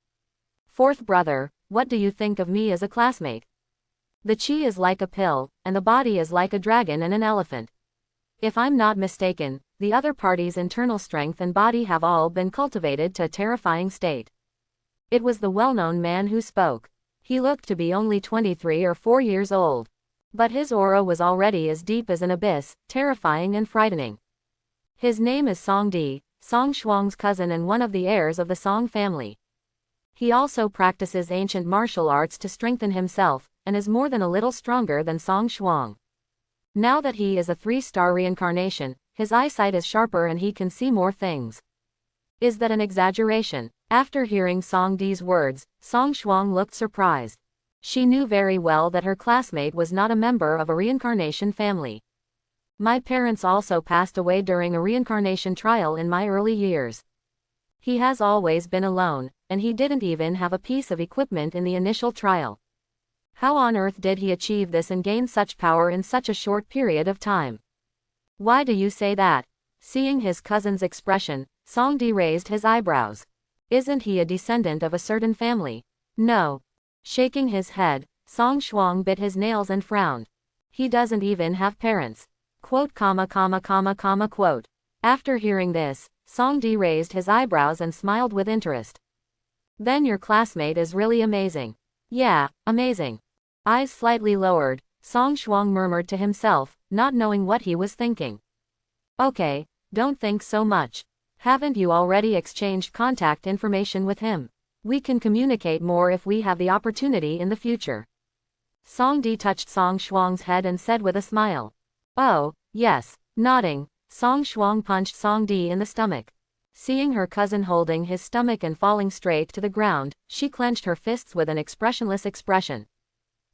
"Fourth brother, what do you think of me as a classmate? The chi is like a pill, and the body is like a dragon and an elephant. If I'm not mistaken, the other party's internal strength and body have all been cultivated to a terrifying state." It was the well-known man who spoke. He looked to be only 23 or 4 years old. But his aura was already as deep as an abyss, terrifying and frightening. His name is Song Di, Song Shuang's cousin and one of the heirs of the Song family. He also practices ancient martial arts to strengthen himself, and is more than a little stronger than Song Shuang. Now that he is a 3-star reincarnation, his eyesight is sharper and he can see more things. Is that an exaggeration? After hearing Song Di's words, Song Shuang looked surprised. She knew very well that her classmate was not a member of a reincarnation family. My parents also passed away during a reincarnation trial in my early years. He has always been alone, and he didn't even have a piece of equipment in the initial trial. How on earth did he achieve this and gain such power in such a short period of time? Why do you say that? Seeing his cousin's expression, Songdi raised his eyebrows. Isn't he a descendant of a certain family? No. Shaking his head, Song Shuang bit his nails and frowned. He doesn't even have parents. Quote, quote. After hearing this, Songdi raised his eyebrows and smiled with interest. Then your classmate is really amazing. Yeah, amazing. Eyes slightly lowered, Song Shuang murmured to himself, not knowing what he was thinking. Okay, don't think so much. Haven't you already exchanged contact information with him? We can communicate more if we have the opportunity in the future. Songdi touched Song Shuang's head and said with a smile. Oh, yes. Nodding, Song Shuang punched Songdi in the stomach. Seeing her cousin holding his stomach and falling straight to the ground, she clenched her fists with an expressionless expression.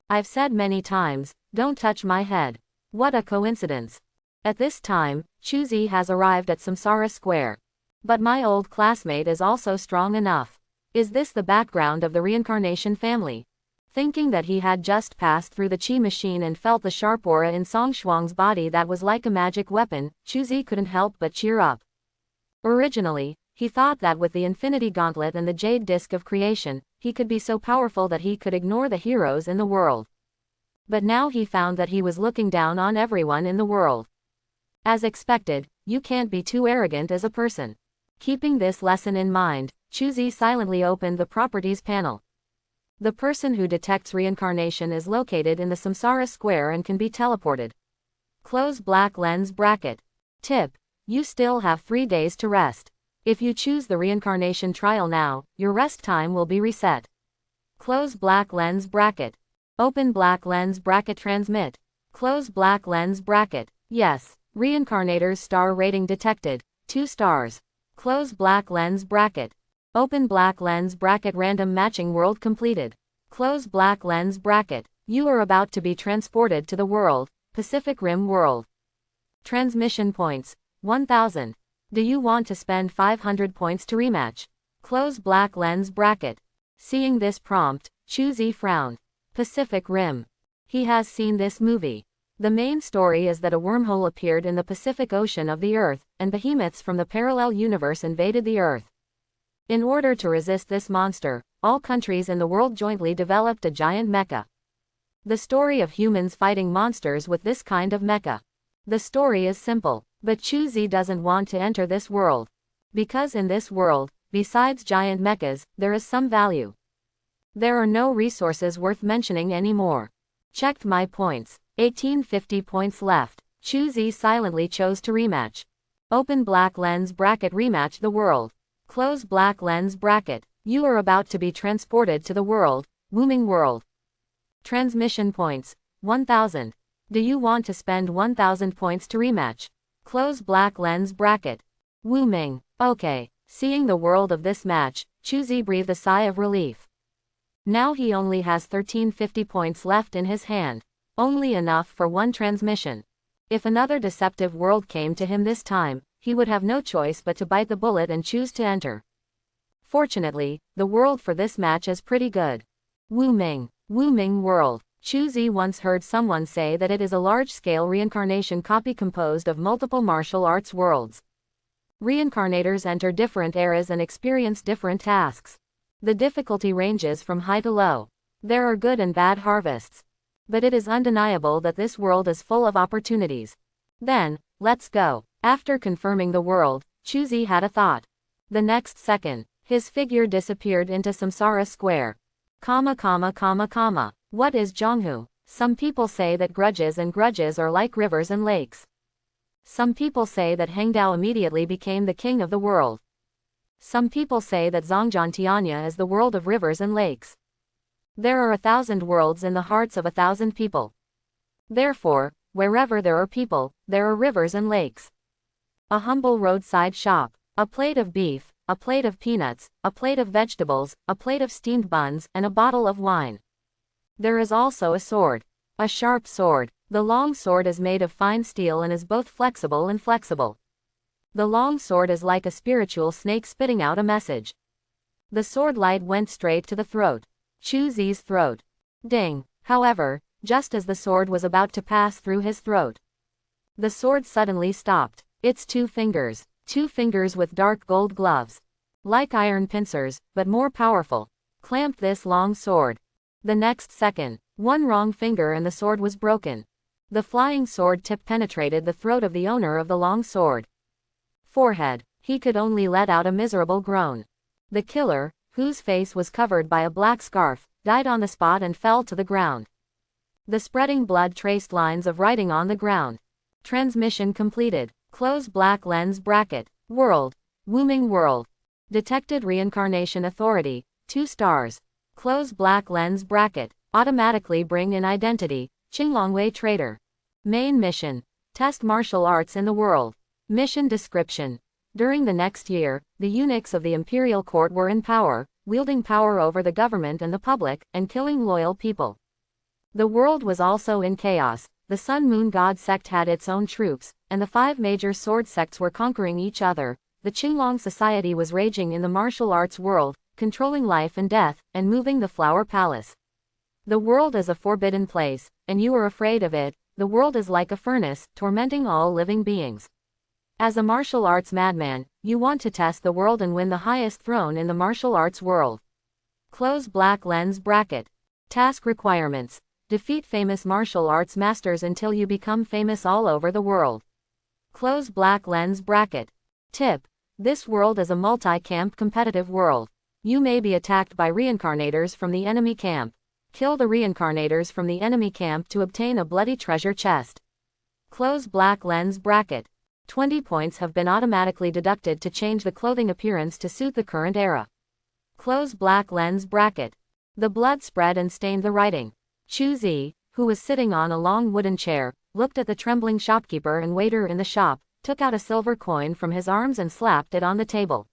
I've said many times, don't touch my head. What a coincidence. At this time, Chuzi has arrived at Samsara Square. But my old classmate is also strong enough. Is this the background of the reincarnation family? Thinking that he had just passed through the chi machine and felt the sharp aura in Song Shuang's body that was like a magic weapon, Chuzi couldn't help but cheer up. Originally, he thought that with the Infinity Gauntlet and the Jade Disc of Creation, he could be so powerful that he could ignore the heroes in the world. But now he found that he was looking down on everyone in the world. As expected, you can't be too arrogant as a person. Keeping this lesson in mind, Chuzi silently opened the Properties panel. The person who detects reincarnation is located in the Samsara Square and can be teleported. Close black lens bracket. Tip: you still have 3 days to rest. If you choose the reincarnation trial now, your rest time will be reset. Close black lens bracket. Open black lens bracket. Transmit. Close black lens bracket. Yes. Reincarnator's star rating detected. 2 stars. Close black lens bracket. Open black lens bracket. Random matching world completed. Close black lens bracket. You are about to be transported to the world, Pacific Rim world. Transmission points, 1000. Do you want to spend 500 points to rematch? Close black lens bracket. Seeing this prompt, Chuzi frowned. Pacific Rim. He has seen this movie. The main story is that a wormhole appeared in the Pacific Ocean of the Earth, and behemoths from the parallel universe invaded the Earth. In order to resist this monster, all countries in the world jointly developed a giant mecha. The story of humans fighting monsters with this kind of mecha. The story is simple, but Chuzi doesn't want to enter this world. Because in this world, besides giant mechas, there is some value. There are no resources worth mentioning anymore. Checked my points. 1850 points left. Chuzi silently chose to rematch. Open black lens bracket. Rematch the world. Close black lens bracket. You are about to be transported to the world, Wooming world. Transmission points, 1000. Do you want to spend 1000 points to rematch? Close black lens bracket. Wooming. Okay. Seeing the world of this match, Chuzi breathed a sigh of relief. Now he only has 1350 points left in his hand. Only enough for one transmission. If another deceptive world came to him this time, he would have no choice but to bite the bullet and choose to enter. Fortunately, the world for this match is pretty good. Wooming. Wooming world. Chuzi once heard someone say that it is a large-scale reincarnation copy composed of multiple martial arts worlds. Reincarnators enter different eras and experience different tasks. The difficulty ranges from high to low. There are good and bad harvests. But it is undeniable that this world is full of opportunities. Then, let's go. After confirming the world, Chuzi had a thought. The next second, his figure disappeared into Samsara Square. What is Zhonghu? Some people say that grudges are like rivers and lakes. Some people say that Hengdao immediately became the king of the world. Some people say that Zhongzhan Tianya is the world of rivers and lakes. There are 1,000 worlds in the hearts of 1,000 people. Therefore, wherever there are people, there are rivers and lakes. A humble roadside shop. A plate of beef, a plate of peanuts, a plate of vegetables, a plate of steamed buns, and a bottle of wine. There is also a sword. A sharp sword. The long sword is made of fine steel and is both flexible and flexible. The long sword is like a spiritual snake spitting out a message. The sword light went straight to the throat. Chuzi's throat. Ding. However, just as the sword was about to pass through his throat, the sword suddenly stopped. Its two fingers with dark gold gloves, like iron pincers, but more powerful, clamped this long sword. The next second, one wrong finger and the sword was broken. The flying sword tip penetrated the throat of the owner of the long sword. Forehead. He could only let out a miserable groan. The killer, whose face was covered by a black scarf, died on the spot and fell to the ground. The spreading blood traced lines of writing on the ground. Transmission completed. Close black lens bracket. World. Wooming world. Detected reincarnation authority. 2 stars. Close black lens bracket. Automatically bring in identity. Qinglongwei trader. Main mission. Test martial arts in the world. Mission description. During the next year, the eunuchs of the imperial court were in power, wielding power over the government and the public, and killing loyal people. The world was also in chaos. The Sun-Moon God sect had its own troops, and the 5 major sword sects were conquering each other. The Qinglong society was raging in the martial arts world, controlling life and death, and moving the Flower Palace. The world is a forbidden place, and you are afraid of it. The world is like a furnace, tormenting all living beings. As a martial arts madman, you want to test the world and win the highest throne in the martial arts world. Close black lens bracket. Task requirements. Defeat famous martial arts masters until you become famous all over the world. Close black lens bracket. Tip. This world is a multi-camp competitive world. You may be attacked by reincarnators from the enemy camp. Kill the reincarnators from the enemy camp to obtain a bloody treasure chest. Close black lens bracket. 20 points have been automatically deducted to change the clothing appearance to suit the current era. Close black lens bracket. The blood spread and stained the writing. Chu Zi, who was sitting on a long wooden chair, looked at the trembling shopkeeper and waiter in the shop, took out a silver coin from his arms and slapped it on the table.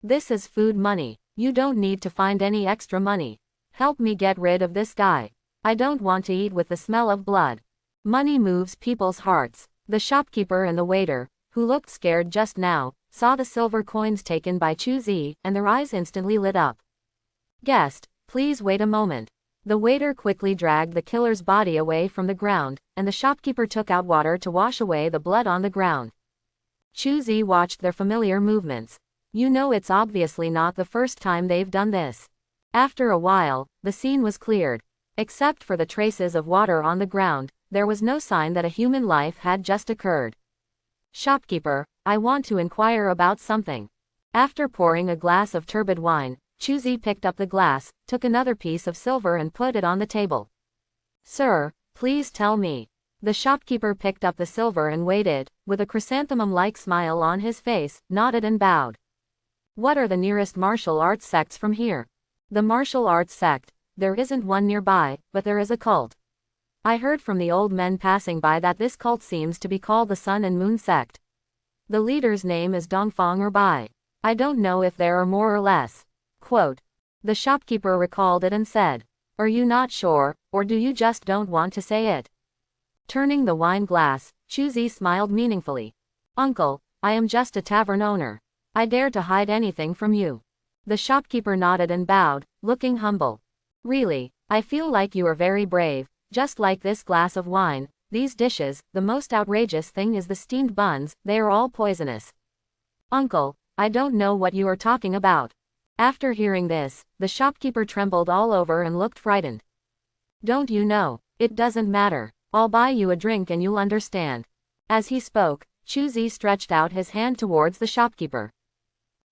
This is food money. You don't need to find any extra money. Help me get rid of this guy. I don't want to eat with the smell of blood. Money moves people's hearts. The shopkeeper and the waiter, who looked scared just now, saw the silver coins taken by Chu Zi, and their eyes instantly lit up. Guest, please wait a moment. The waiter quickly dragged the killer's body away from the ground, and the shopkeeper took out water to wash away the blood on the ground. Chu Zi watched their familiar movements. You know it's obviously not the first time they've done this. After a while, the scene was cleared. Except for the traces of water on the ground, there was no sign that a human life had just occurred. Shopkeeper, I want to inquire about something. After pouring a glass of turbid wine, Chu Zi picked up the glass, took another piece of silver and put it on the table. Sir, please tell me. The shopkeeper picked up the silver and weighed it, with a chrysanthemum-like smile on his face, nodded and bowed. What are the nearest martial arts sects from here? The martial arts sect. There isn't one nearby, but there is a cult. I heard from the old men passing by that this cult seems to be called the Sun and Moon sect. The leader's name is Dongfang or Bai. I don't know if there are more or less. Quote. The shopkeeper recalled it and said, are you not sure, or do you just don't want to say it? Turning the wine glass, Chu Zi smiled meaningfully. Uncle, I am just a tavern owner. I dare to hide anything from you. The shopkeeper nodded and bowed, looking humble. Really, I feel like you are very brave. Just like this glass of wine, these dishes, the most outrageous thing is the steamed buns, they are all poisonous. Uncle, I don't know what you are talking about. After hearing this, the shopkeeper trembled all over and looked frightened. Don't you know? It doesn't matter. I'll buy you a drink and you'll understand. As he spoke, Chu Zi stretched out his hand towards the shopkeeper.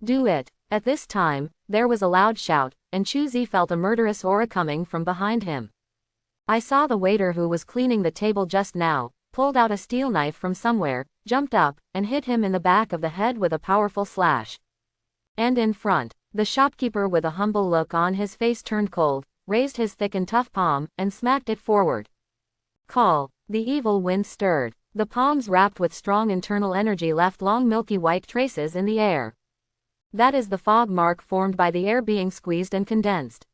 Do it. At this time, there was a loud shout, and Chu Zi felt a murderous aura coming from behind him. I saw the waiter who was cleaning the table just now, pulled out a steel knife from somewhere, jumped up, and hit him in the back of the head with a powerful slash. And in front, the shopkeeper with a humble look on his face turned cold, raised his thick and tough palm, and smacked it forward. Call. The evil wind stirred. The palms wrapped with strong internal energy left long milky white traces in the air. That is the fog mark formed by the air being squeezed and condensed.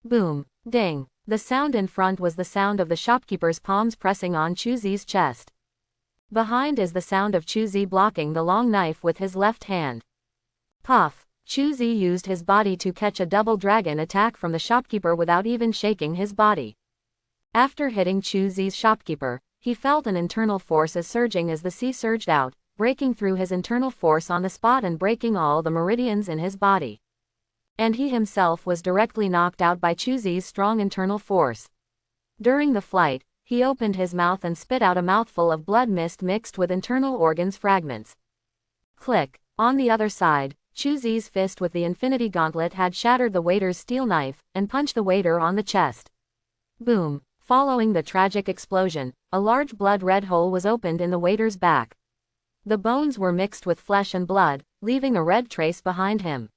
Boom. Ding. The sound in front was the sound of the shopkeeper's palms pressing on Chu Zi's chest. Behind is the sound of Chu Zi blocking the long knife with his left hand. Puff. Chu Zi used his body to catch a double dragon attack from the shopkeeper without even shaking his body. After hitting Chu Zi's shopkeeper, he felt an internal force as surging as the sea surged out, breaking through his internal force on the spot and breaking all the meridians in his body. And he himself was directly knocked out by Chu Zi's strong internal force. During the flight, he opened his mouth and spit out a mouthful of blood mist mixed with internal organs fragments. Click. On the other side, Chu Zi's fist with the infinity gauntlet had shattered the waiter's steel knife, and punched the waiter on the chest. Boom. Following the tragic explosion, a large blood-red hole was opened in the waiter's back. The bones were mixed with flesh and blood, leaving a red trace behind him.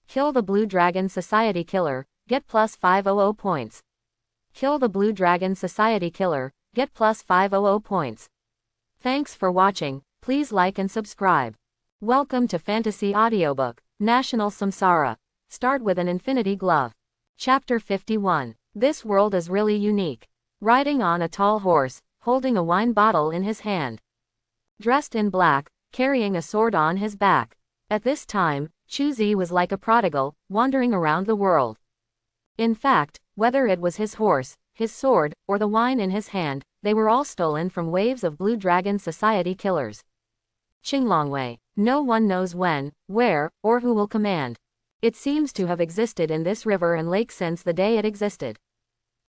Kill the Blue Dragon Society killer, get plus 500 points. Kill the Blue Dragon Society killer, get plus 500 points. Thanks for watching, please like and subscribe. Welcome to Fantasy Audiobook, National Samsara. Start with an Infinity Glove. Chapter 51. This world is really unique. Riding on a tall horse, holding a wine bottle in his hand. Dressed in black, carrying a sword on his back. At this time, Chu Zi was like a prodigal, wandering around the world. In fact, whether it was his horse, his sword, or the wine in his hand, they were all stolen from waves of Blue Dragon Society killers. Qinglongwei. No one knows when, where, or who will command. It seems to have existed in this river and lake since the day it existed.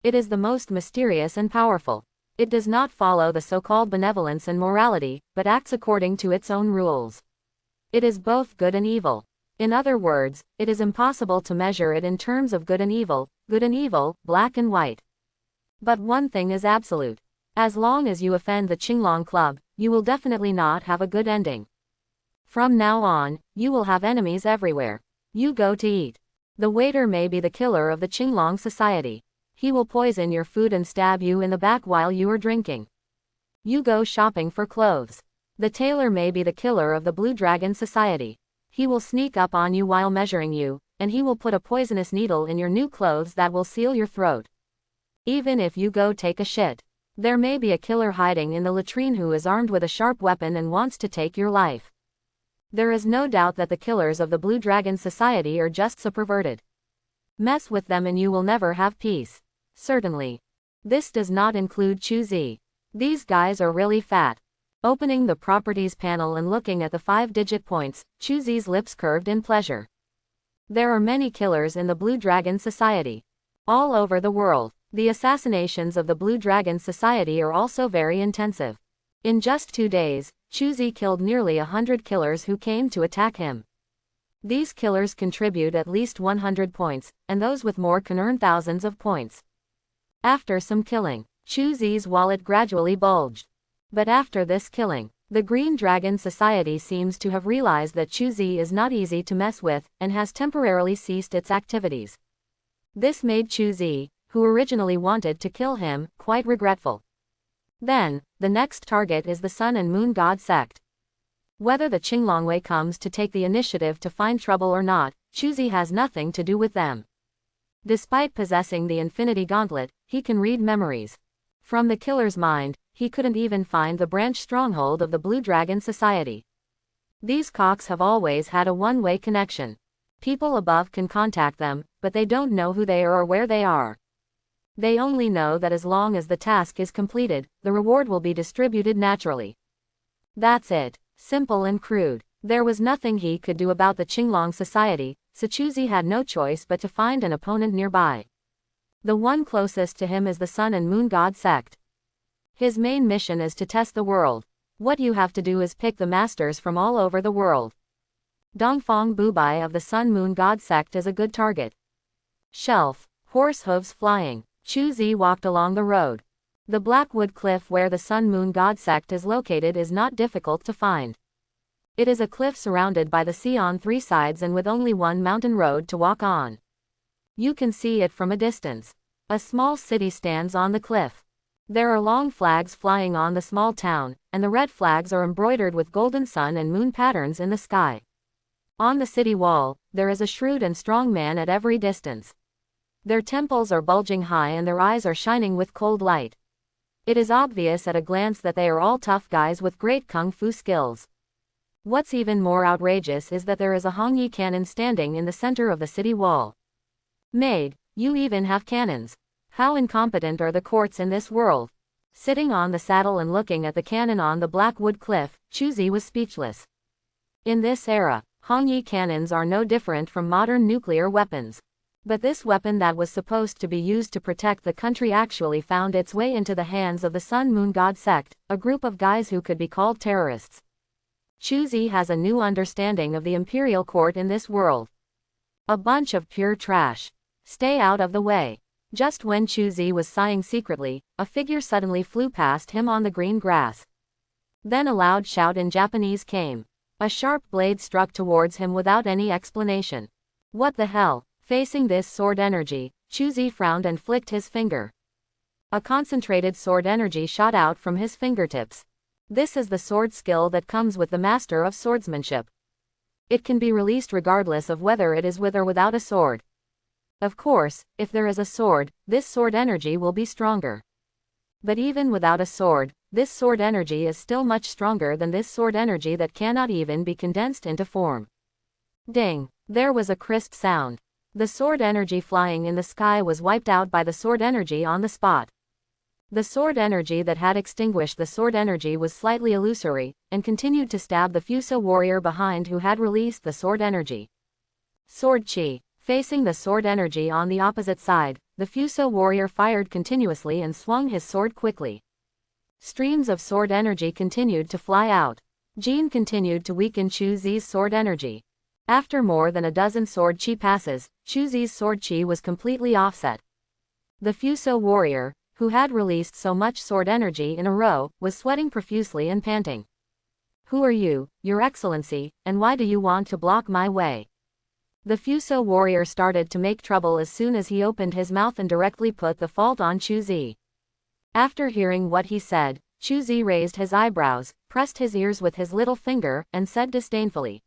It is the most mysterious and powerful. It does not follow the so-called benevolence and morality, but acts according to its own rules. It is both good and evil. In other words, it is impossible to measure it in terms of good and evil, black and white. But one thing is absolute. As long as you offend the Qinglong Club, you will definitely not have a good ending. From now on, you will have enemies everywhere. You go to eat. The waiter may be the killer of the Qinglong Society. He will poison your food and stab you in the back while you are drinking. You go shopping for clothes. The tailor may be the killer of the Blue Dragon Society. He will sneak up on you while measuring you, and he will put a poisonous needle in your new clothes that will seal your throat. Even if you go take a shit, there may be a killer hiding in the latrine who is armed with a sharp weapon and wants to take your life. There is no doubt that the killers of the Blue Dragon Society are just so perverted. Mess with them and you will never have peace. Certainly. This does not include Chu Zi. These guys are really fat. Opening the properties panel and looking at the 5-digit points, Chu Zi's lips curved in pleasure. There are many killers in the Blue Dragon Society. All over the world. The assassinations of the Blue Dragon Society are also very intensive. In just 2 days, Chu Zi killed nearly 100 killers who came to attack him. These killers contribute at least 100 points, and those with more can earn thousands of points. After some killing, Chu Zi's wallet gradually bulged. But after this killing, the Green Dragon Society seems to have realized that Chu Zi is not easy to mess with, and has temporarily ceased its activities. This made Chu Zi, who originally wanted to kill him, quite regretful. Then, the next target is the Sun and Moon God sect. Whether the Qinglongwei comes to take the initiative to find trouble or not, Chu Zi has nothing to do with them. Despite possessing the Infinity Gauntlet, he can read memories. From the killer's mind, he couldn't even find the branch stronghold of the Blue Dragon Society. These cocks have always had a one-way connection. People above can contact them, but they don't know who they are or where they are. They only know that as long as the task is completed, the reward will be distributed naturally. That's it. Simple and crude. There was nothing he could do about the Qinglong Society, so Chu Zi had no choice but to find an opponent nearby. The one closest to him is the Sun and Moon God sect. His main mission is to test the world. What you have to do is pick the masters from all over the world. Dongfang Bubai of the Sun Moon God sect is a good target. Shelf. Horse hooves flying. Chu Zi walked along the road. The Blackwood Cliff where the Sun Moon God sect is located is not difficult to find. It is a cliff surrounded by the sea on 3 sides and with only one mountain road to walk on. You can see it from a distance. A small city stands on the cliff. There are long flags flying on the small town, and the red flags are embroidered with golden sun and moon patterns in the sky. On the city wall, there is a shrewd and strong man at every distance. Their temples are bulging high and their eyes are shining with cold light. It is obvious at a glance that they are all tough guys with great kung fu skills. What's even more outrageous is that there is a Hongyi cannon standing in the center of the city wall. Maid, you even have cannons. How incompetent are the courts in this world? Sitting on the saddle and looking at the cannon on the black wood cliff, Chuzi was speechless. In this era, Hongyi cannons are no different from modern nuclear weapons. But this weapon that was supposed to be used to protect the country actually found its way into the hands of the Sun Moon God sect, a group of guys who could be called terrorists. Chuzi has a new understanding of the imperial court in this world. A bunch of pure trash. Stay out of the way. Just when Chuzi was sighing secretly, a figure suddenly flew past him on the green grass. Then a loud shout in Japanese came. A sharp blade struck towards him without any explanation. What the hell? Facing this sword energy, Chuzi frowned and flicked his finger. A concentrated sword energy shot out from his fingertips. This is the sword skill that comes with the master of swordsmanship. It can be released regardless of whether it is with or without a sword. Of course, if there is a sword, this sword energy will be stronger. But even without a sword, this sword energy is still much stronger than this sword energy that cannot even be condensed into form. Ding! There was a crisp sound. The sword energy flying in the sky was wiped out by the sword energy on the spot. The sword energy that had extinguished the sword energy was slightly illusory, and continued to stab the Fuso warrior behind who had released the sword energy. Sword chi. Facing the sword energy on the opposite side, the Fuso warrior fired continuously and swung his sword quickly. Streams of sword energy continued to fly out. Jin continued to weaken Chuzi's sword energy. After more than a dozen sword chi passes, Chuzi's sword chi was completely offset. The Fuso warrior, who had released so much sword energy in a row, was sweating profusely and panting. Who are you, Your Excellency, and why do you want to block my way? The Fuso warrior started to make trouble as soon as he opened his mouth and directly put the fault on Chuzi. After hearing what he said, Chuzi raised his eyebrows, pressed his ears with his little finger, and said disdainfully,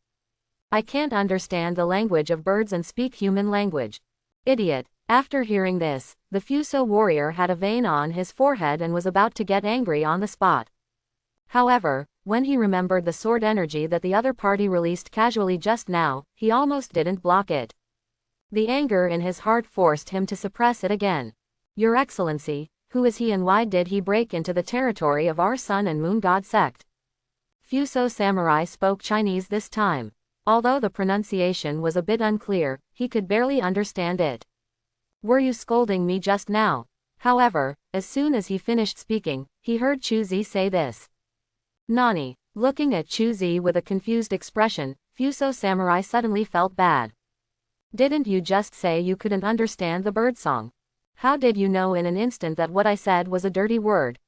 I can't understand the language of birds and speak human language. Idiot. After hearing this, the Fuso warrior had a vein on his forehead and was about to get angry on the spot. However, when he remembered the sword energy that the other party released casually just now, he almost didn't block it. The anger in his heart forced him to suppress it again. Your Excellency, who is he and why did he break into the territory of our Sun and Moon God sect? Fuso samurai spoke Chinese this time. Although the pronunciation was a bit unclear, he could barely understand it. Were you scolding me just now? However, as soon as he finished speaking, he heard Chuzi say this. Nani? Looking at Chuzi with a confused expression, Fuso samurai suddenly felt bad. Didn't you just say you couldn't understand the birdsong? How did you know in an instant that what I said was a dirty word?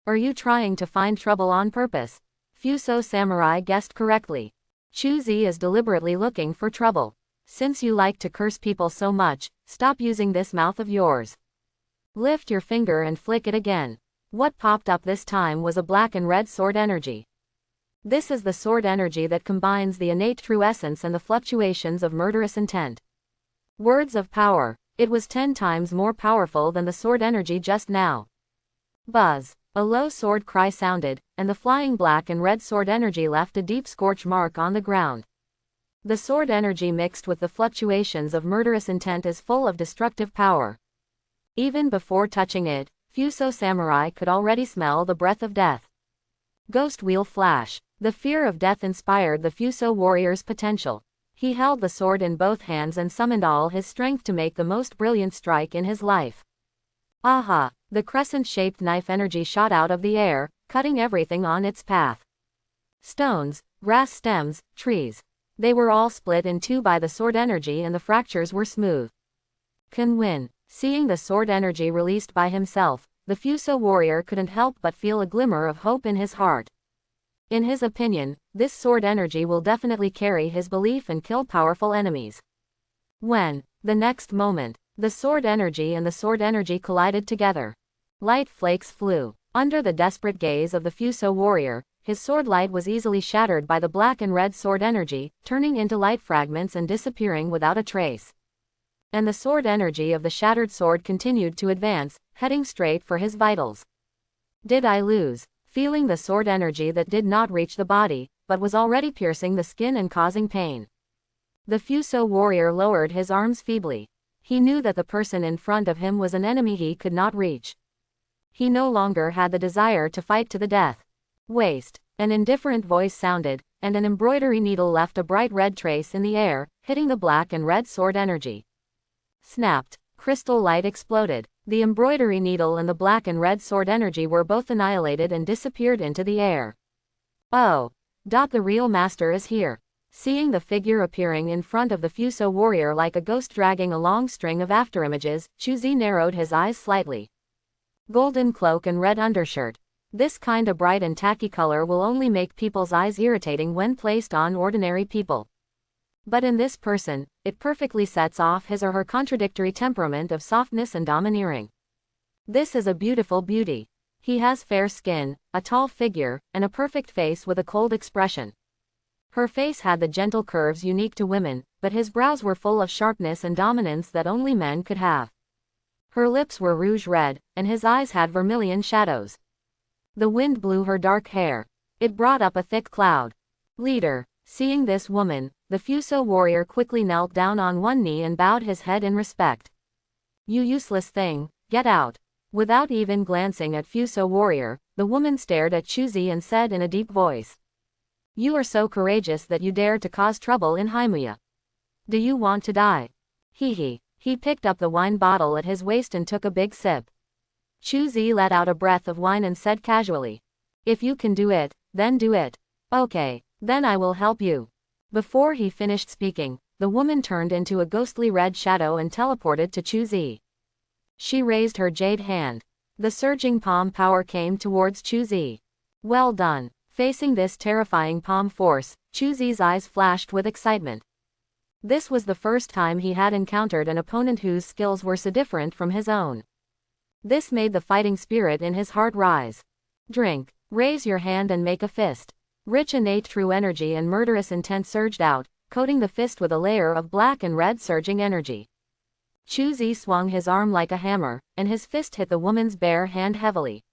Are you trying to find trouble on purpose? Fuso samurai guessed correctly. Chuzi is deliberately looking for trouble. Since you like to curse people so much, stop using this mouth of yours. Lift your finger and flick it again. What popped up this time was a black and red sword energy. This is the sword energy that combines the innate true essence and the fluctuations of murderous intent. Words of power. It was 10 times more powerful than the sword energy just now. Buzz. A low sword cry sounded, and the flying black and red sword energy left a deep scorch mark on the ground. The sword energy mixed with the fluctuations of murderous intent is full of destructive power. Even before touching it, Fuso samurai could already smell the breath of death. Ghost wheel flash. The fear of death inspired the Fuso warrior's potential. He held the sword in both hands and summoned all his strength to make the most brilliant strike in his life. Aha! The crescent-shaped knife energy shot out of the air, cutting everything on its path. Stones, grass stems, trees. They were all split in two by the sword energy and the fractures were smooth. Can win. Seeing the sword energy released by himself, the Fuso warrior couldn't help but feel a glimmer of hope in his heart. In his opinion, this sword energy will definitely carry his belief and kill powerful enemies. When, the next moment, the sword energy and the sword energy collided together. Light flakes flew. Under the desperate gaze of the Fuso warrior, his sword light was easily shattered by the black and red sword energy, turning into light fragments and disappearing without a trace. And the sword energy of the shattered sword continued to advance, heading straight for his vitals. Did I lose? Feeling the sword energy that did not reach the body, but was already piercing the skin and causing pain. The Fuso warrior lowered his arms feebly. He knew that the person in front of him was an enemy he could not reach. He no longer had the desire to fight to the death. Waste. An indifferent voice sounded, and an embroidery needle left a bright red trace in the air, hitting the black and red sword energy. Snapped. Crystal light exploded. The embroidery needle and the black and red sword energy were both annihilated and disappeared into the air. Oh. The real master is here. Seeing the figure appearing in front of the Fuso warrior like a ghost dragging a long string of afterimages, Chuzi narrowed his eyes slightly. Golden cloak and red undershirt. This kinda bright and tacky color will only make people's eyes irritating when placed on ordinary people. But in this person, it perfectly sets off his or her contradictory temperament of softness and domineering. This is a beautiful beauty. He has fair skin, a tall figure, and a perfect face with a cold expression. Her face had the gentle curves unique to women, but his brows were full of sharpness and dominance that only men could have. Her lips were rouge red, and his eyes had vermilion shadows. The wind blew her dark hair. It brought up a thick cloud. Leader. Seeing this woman, the Fuso warrior quickly knelt down on one knee and bowed his head in respect. You useless thing, get out. Without even glancing at Fuso warrior, the woman stared at Chuzi and said in a deep voice. You are so courageous that you dare to cause trouble in Himuya. Do you want to die? He picked up the wine bottle at his waist and took a big sip. Chuzi let out a breath of wine and said casually. If you can do it, then do it. Okay, then I will help you. Before he finished speaking, the woman turned into a ghostly red shadow and teleported to Chuzi. She raised her jade hand. The surging palm power came towards Chuzi. Well done. Facing this terrifying palm force, Chuzi's eyes flashed with excitement. This was the first time he had encountered an opponent whose skills were so different from his own. This made the fighting spirit in his heart rise. Drink. Raise your hand and make a fist. Rich innate true energy and murderous intent surged out, coating the fist with a layer of black and red surging energy. Chuzi swung his arm like a hammer, and his fist hit the woman's bare hand heavily.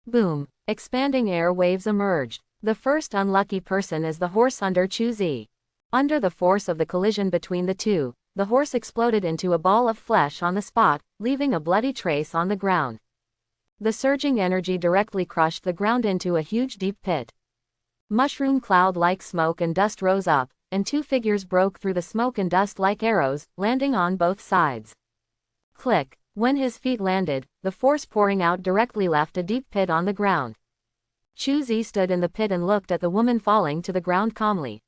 Boom. Expanding air waves emerged. The first unlucky person is the horse under Chuzi. Under the force of the collision between the two, the horse exploded into a ball of flesh on the spot, leaving a bloody trace on the ground. The surging energy directly crushed the ground into a huge deep pit. Mushroom cloud-like smoke and dust rose up, and two figures broke through the smoke and dust like arrows, landing on both sides. Click. When his feet landed, the force pouring out directly left a deep pit on the ground. Chuzi stood in the pit and looked at the woman falling to the ground calmly.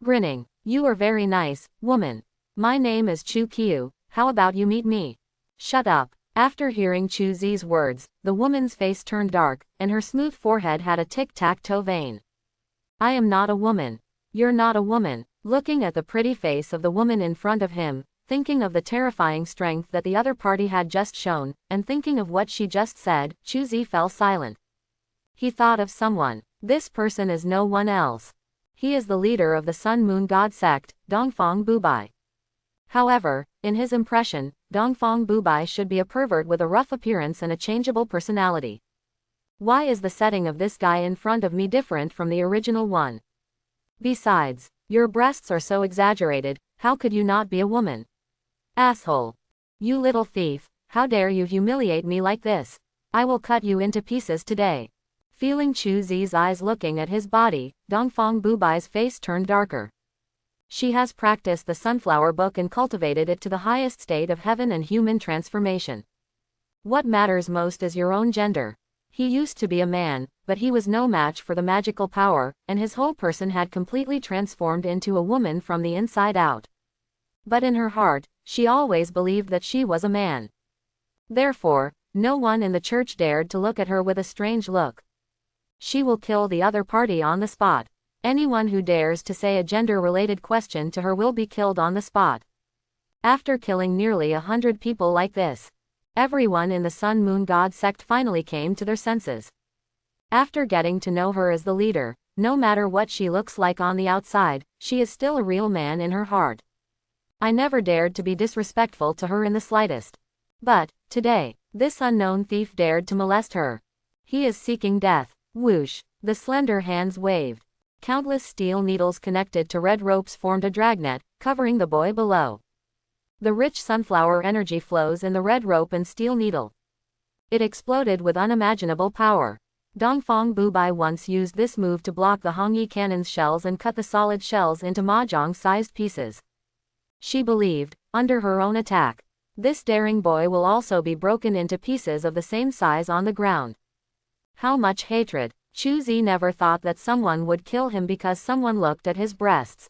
Grinning. You are very nice, woman. My name is Chu Kyu, how about you meet me? Shut up. After hearing Chuzi's words, the woman's face turned dark, and her smooth forehead had a tic-tac-toe vein. I am not a woman. You're not a woman. Looking at the pretty face of the woman in front of him, thinking of the terrifying strength that the other party had just shown, and thinking of what she just said, Chuzi fell silent. He thought of someone. This person is no one else. He is the leader of the Sun Moon God sect, Dongfang Bubai. However, in his impression, Dongfang Bubai should be a pervert with a rough appearance and a changeable personality. Why is the setting of this guy in front of me different from the original one? Besides, your breasts are so exaggerated, how could you not be a woman? Asshole. You little thief, how dare you humiliate me like this? I will cut you into pieces today. Feeling Chuzi's eyes looking at his body, Dongfang Bubai's face turned darker. She has practiced the sunflower book and cultivated it to the highest state of heaven and human transformation. What matters most is your own gender. He used to be a man, but he was no match for the magical power, and his whole person had completely transformed into a woman from the inside out. But in her heart, she always believed that she was a man. Therefore, no one in the church dared to look at her with a strange look. She will kill the other party on the spot. Anyone who dares to say a gender-related question to her will be killed on the spot. After killing nearly 100 people like this, everyone in the Sun Moon God sect finally came to their senses. After getting to know her as the leader, no matter what she looks like on the outside, she is still a real man in her heart. I never dared to be disrespectful to her in the slightest. But, today, this unknown thief dared to molest her. He is seeking death. Whoosh. The slender hands waved. Countless steel needles connected to red ropes formed a dragnet, covering the boy below. The rich sunflower energy flows in the red rope and steel needle. It exploded with unimaginable power. Dongfang Bubai once used this move to block the Hongyi cannon's shells and cut the solid shells into mahjong-sized pieces. She believed, under her own attack, this daring boy will also be broken into pieces of the same size on the ground. How much hatred! Chu Zi never thought that someone would kill him because someone looked at his breasts.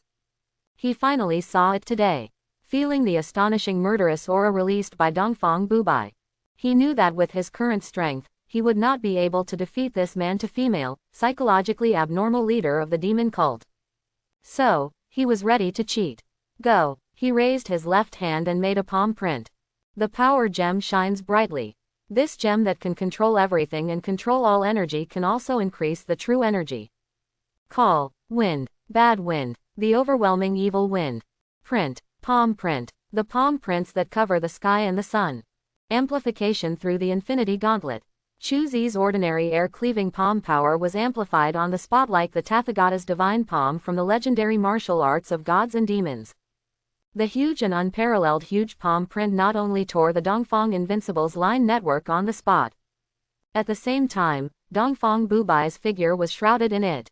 He finally saw it today. Feeling the astonishing murderous aura released by Dongfang Bubai, he knew that with his current strength, he would not be able to defeat this man-to-female, psychologically abnormal leader of the demon cult. So, he was ready to cheat. Go! He raised his left hand and made a palm print. The power gem shines brightly. This gem that can control everything and control all energy can also increase the true energy. Call, wind, bad wind, the overwhelming evil wind. Print, palm print, the palm prints that cover the sky and the sun. Amplification through the infinity gauntlet. Chu Zi's ordinary air-cleaving palm power was amplified on the spot like the Tathagata's divine palm from the legendary martial arts of gods and demons. The huge and unparalleled huge palm print not only tore the Dongfang Invincible's line network on the spot. At the same time, Dongfang Bubai's figure was shrouded in it.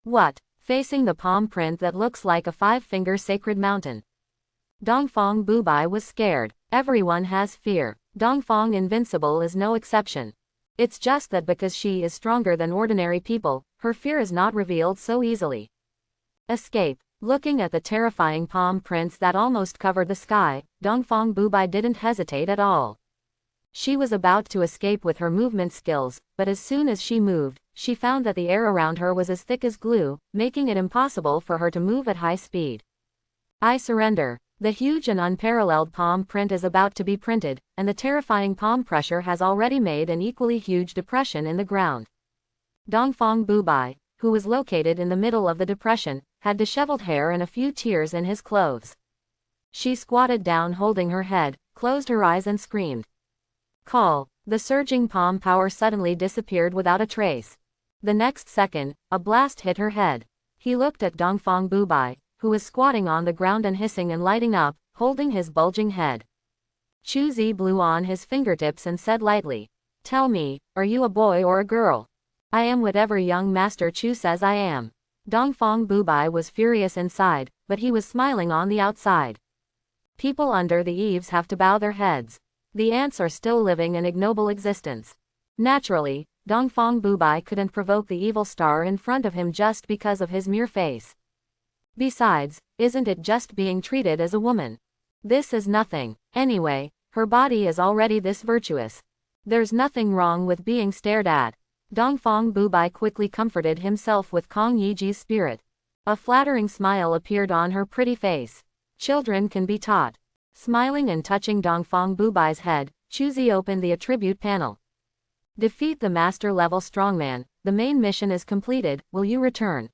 What? Facing the palm print that looks like a five-finger sacred mountain. Dongfang Bubai was scared. Everyone has fear. Dongfang Invincible is no exception. It's just that because she is stronger than ordinary people, her fear is not revealed so easily. Escape. Looking at the terrifying palm prints that almost covered the sky, Dongfang Bubai didn't hesitate at all. She was about to escape with her movement skills, but as soon as she moved, she found that the air around her was as thick as glue, making it impossible for her to move at high speed. I surrender. The huge and unparalleled palm print is about to be printed, and the terrifying palm pressure has already made an equally huge depression in the ground. Dongfang Bubai, who was located in the middle of the depression, had disheveled hair and a few tears in his clothes. She squatted down holding her head, closed her eyes and screamed. Call! The surging palm power suddenly disappeared without a trace. The next second, a blast hit her head. He looked at Dongfang Bubai, who was squatting on the ground and hissing and lighting up, holding his bulging head. Chu Zi blew on his fingertips and said lightly, "Tell me, are you a boy or a girl?" "I am whatever young Master Chu says I am." Dongfang Bubai was furious inside, but he was smiling on the outside. People under the eaves have to bow their heads. The ants are still living an ignoble existence. Naturally, Dongfang Bubai couldn't provoke the evil star in front of him just because of his mere face. Besides, isn't it just being treated as a woman? This is nothing. Anyway, her body is already this virtuous. There's nothing wrong with being stared at. Dongfang Bubai quickly comforted himself with Kong Yiji's spirit. A flattering smile appeared on her pretty face. Children can be taught. Smiling and touching Dongfang Bubai's head, Chu Zi opened the attribute panel. Defeat the master-level strongman. The main mission is completed. Will you return?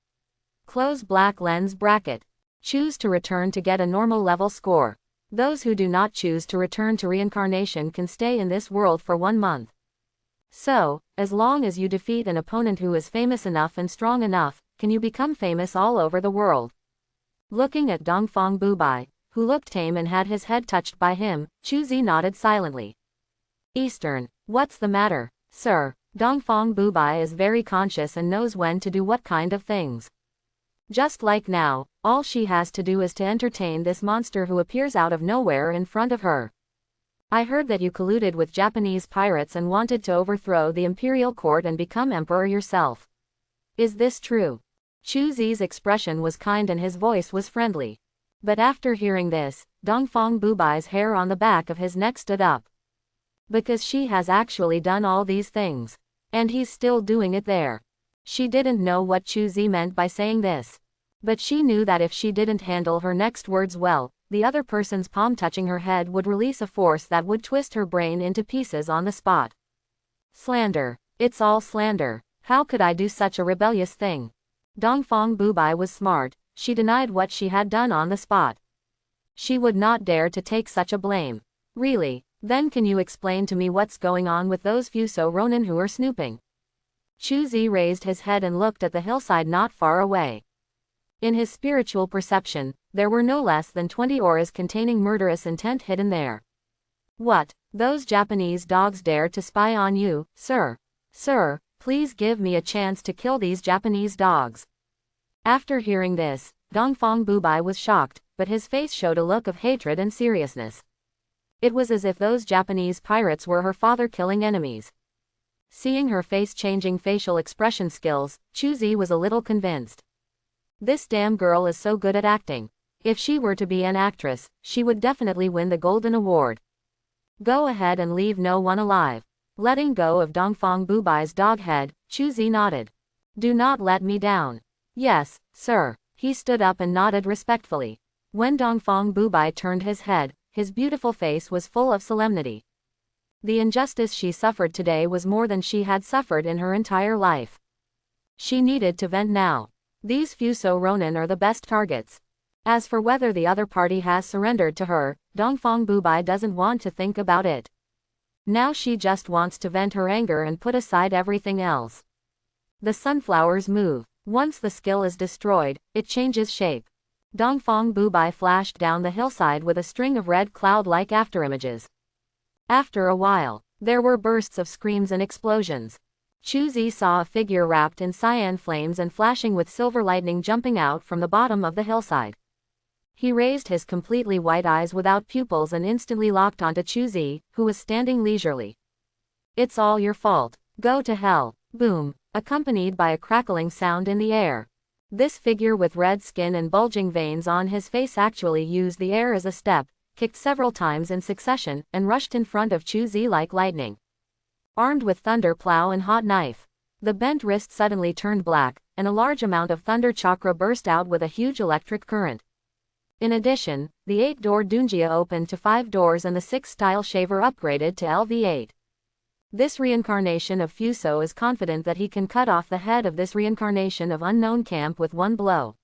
Close black lens bracket. Choose to return to get a normal level score. Those who do not choose to return to reincarnation can stay in this world for 1 month. So, as long as you defeat an opponent who is famous enough and strong enough, can you become famous all over the world. Looking at Dongfang Bubai, who looked tame and had his head touched by him, Chu Zi nodded silently. Eastern, what's the matter, sir? Dongfang Bubai is very conscious and knows when to do what kind of things. Just like now, all she has to do is to entertain this monster who appears out of nowhere in front of her. I heard that you colluded with Japanese pirates and wanted to overthrow the imperial court and become emperor yourself. Is this true? Chu Zi's expression was kind and his voice was friendly. But after hearing this, Dongfang Bubai's hair on the back of his neck stood up. Because she has actually done all these things. And he's still doing it there. She didn't know what Chu Zi meant by saying this. But she knew that if she didn't handle her next words well, the other person's palm touching her head would release a force that would twist her brain into pieces on the spot. Slander. It's all slander. How could I do such a rebellious thing? Dongfang Bubai was smart. She denied what she had done on the spot. She would not dare to take such a blame. Really? Then can you explain to me what's going on with those Fuso Ronin who are snooping? Chu Zi raised his head and looked at the hillside not far away. In his spiritual perception, there were no less than 20 auras containing murderous intent hidden there. What? Those Japanese dogs dare to spy on you, sir? Sir, please give me a chance to kill these Japanese dogs. After hearing this, Dongfang Bubai was shocked, but his face showed a look of hatred and seriousness. It was as if those Japanese pirates were her father-killing enemies. Seeing her face-changing facial expression skills, Chuzi was a little convinced. This damn girl is so good at acting. If she were to be an actress, she would definitely win the Golden Award. Go ahead and leave no one alive. Letting go of Dongfang Bubai's dog head, Chuzi nodded. Do not let me down. Yes, sir. He stood up and nodded respectfully. When Dongfang Bubai turned his head, his beautiful face was full of solemnity. The injustice she suffered today was more than she had suffered in her entire life. She needed to vent now. These Fuso Ronin are the best targets. As for whether the other party has surrendered to her, Dongfang Bubai doesn't want to think about it. Now she just wants to vent her anger and put aside everything else. The sunflowers move. Once the skill is destroyed, it changes shape. Dongfang Bubai flashed down the hillside with a string of red cloud-like afterimages. After a while, there were bursts of screams and explosions. Chuzi saw a figure wrapped in cyan flames and flashing with silver lightning jumping out from the bottom of the hillside. He raised his completely white eyes without pupils and instantly locked onto Chuzi, who was standing leisurely. It's all your fault. Go to hell. Boom, accompanied by a crackling sound in the air. This figure with red skin and bulging veins on his face actually used the air as a step, kicked several times in succession, and rushed in front of Chuzi like lightning. Armed with thunder plow and hot knife, the bent wrist suddenly turned black, and a large amount of thunder chakra burst out with a huge electric current. In addition, the 8-door Dunjia opened to 5 doors and the 6-style shaver upgraded to LV8. This reincarnation of Fuso is confident that he can cut off the head of this reincarnation of unknown camp with one blow.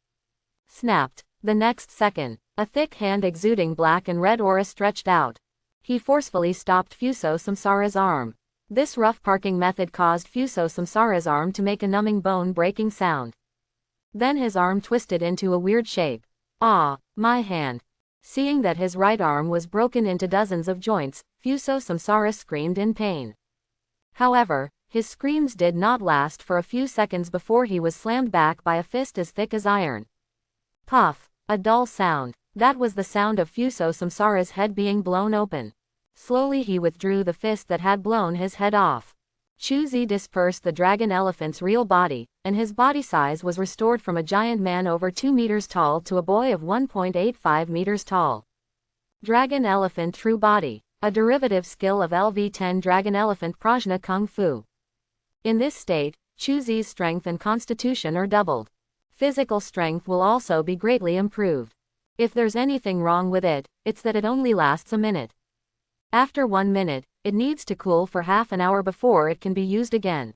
Snapped. The next second, a thick hand exuding black and red aura stretched out. He forcefully stopped Fuso Samsara's arm. This rough parking method caused Fuso Samsara's arm to make a numbing bone-breaking sound. Then his arm twisted into a weird shape. Ah, my hand. Seeing that his right arm was broken into dozens of joints, Fuso Samsara screamed in pain. However, his screams did not last for a few seconds before he was slammed back by a fist as thick as iron. Puff, a dull sound. That was the sound of Fuso Samsara's head being blown open. Slowly he withdrew the fist that had blown his head off. Chuzi dispersed the dragon elephant's real body, and his body size was restored from a giant man over 2 meters tall to a boy of 1.85 meters tall. Dragon Elephant True Body, a derivative skill of LV10 Dragon Elephant Prajna Kung Fu. In this state, Chuzi's strength and constitution are doubled. Physical strength will also be greatly improved. If there's anything wrong with it, it's that it only lasts a minute. After 1 minute, it needs to cool for half an hour before it can be used again.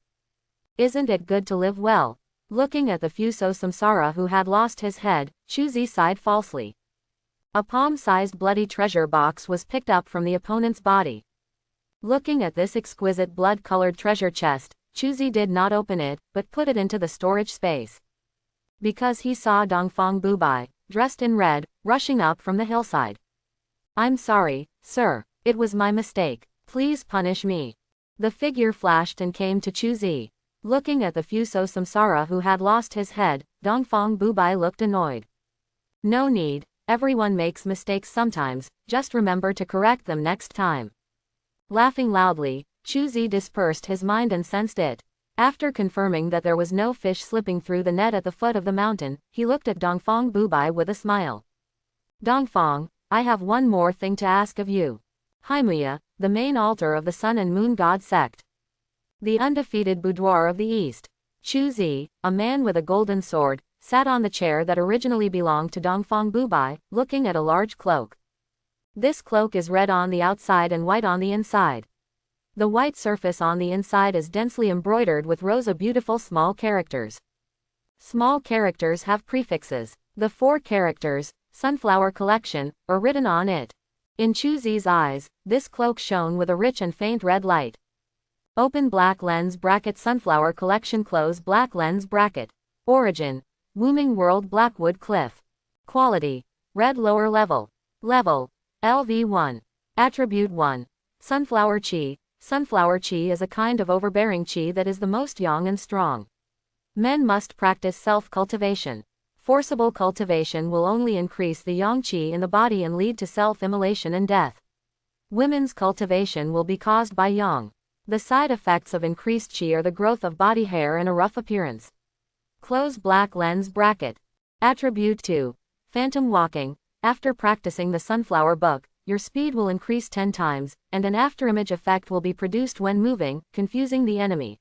Isn't it good to live well? Looking at the Fuso Samsara who had lost his head, Chuzi sighed falsely. A palm-sized bloody treasure box was picked up from the opponent's body. Looking at this exquisite blood-colored treasure chest, Chuzi did not open it, but put it into the storage space. Because he saw Dongfang Bubai, dressed in red, rushing up from the hillside. I'm sorry, sir. It was my mistake. Please punish me. The figure flashed and came to Chuzi. Looking at the Fuso Samsara who had lost his head, Dongfang Bubai looked annoyed. No need, everyone makes mistakes sometimes, just remember to correct them next time. Laughing loudly, Chuzi dispersed his mind and sensed it. After confirming that there was no fish slipping through the net at the foot of the mountain, he looked at Dongfang Bubai with a smile. Dongfang, I have one more thing to ask of you. Haimuya, the main altar of the Sun and Moon God sect. The undefeated boudoir of the East. Chuzi, a man with a golden sword, sat on the chair that originally belonged to Dongfang Bubai, looking at a large cloak. This cloak is red on the outside and white on the inside. The white surface on the inside is densely embroidered with rows of beautiful small characters. Small characters have prefixes. The 4 characters, Sunflower Collection, are written on it. In Chuzi's eyes, this cloak shone with a rich and faint red light. Open black lens bracket Sunflower Collection close black lens bracket. Origin. Wooming World Blackwood Cliff. Quality. Red lower level. Level. LV1. Attribute 1. Sunflower Chi. Sunflower Chi is a kind of overbearing Chi that is the most young and strong. Men must practice self-cultivation. Forcible cultivation will only increase the yang Chi in the body and lead to self-immolation and death. Women's cultivation will be caused by yang. The side effects of increased Chi are the growth of body hair and a rough appearance. Close black lens bracket. Attribute 2. Phantom walking. After practicing the sunflower book, your speed will increase 10 times, and an afterimage effect will be produced when moving, confusing the enemy.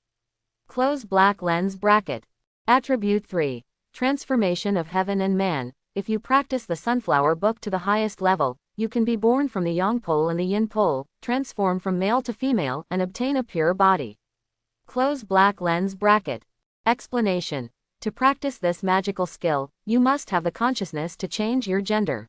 Close black lens bracket. Attribute 3. Transformation of heaven and man. If you practice the sunflower book to the highest level, you can be born from the yang pole and the yin pole, transform from male to female, and obtain a pure body. Close black lens bracket. Explanation. To practice this magical skill, you must have the consciousness to change your gender.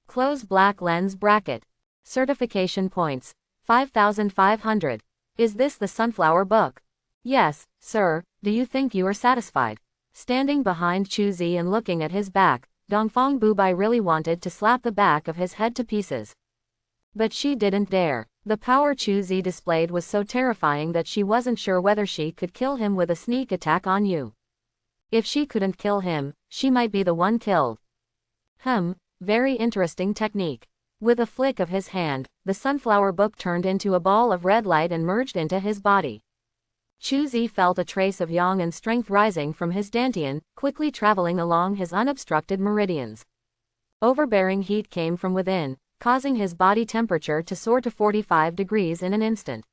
Close black lens bracket. Certification points. 5,500. Is this the sunflower book? Yes, sir. Do you think you are satisfied? Standing behind Chuzi and looking at his back, Dongfang Bubai really wanted to slap the back of his head to pieces. But she didn't dare. The power Chuzi displayed was so terrifying that she wasn't sure whether she could kill him with a sneak attack on you. If she couldn't kill him, she might be the one killed. Very interesting technique. With a flick of his hand, the sunflower book turned into a ball of red light and merged into his body. Chuzi felt a trace of yang and strength rising from his dantian, quickly traveling along his unobstructed meridians. Overbearing heat came from within, causing his body temperature to soar to 45 degrees in an instant.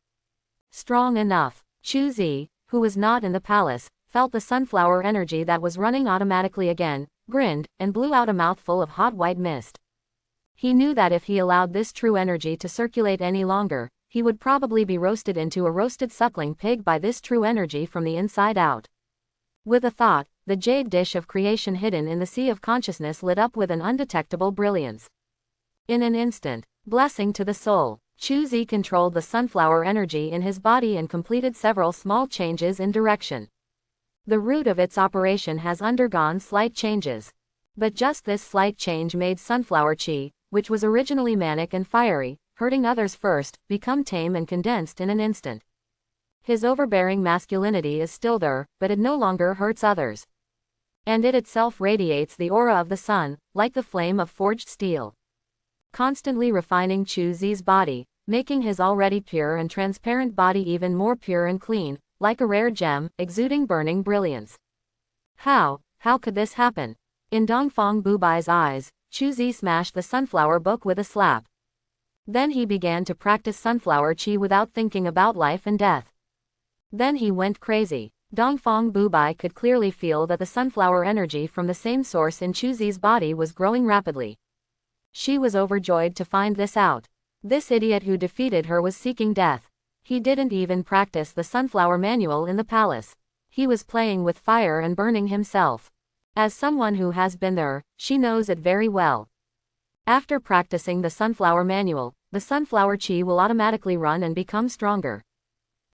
Strong enough. Chuzi, who was not in the palace, felt the sunflower energy that was running automatically again, grinned, and blew out a mouthful of hot white mist. He knew that if he allowed this true energy to circulate any longer, he would probably be roasted into a roasted suckling pig by this true energy from the inside out. With a thought, the jade dish of creation hidden in the sea of consciousness lit up with an undetectable brilliance. In an instant, blessing to the soul, Chuzi controlled the sunflower energy in his body and completed several small changes in direction. The root of its operation has undergone slight changes. But just this slight change made sunflower Chi, which was originally manic and fiery, hurting others first, become tame and condensed in an instant. His overbearing masculinity is still there, but it no longer hurts others. And it itself radiates the aura of the sun, like the flame of forged steel. Constantly refining Chuzi's body, making his already pure and transparent body even more pure and clean, like a rare gem, exuding burning brilliance. How could this happen? In Dongfang Bubai's eyes, Chuzi smashed the sunflower book with a slap. Then he began to practice sunflower Chi without thinking about life and death. Then he went crazy. Dongfang Bubai could clearly feel that the sunflower energy from the same source in Chuzi's body was growing rapidly. She was overjoyed to find this out. This idiot who defeated her was seeking death. He didn't even practice the sunflower manual in the palace. He was playing with fire and burning himself. As someone who has been there, she knows it very well. After practicing the sunflower manual, the sunflower Chi will automatically run and become stronger.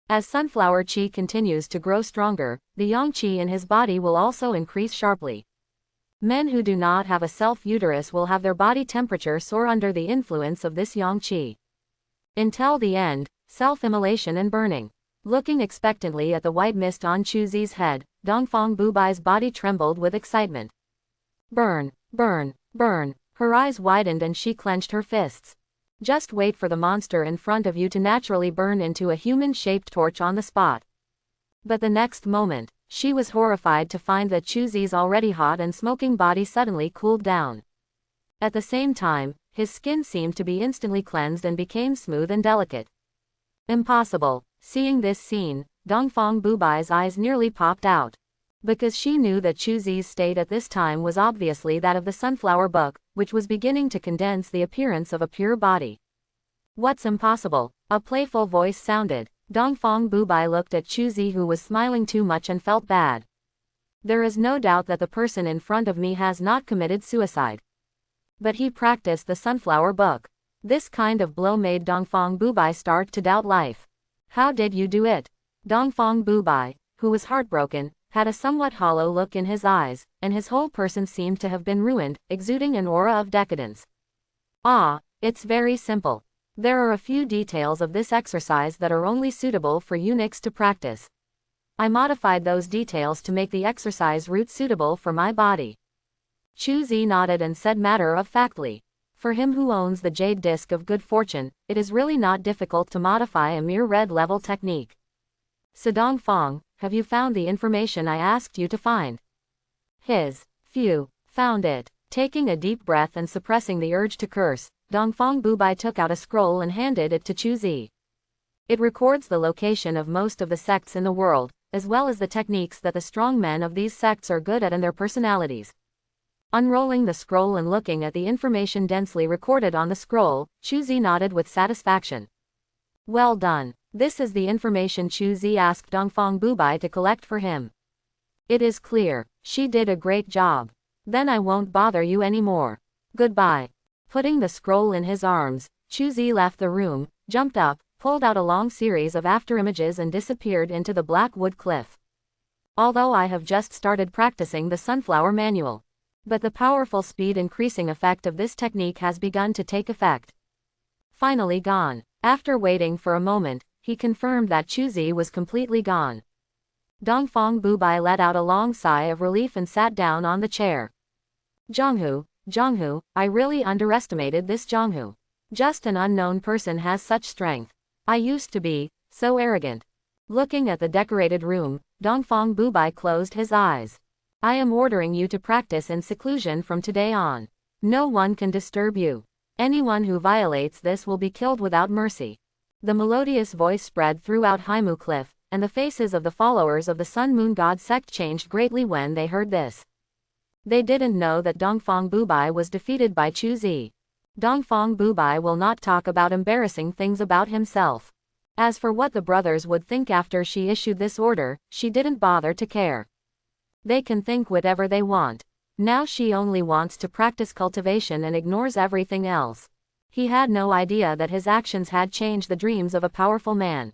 As sunflower Chi continues to grow stronger, the yang Chi in his body will also increase sharply. Men who do not have a self-uterus will have their body temperature soar under the influence of this yang Chi. Until the end, self-immolation and burning. Looking expectantly at the white mist on Chuzi's head, Dongfang Bubai's body trembled with excitement. Burn, burn, burn. Her eyes widened and she clenched her fists. Just wait for the monster in front of you to naturally burn into a human-shaped torch on the spot. But the next moment, she was horrified to find that Chuzi's already hot and smoking body suddenly cooled down. At the same time, his skin seemed to be instantly cleansed and became smooth and delicate. Impossible. Seeing this scene, Dongfang Bubai's eyes nearly popped out. Because she knew that Chuzi's state at this time was obviously that of the sunflower book, which was beginning to condense the appearance of a pure body. What's impossible? A playful voice sounded. Dongfang Bubai looked at Chuzi, who was smiling too much, and felt bad. There is no doubt that the person in front of me has not committed suicide. But he practiced the sunflower book. This kind of blow made Dongfang Bubai start to doubt life. How did you do it? Dongfang Bubai, who was heartbroken, had a somewhat hollow look in his eyes, and his whole person seemed to have been ruined, exuding an aura of decadence. It's very simple. There are a few details of this exercise that are only suitable for eunuchs to practice. I modified those details to make the exercise route suitable for my body. Chu Zi nodded and said matter-of-factly, "For him who owns the jade disc of good fortune, it is really not difficult to modify a mere red level technique." "Sedong Fong, have you found the information I asked you to find?" Found it. Taking a deep breath and suppressing the urge to curse, Dongfang Bubai took out a scroll and handed it to Chu Zi. It records the location of most of the sects in the world, as well as the techniques that the strong men of these sects are good at and their personalities. Unrolling the scroll and looking at the information densely recorded on the scroll, Chu Zi nodded with satisfaction. "Well done. This is the information Chu Zi asked Dongfang Bubai to collect for him. It is clear. She did a great job. Then I won't bother you anymore. Goodbye." Putting the scroll in his arms, Chu Zi left the room, jumped up, pulled out a long series of afterimages and disappeared into the black wood cliff. Although I have just started practicing the sunflower manual, but the powerful speed increasing effect of this technique has begun to take effect. Finally gone. After waiting for a moment, he confirmed that Chu Zi was completely gone. Dongfang Bubai let out a long sigh of relief and sat down on the chair. Zhonghu, I really underestimated this Zhonghu. Just an unknown person has such strength. I used to be so arrogant." Looking at the decorated room, Dongfang Bubai closed his eyes. "I am ordering you to practice in seclusion from today on. No one can disturb you. Anyone who violates this will be killed without mercy." The melodious voice spread throughout Haimu Cliff, and the faces of the followers of the Sun Moon God sect changed greatly when they heard this. They didn't know that Dongfang Bubai was defeated by Chu Zi. Dongfang Bubai will not talk about embarrassing things about himself. As for what the brothers would think after she issued this order, she didn't bother to care. They can think whatever they want. Now she only wants to practice cultivation and ignores everything else. He had no idea that his actions had changed the dreams of a powerful man.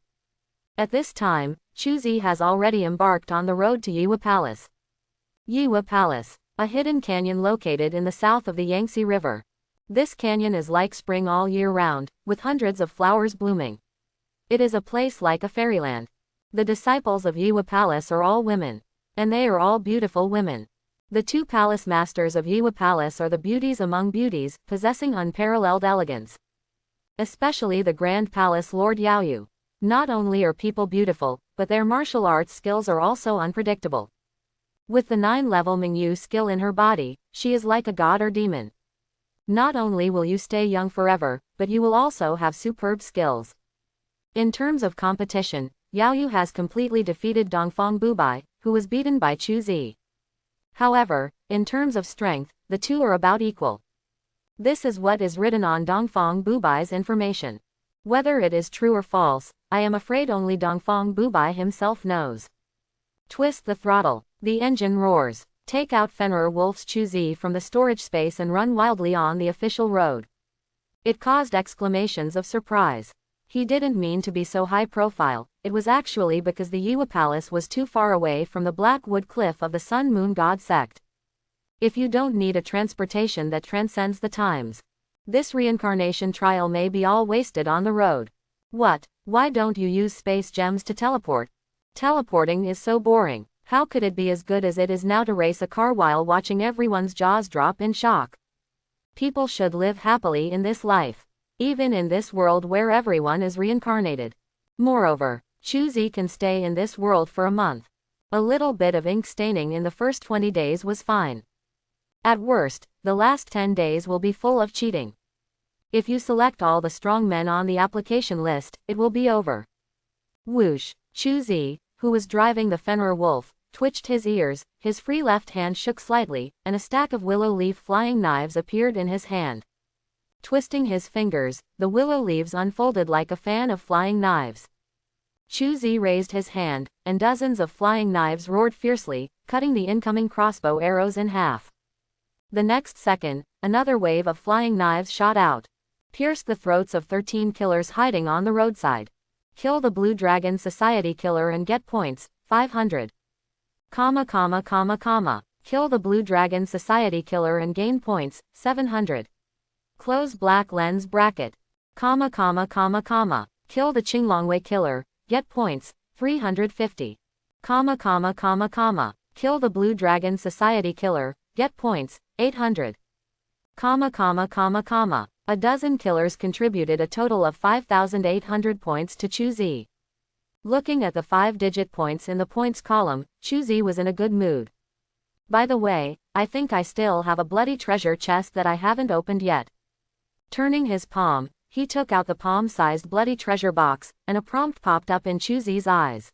At this time, Chu Zi has already embarked on the road to Yiwa Palace. Yiwa Palace, a hidden canyon located in the south of the Yangtze River. This canyon is like spring all year round, with hundreds of flowers blooming. It is a place like a fairyland. The disciples of Yiwa Palace are all women. And they are all beautiful women. The two palace masters of Yiwa Palace are the beauties among beauties, possessing unparalleled elegance. Especially the Grand Palace Lord Yaoyu. Not only are people beautiful, but their martial arts skills are also unpredictable. With the 9-level Mingyu skill in her body, she is like a god or demon. Not only will you stay young forever, but you will also have superb skills. In terms of competition, Yaoyu has completely defeated Dongfang Bubai, who was beaten by Chu Zi. However, in terms of strength, the two are about equal. This is what is written on Dongfang Bubai's information. Whether it is true or false, I am afraid only Dongfang Bubai himself knows. Twist the throttle. The engine roars. Take out Fenrir Wolf's Chu Zi from the storage space and run wildly on the official road. It caused exclamations of surprise. He didn't mean to be so high profile, it was actually because the Yiwa Palace was too far away from the black wood cliff of the Sun Moon God sect. If you don't need a transportation that transcends the times, this reincarnation trial may be all wasted on the road. What? Why don't you use space gems to teleport? Teleporting is so boring. How could it be as good as it is now to race a car while watching everyone's jaws drop in shock? People should live happily in this life, even in this world where everyone is reincarnated. Moreover, Chu Zi can stay in this world for a month. A little bit of ink staining in the first 20 days was fine. At worst, the last 10 days will be full of cheating. If you select all the strong men on the application list, it will be over. Whoosh! Chu Zi, who was driving the Fenrir Wolf, twitched his ears, his free left hand shook slightly, and a stack of willow leaf flying knives appeared in his hand. Twisting his fingers, the willow leaves unfolded like a fan of flying knives. Chu Zi raised his hand, and dozens of flying knives roared fiercely, cutting the incoming crossbow arrows in half. The next second, another wave of flying knives shot out, pierced the throats of 13 killers hiding on the roadside. Kill the Blue Dragon Society killer and get points, 500. Kill the Blue Dragon Society killer and gain points, 700. Close black lens bracket. Kill the Qinglongwei killer, get points, 350. Kill the Blue Dragon Society killer, get points, 800. A dozen killers contributed a total of 5,800 points to Chu Zi. Looking at the 5-digit points in the points column, Chu Zi was in a good mood. By the way, I think I still have a bloody treasure chest that I haven't opened yet. Turning his palm, he took out the palm-sized bloody treasure box, and a prompt popped up in Chu Zi's eyes.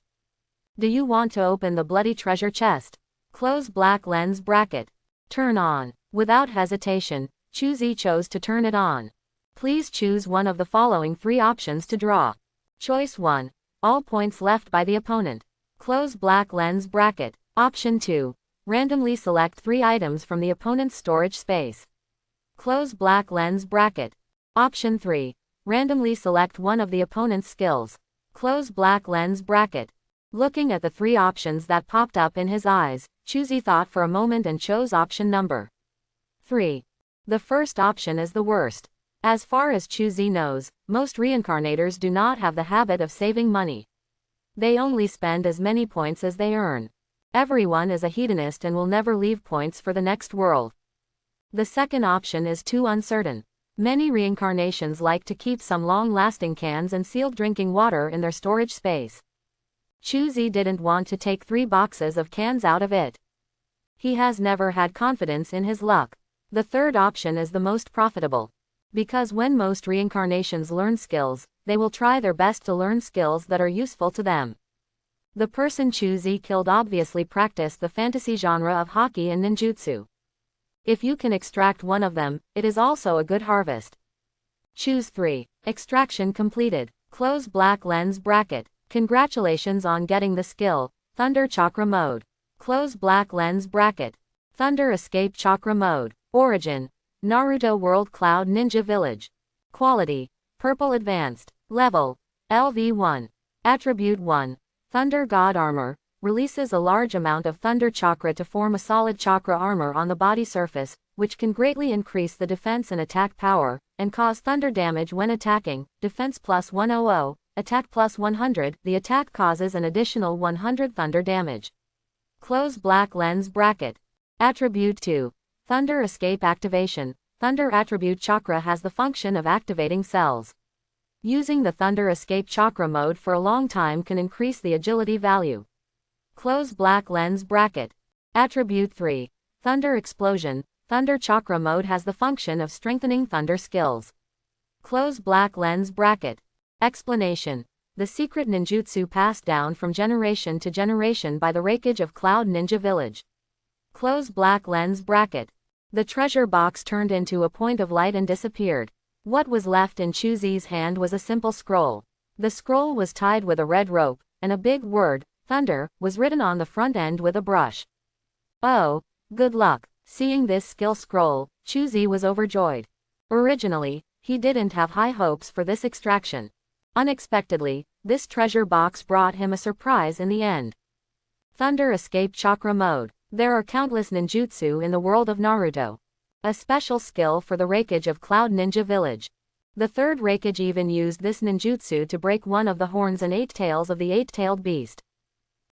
Do you want to open the bloody treasure chest? Close black lens bracket. Turn on. Without hesitation, Chu Zi chose to turn it on. Please choose one of the following 3 options to draw. Choice 1. All points left by the opponent. Close black lens bracket. Option 2. Randomly select 3 items from the opponent's storage space. Close black lens bracket. Option 3. Randomly select one of the opponent's skills. Close black lens bracket. Looking at the 3 options that popped up in his eyes, Chu Zi thought for a moment and chose option number 3. The first option is the worst. As far as Chu Zi knows, most reincarnators do not have the habit of saving money. They only spend as many points as they earn. Everyone is a hedonist and will never leave points for the next world. The second option is too uncertain. Many reincarnations like to keep some long-lasting cans and sealed drinking water in their storage space. Chu Zi didn't want to take 3 boxes of cans out of it. He has never had confidence in his luck. The third option is the most profitable. Because when most reincarnations learn skills, they will try their best to learn skills that are useful to them. The person Chu Zi killed obviously practiced the fantasy genre of hockey and ninjutsu. If you can extract one of them, it is also a good harvest. Choose 3. Extraction completed. Close black lens bracket. Congratulations on getting the skill, Thunder Chakra Mode. Close black lens bracket. Thunder Escape Chakra Mode. Origin: Naruto World Cloud Ninja Village. Quality: Purple Advanced. Level: LV1. Attribute 1. Thunder God Armor. Releases a large amount of thunder chakra to form a solid chakra armor on the body surface, which can greatly increase the defense and attack power, and cause thunder damage when attacking. Defense plus 100, attack plus 100. The attack causes an additional 100 thunder damage. Close black lens bracket. Attribute 2. Thunder Escape Activation. Thunder Attribute Chakra has the function of activating cells. Using the Thunder Escape Chakra mode for a long time can increase the agility value. Close black lens bracket. Attribute 3. Thunder Explosion. Thunder Chakra mode has the function of strengthening thunder skills. Close black lens bracket. Explanation: the secret ninjutsu passed down from generation to generation by the Reikage of Cloud Ninja Village. Close black lens bracket. The treasure box turned into a point of light and disappeared. What was left in Chu Zi's hand was a simple scroll. The scroll was tied with a red rope, and a big word, Thunder, was written on the front end with a brush. Oh, good luck. Seeing this skill scroll, Chu Zi was overjoyed. Originally, he didn't have high hopes for this extraction. Unexpectedly, this treasure box brought him a surprise in the end. Thunder Escape Chakra Mode. There are countless ninjutsu in the world of Naruto. A special skill for the Reikage of Cloud Ninja Village. The third Reikage even used this ninjutsu to break one of the horns and 8 tails of the 8-tailed beast.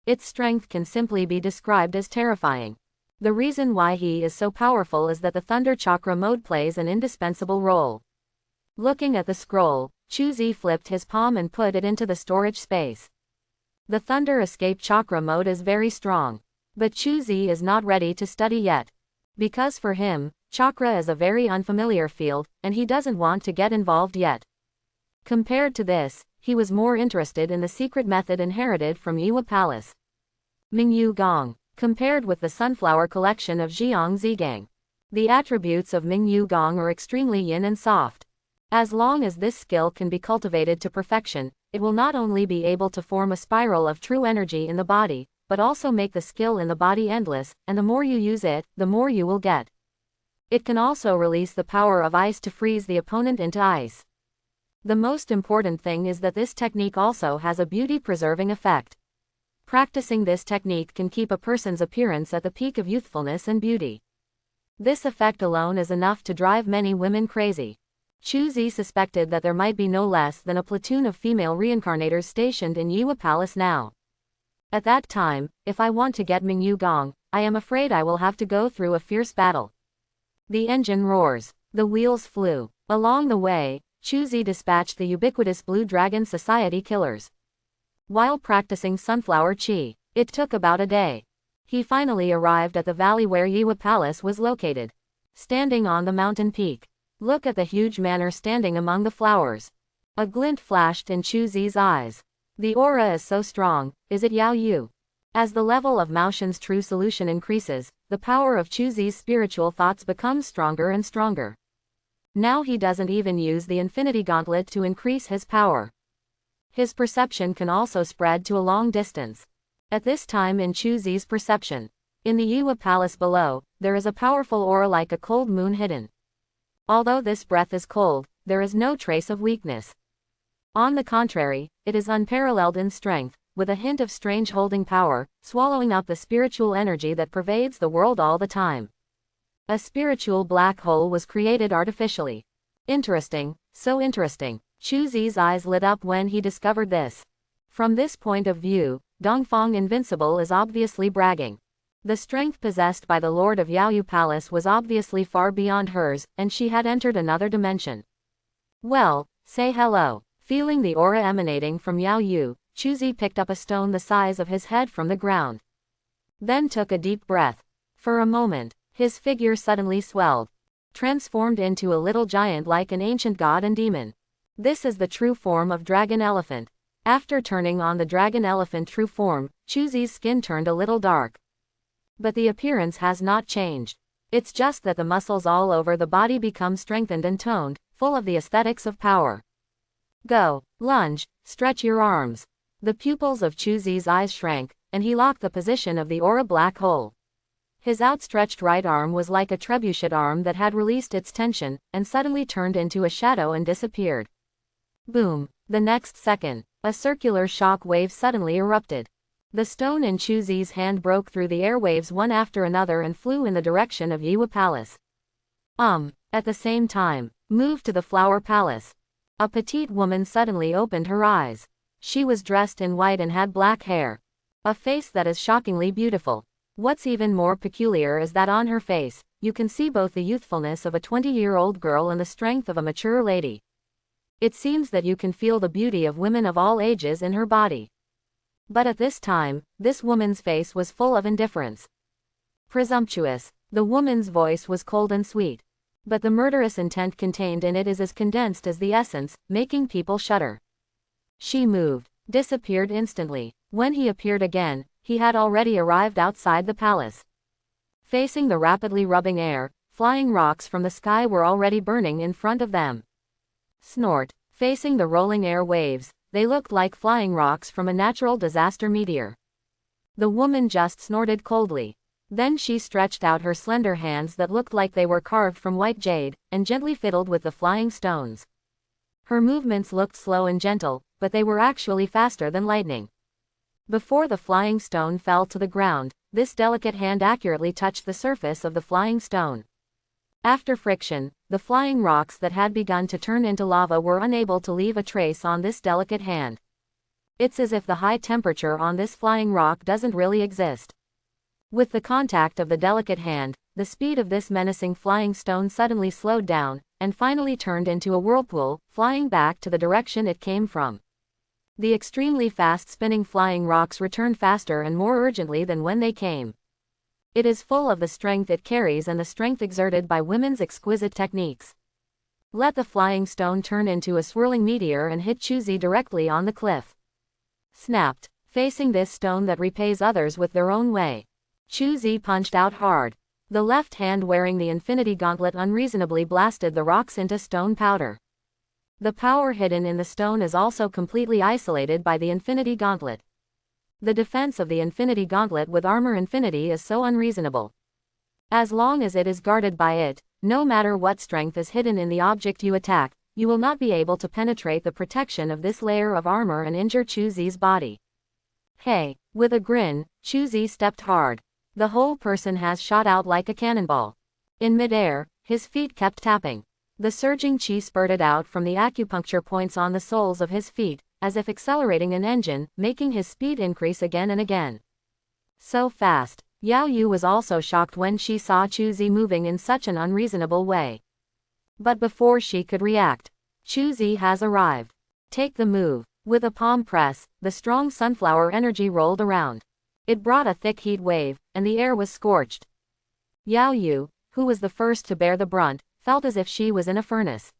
Its strength can simply be described as terrifying. The reason why he is so powerful is that the Thunder Chakra mode plays an indispensable role. Looking at the scroll, Chu Zi flipped his palm and put it into the storage space. The Thunder Escape Chakra mode is very strong. But Chu Zi is not ready to study yet. Because for him, chakra is a very unfamiliar field, and he doesn't want to get involved yet. Compared to this, he was more interested in the secret method inherited from Yiwa Palace. Mingyu Gong. Compared with the sunflower collection of Jiang Zigang, the attributes of Mingyu Gong are extremely yin and soft. As long as this skill can be cultivated to perfection, it will not only be able to form a spiral of true energy in the body, but also make the skill in the body endless, and the more you use it, the more you will get. It can also release the power of ice to freeze the opponent into ice. The most important thing is that this technique also has a beauty-preserving effect. Practicing this technique can keep a person's appearance at the peak of youthfulness and beauty. This effect alone is enough to drive many women crazy. Chu-Zi suspected that there might be no less than a platoon of female reincarnators stationed in Yiwa Palace now. At that time, if I want to get Ming Yu Gong, I am afraid I will have to go through a fierce battle. The engine roars. The wheels flew. Along the way, Chu-Zi dispatched the ubiquitous Blue Dragon Society killers. While practicing sunflower chi, it took about a day. He finally arrived at the valley where Yiwa Palace was located. Standing on the mountain peak. Look at the huge manor standing among the flowers. A glint flashed in Chu-Zi's eyes. The aura is so strong, is it Yao Yu? As the level of Mao Shen's true solution increases, the power of Chu-Zi's spiritual thoughts becomes stronger and stronger. Now he doesn't even use the Infinity Gauntlet to increase his power. His perception can also spread to a long distance. At this time in Chu-Zi's perception, in the Yiwa Palace below, there is a powerful aura like a cold moon hidden. Although this breath is cold, there is no trace of weakness. On the contrary, it is unparalleled in strength, with a hint of strange holding power, swallowing up the spiritual energy that pervades the world all the time. A spiritual black hole was created artificially. Interesting, so interesting. Chu-Zi's eyes lit up when he discovered this. From this point of view, Dongfang Invincible is obviously bragging. The strength possessed by the Lord of Yaoyu Palace was obviously far beyond hers, and she had entered another dimension. Well, say hello. Feeling the aura emanating from Yao Yu, Chu-Zi picked up a stone the size of his head from the ground. Then took a deep breath. For a moment, his figure suddenly swelled, transformed into a little giant like an ancient god and demon. This is the true form of dragon elephant. After turning on the dragon elephant true form, Chu-Zi's skin turned a little dark. But the appearance has not changed. It's just that the muscles all over the body become strengthened and toned, full of the aesthetics of power. Go, lunge, stretch your arms. The pupils of Chu-Zi's eyes shrank, and he locked the position of the aura black hole. His outstretched right arm was like a trebuchet arm that had released its tension, and suddenly turned into a shadow and disappeared. Boom. The next second, a circular shock wave suddenly erupted. The stone in Chu-Zi's hand broke through the airwaves one after another and flew in the direction of Yiwa Palace. At the same time, move to the Flower Palace. A petite woman suddenly opened her eyes. She was dressed in white and had black hair. A face that is shockingly beautiful. What's even more peculiar is that on her face, you can see both the youthfulness of a 20-year-old girl and the strength of a mature lady. It seems that you can feel the beauty of women of all ages in her body. But at this time, this woman's face was full of indifference. Presumptuous. The woman's voice was cold and sweet. But the murderous intent contained in it is as condensed as the essence, making people shudder. She moved, disappeared instantly. When he appeared again, he had already arrived outside the palace. Facing the rapidly rubbing air, flying rocks from the sky were already burning in front of them. Snort. Facing the rolling air waves, they looked like flying rocks from a natural disaster meteor. The woman just snorted coldly. Then she stretched out her slender hands that looked like they were carved from white jade, and gently fiddled with the flying stones. Her movements looked slow and gentle, but they were actually faster than lightning. Before the flying stone fell to the ground, this delicate hand accurately touched the surface of the flying stone. After friction, the flying rocks that had begun to turn into lava were unable to leave a trace on this delicate hand. It's as if the high temperature on this flying rock doesn't really exist. With the contact of the delicate hand, the speed of this menacing flying stone suddenly slowed down, and finally turned into a whirlpool, flying back to the direction it came from. The extremely fast spinning flying rocks returned faster and more urgently than when they came. It is full of the strength it carries and the strength exerted by women's exquisite techniques. Let the flying stone turn into a swirling meteor and hit Chu-Zi directly on the cliff. Snapped. Facing this stone that repays others with their own way, Chu-Zi punched out hard. The left hand wearing the Infinity Gauntlet unreasonably blasted the rocks into stone powder. The power hidden in the stone is also completely isolated by the Infinity Gauntlet. The defense of the Infinity Gauntlet with armor infinity is so unreasonable. As long as it is guarded by it, no matter what strength is hidden in the object you attack, you will not be able to penetrate the protection of this layer of armor and injure Chu-Zi's body. Hey, With a grin, Chuzi stepped hard. The whole person has shot out like a cannonball. In midair, his feet kept tapping. The surging chi spurted out from the acupuncture points on the soles of his feet, as if accelerating an engine, making his speed increase again and again. So fast. Yao Yu was also shocked when she saw Chuzi moving in such an unreasonable way. But before she could react, Chuzi has arrived. Take the move. With a palm press, the strong sunflower energy rolled around. It brought a thick heat wave, and the air was scorched. Yao Yu, who was the first to bear the brunt, felt as if she was in a furnace.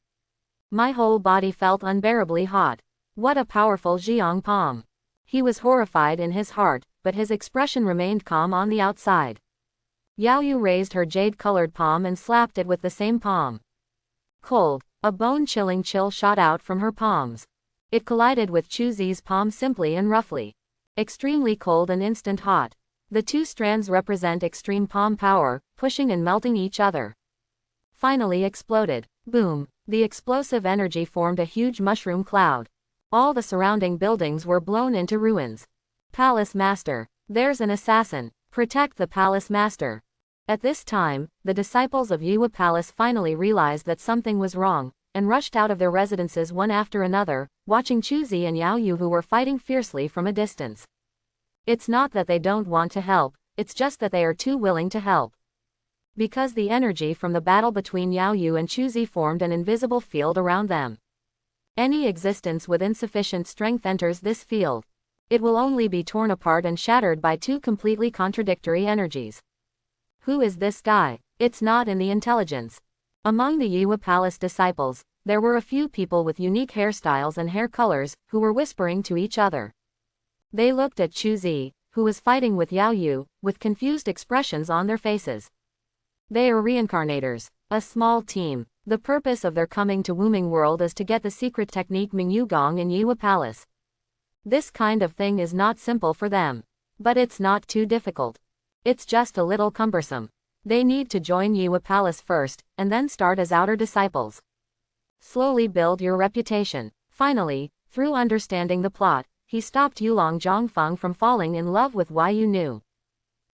My whole body felt unbearably hot. What a powerful Jiang palm. He was horrified in his heart, but his expression remained calm on the outside. Yao Yu raised her jade-colored palm and slapped it with the same palm. Cold, a bone-chilling chill shot out from her palms. It collided with Chuzi's palm simply and roughly. Extremely cold and instant hot. The two strands represent extreme palm power, pushing and melting each other. Finally exploded. Boom. The explosive energy formed a huge mushroom cloud. All the surrounding buildings were blown into ruins. Palace Master. There's an assassin. Protect the Palace Master. At this time, the disciples of Yiwa Palace finally realized that something was wrong, and rushed out of their residences one after another, watching Chuzi and Yao Yu who were fighting fiercely from a distance. It's not that they don't want to help, it's just that they are too willing to help. Because the energy from the battle between Yao Yu and Chuzi formed an invisible field around them. Any existence with insufficient strength enters this field. It will only be torn apart and shattered by two completely contradictory energies. Who is this guy? It's not in the intelligence. Among the Yiwa Palace disciples, there were a few people with unique hairstyles and hair colors, who were whispering to each other. They looked at Chuzi, who was fighting with Yao Yu, with confused expressions on their faces. They are reincarnators, a small team. The purpose of their coming to Wuming World is to get the secret technique Mingyu Gong in Yiwa Palace. This kind of thing is not simple for them. But it's not too difficult. It's just a little cumbersome. They need to join Yiwa Palace first, and then start as outer disciples. Slowly build your reputation. Finally, through understanding the plot, he stopped Yulong Zhongfeng from falling in love with Yu Nu.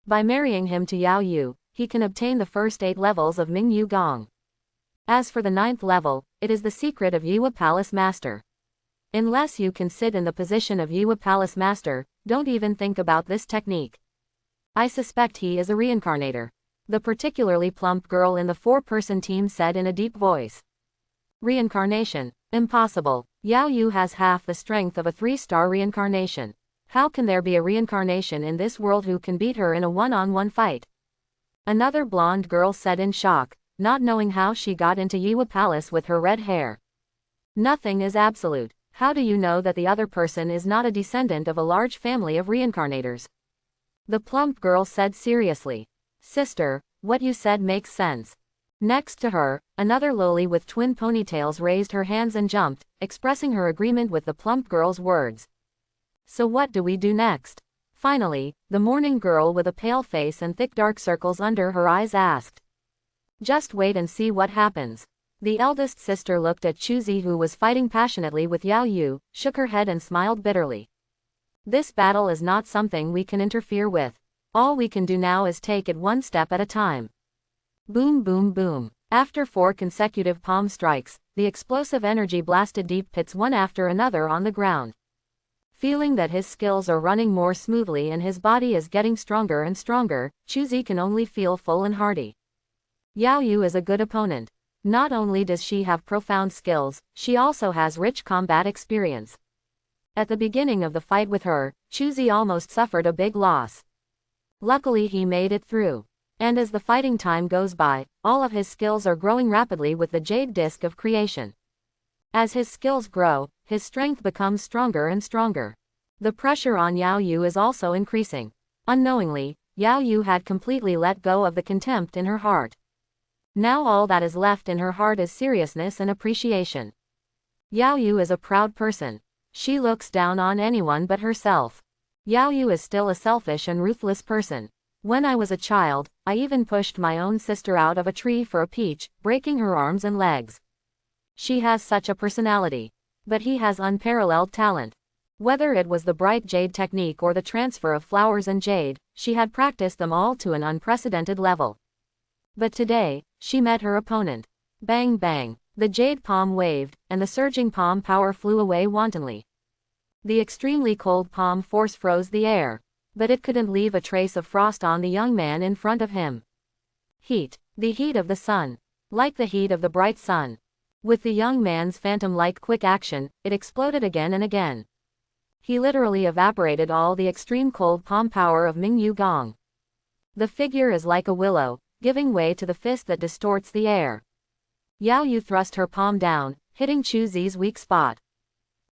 By marrying him to Yao Yu, he can obtain the first 8 levels of Mingyu Gong. As for the 9th level, it is the secret of Yiwa Palace Master. Unless you can sit in the position of Yiwa Palace Master, don't even think about this technique. I suspect he is a reincarnator. The particularly plump girl in the 4-person team said in a deep voice. Reincarnation? Impossible. Yao Yu has half the strength of a 3-star reincarnation. How can there be a reincarnation in this world who can beat her in a one-on-one fight? Another blonde girl said in shock, not knowing how she got into Yiwa Palace with her red hair. Nothing is absolute. How do you know that the other person is not a descendant of a large family of reincarnators? The plump girl said seriously. Sister, what you said makes sense. Next to her, another loli with twin ponytails raised her hands and jumped, expressing her agreement with the plump girl's words. So what do we do next? Finally, the morning girl with a pale face and thick dark circles under her eyes asked. Just wait and see what happens. The eldest sister looked at Chuzi who was fighting passionately with Yao Yu, shook her head and smiled bitterly. This battle is not something we can interfere with. All we can do now is take it one step at a time. Boom boom boom. After 4 consecutive palm strikes, the explosive energy blasted deep pits one after another on the ground. Feeling that his skills are running more smoothly and his body is getting stronger and stronger, Chuzi can only feel full and hearty. Yao Yu is a good opponent. Not only does she have profound skills, she also has rich combat experience. At the beginning of the fight with her, Chuzi almost suffered a big loss. Luckily he made it through. And as the fighting time goes by, all of his skills are growing rapidly with the jade disc of creation. As his skills grow, his strength becomes stronger and stronger. The pressure on Yao Yu is also increasing. Unknowingly, Yao Yu had completely let go of the contempt in her heart. Now all that is left in her heart is seriousness and appreciation. Yao Yu is a proud person. She looks down on anyone but herself. Yao Yu is still a selfish and ruthless person. When I was a child, I even pushed my own sister out of a tree for a peach, breaking her arms and legs. She has such a personality. But he has unparalleled talent. Whether it was the bright jade technique or the transfer of flowers and jade, she had practiced them all to an unprecedented level. But today, she met her opponent. Bang bang, the jade palm waved, and the surging palm power flew away wantonly. The extremely cold palm force froze the air, but it couldn't leave a trace of frost on the young man in front of him. Heat, the heat of the sun. Like the heat of the bright sun. With the young man's phantom-like quick action, it exploded again and again. He literally evaporated all the extreme cold palm power of Ming Yu Gong. The figure is like a willow, giving way to the fist that distorts the air. Yao Yu thrust her palm down, hitting Chu Zi's weak spot.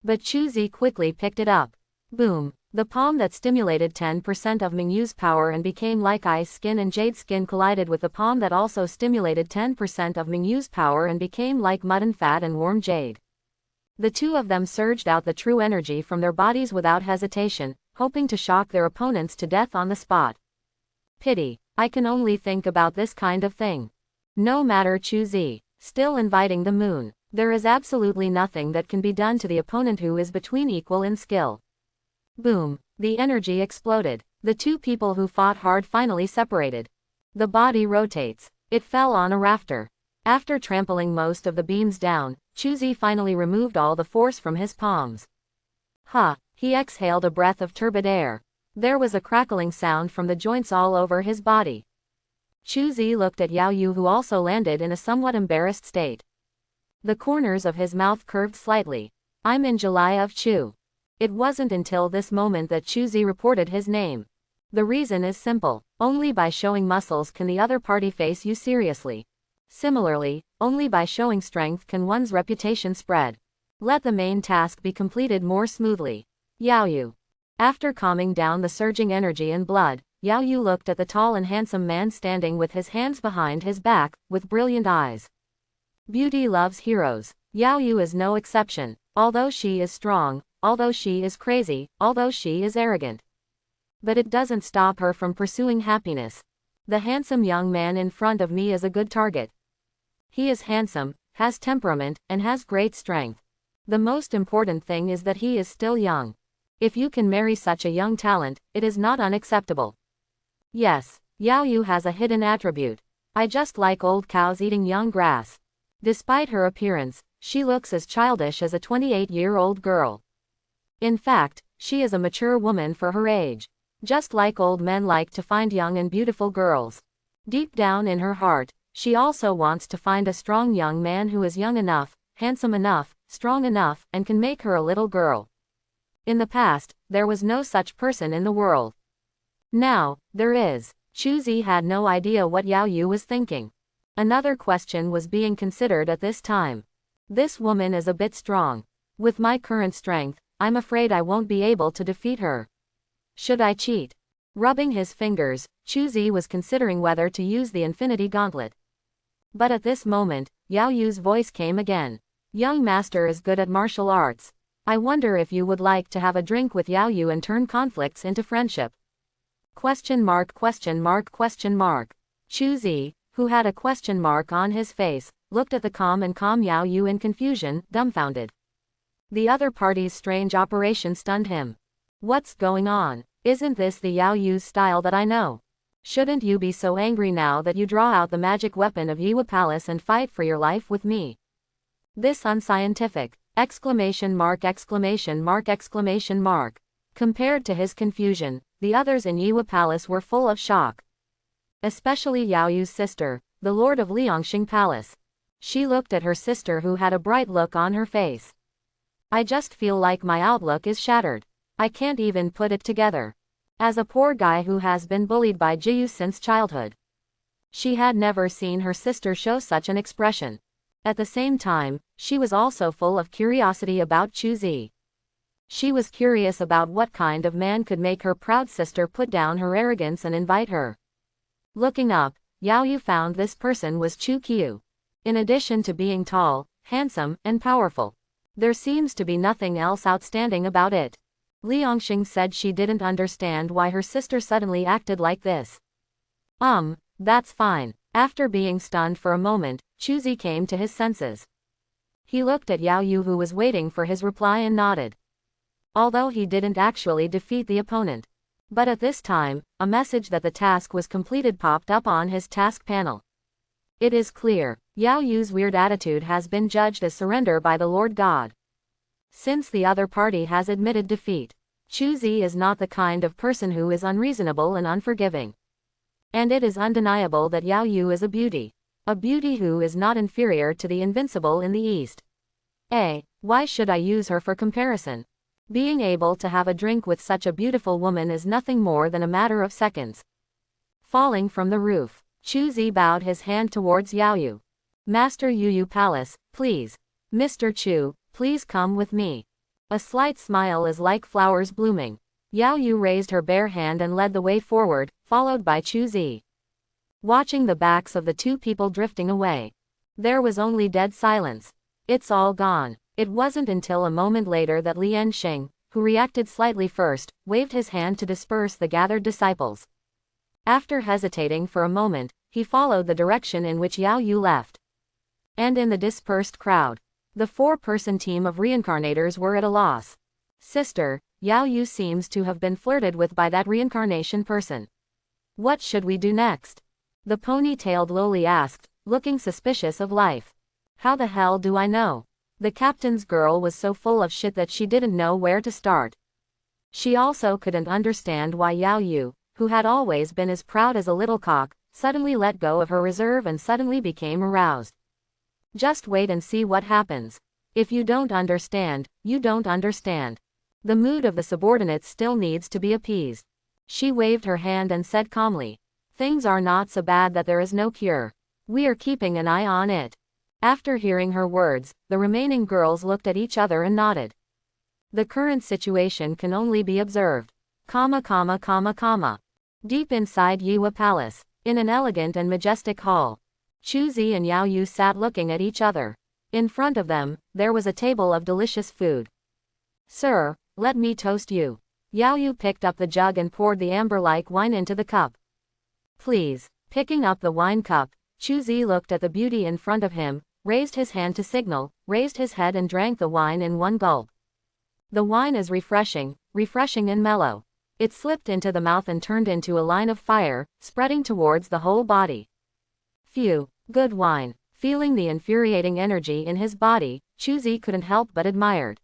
But Chu Zi quickly picked it up. Boom! The palm that stimulated 10% of Ming Yu's power and became like ice skin and jade skin collided with the palm that also stimulated 10% of Ming Yu's power and became like mud and fat and warm jade. The two of them surged out the true energy from their bodies without hesitation, hoping to shock their opponents to death on the spot. Pity, I can only think about this kind of thing. No matter Chu Zi, still inviting the moon, there is absolutely nothing that can be done to the opponent who is between equal in skill. Boom, the energy exploded. The two people who fought hard finally separated. The body rotates. It fell on a rafter. After trampling most of the beams down, Chu Zi finally removed all the force from his palms. He exhaled a breath of turbid air. There was a crackling sound from the joints all over his body. Chu Zi looked at Yao Yu, who also landed in a somewhat embarrassed state. The corners of his mouth curved slightly. I'm in July of Chu. It wasn't until this moment that Chu Zi reported his name. The reason is simple. Only by showing muscles can the other party face you seriously. Similarly, only by showing strength can one's reputation spread. Let the main task be completed more smoothly. Yao Yu. After calming down the surging energy and blood, Yao Yu looked at the tall and handsome man standing with his hands behind his back, with brilliant eyes. Beauty loves heroes. Yao Yu is no exception. Although she is strong, although she is crazy, although she is arrogant. But it doesn't stop her from pursuing happiness. The handsome young man in front of me is a good target. He is handsome, has temperament, and has great strength. The most important thing is that he is still young. If you can marry such a young talent, it is not unacceptable. Yes, Yao Yu has a hidden attribute. I just like old cows eating young grass. Despite her appearance, she looks as childish as a 28-year-old girl. In fact, she is a mature woman for her age. Just like old men like to find young and beautiful girls. Deep down in her heart, she also wants to find a strong young man who is young enough, handsome enough, strong enough, and can make her a little girl. In the past, there was no such person in the world. Now, there is. Chu Zi had no idea what Yao Yu was thinking. Another question was being considered at this time. This woman is a bit strong. With my current strength, I'm afraid I won't be able to defeat her. Should I cheat? Rubbing his fingers, Chu Zi was considering whether to use the Infinity Gauntlet. But at this moment, Yao Yu's voice came again. Young master is good at martial arts. I wonder if you would like to have a drink with Yao Yu and turn conflicts into friendship. Question mark, question mark, question mark. Chu Zi, who had a question mark on his face, looked at the calm Yao Yu in confusion, dumbfounded. The other party's strange operation stunned him. What's going on? Isn't this the Yao Yu's style that I know? Shouldn't you be so angry now that you draw out the magic weapon of Yiwa Palace and fight for your life with me? This unscientific! Exclamation mark, exclamation mark, exclamation mark. Compared to his confusion, the others in Yiwa Palace were full of shock. Especially Yao Yu's sister, the Lord of Liangxing Palace. She looked at her sister, who had a bright look on her face. I just feel like my outlook is shattered. I can't even put it together. As a poor guy who has been bullied by Jiyu since childhood. She had never seen her sister show such an expression. At the same time, she was also full of curiosity about Chu Zi. She was curious about what kind of man could make her proud sister put down her arrogance and invite her. Looking up, Yao Yu found this person was Chu Qiu. In addition to being tall, handsome, and powerful, there seems to be nothing else outstanding about it. Liangxing said she didn't understand why her sister suddenly acted like this. That's fine. After being stunned for a moment, Chu Zi came to his senses. He looked at Yao Yu, who was waiting for his reply, and nodded. although he didn't actually defeat the opponent. But at this time, a message that the task was completed popped up on his task panel. It is clear, Yao Yu's weird attitude has been judged as surrender by the Lord God. Since the other party has admitted defeat, Chu Zi is not the kind of person who is unreasonable and unforgiving. And it is undeniable that Yao Yu is a beauty who is not inferior to the invincible in the East. Why should I use her for comparison? Being able to have a drink with such a beautiful woman is nothing more than a matter of seconds. Falling from the roof, Chu Zi bowed his hand towards Yao Yu. Master Yu Palace, please. Mr. Chu, please come with me. A slight smile is like flowers blooming. Yao Yu raised her bare hand and led the way forward, followed by Chu Zi. Watching the backs of the two people drifting away, there was only dead silence. It's all gone. It wasn't until a moment later that Lian Xing, who reacted slightly first, waved his hand to disperse the gathered disciples. After hesitating for a moment, he followed the direction in which Yao Yu left. And in the dispersed crowd, the four-person team of reincarnators were at a loss. Sister, Yao Yu seems to have been flirted with by that reincarnation person. What should we do next? The pony-tailed loli asked, looking suspicious of life. How the hell do I know? The captain's girl was so full of shit that she didn't know where to start. She also couldn't understand why Yao Yu, who had always been as proud as a little cock, suddenly let go of her reserve and suddenly became aroused. Just wait and see what happens. If you don't understand, you don't understand. The mood of the subordinates still needs to be appeased. She waved her hand and said calmly, things are not so bad that there is no cure. We are keeping an eye on it. After hearing her words, the remaining girls looked at each other and nodded. The current situation can only be observed. Deep inside Yiwa Palace, in an elegant and majestic hall, Chu Zi and Yao Yu sat looking at each other. In front of them, there was a table of delicious food. Sir, let me toast you. Yao Yu picked up the jug and poured the amber-like wine into the cup. Please. Picking up the wine cup, Chu Zi looked at the beauty in front of him, raised his hand to signal, raised his head and drank the wine in one gulp. The wine is refreshing and mellow. It slipped into the mouth and turned into a line of fire, spreading towards the whole body. Phew, good wine. Feeling the infuriating energy in his body, Chu Zi couldn't help but admired.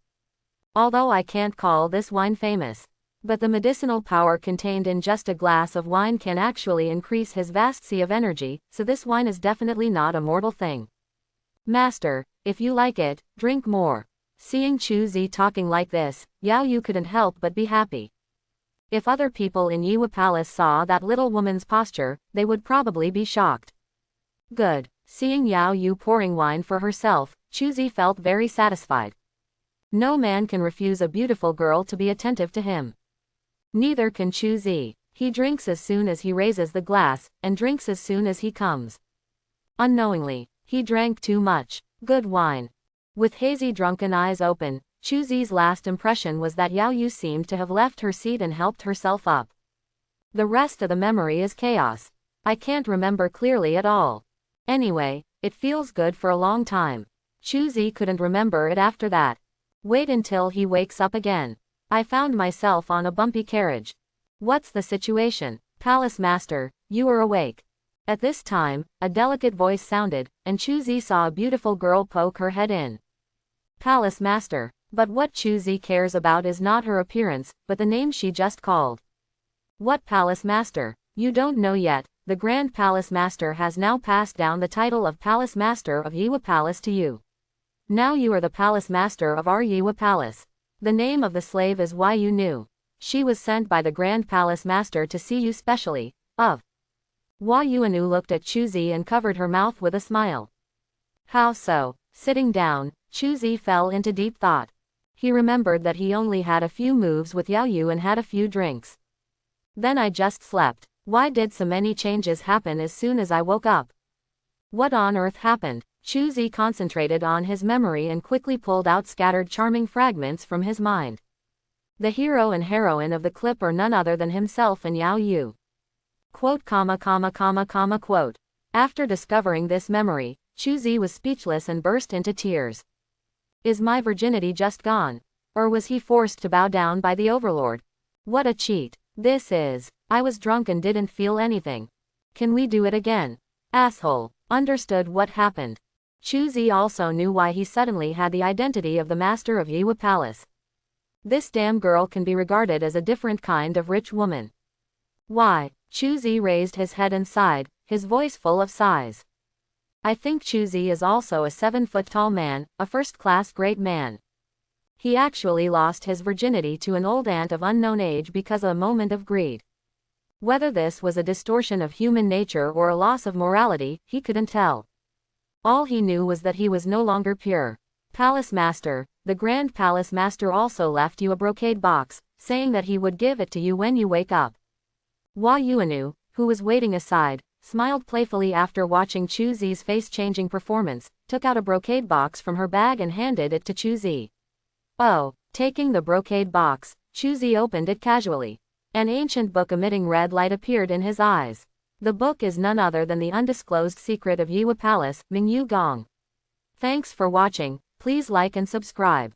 Although I can't call this wine famous, but the medicinal power contained in just a glass of wine can actually increase his vast sea of energy, so this wine is definitely not a mortal thing. Master, if you like it, drink more. Seeing Chu Zi talking like this, Yao Yu couldn't help but be happy. If other people in Yiwa Palace saw that little woman's posture, they would probably be shocked. Good. Seeing Yao Yu pouring wine for herself, Chu Zi felt very satisfied. No man can refuse a beautiful girl to be attentive to him. Neither can Chu Zi. He drinks as soon as he raises the glass, and drinks as soon as he comes. Unknowingly, he drank too much. Good wine. With hazy drunken eyes open, Chu Zi's last impression was that Yao Yu seemed to have left her seat and helped herself up. The rest of the memory is chaos. I can't remember clearly at all. Anyway, it feels good for a long time. Chu Zi couldn't remember it after that. Wait until he wakes up again. I found myself on a bumpy carriage. What's the situation? Palace Master, you are awake. At this time, a delicate voice sounded, and Chu Zi saw a beautiful girl poke her head in. Palace Master, but what Chu Zi cares about is not her appearance, but the name she just called. What Palace Master? You don't know yet. The Grand Palace Master has now passed down the title of Palace Master of Yiwa Palace to you. Now you are the Palace Master of our Yiwa Palace. The name of the slave is Why You Knew. She was sent by the Grand Palace Master to see you specially. Of. Hua Yuanu looked at Chu Zi and covered her mouth with a smile. How so? Sitting down, Chu Zi fell into deep thought. He remembered that he only had a few moves with Yao Yu and had a few drinks. Then I just slept. Why did so many changes happen as soon as I woke up? What on earth happened? Chu Zi concentrated on his memory and quickly pulled out scattered charming fragments from his mind. The hero and heroine of the clip are none other than himself and Yao Yu. Quote. After discovering this memory, Chu Zi was speechless and burst into tears. Is my virginity just gone? Or was he forced to bow down by the overlord? What a cheat. This is. I was drunk and didn't feel anything. Can we do it again? Asshole. Understood what happened. Chuzi also knew why he suddenly had the identity of the master of Yiwa Palace. This damn girl can be regarded as a different kind of rich woman. Why? Chuzi raised his head and sighed, his voice full of sighs. I think Chuzi is also a 7-foot-tall man, a first-class great man. He actually lost his virginity to an old aunt of unknown age because of a moment of greed. Whether this was a distortion of human nature or a loss of morality, he couldn't tell. All he knew was that he was no longer pure. Palace Master, the Grand Palace Master also left you a brocade box, saying that he would give it to you when you wake up. Hua Yuanu, who was waiting aside, smiled playfully after watching Chuzi's face-changing performance, took out a brocade box from her bag and handed it to Chuzi. Oh, taking the brocade box, Chuzi opened it casually. An ancient book emitting red light appeared in his eyes. The book is none other than the undisclosed secret of Yiwa Palace, Mingyu Gong. Thanks for watching, please like and subscribe.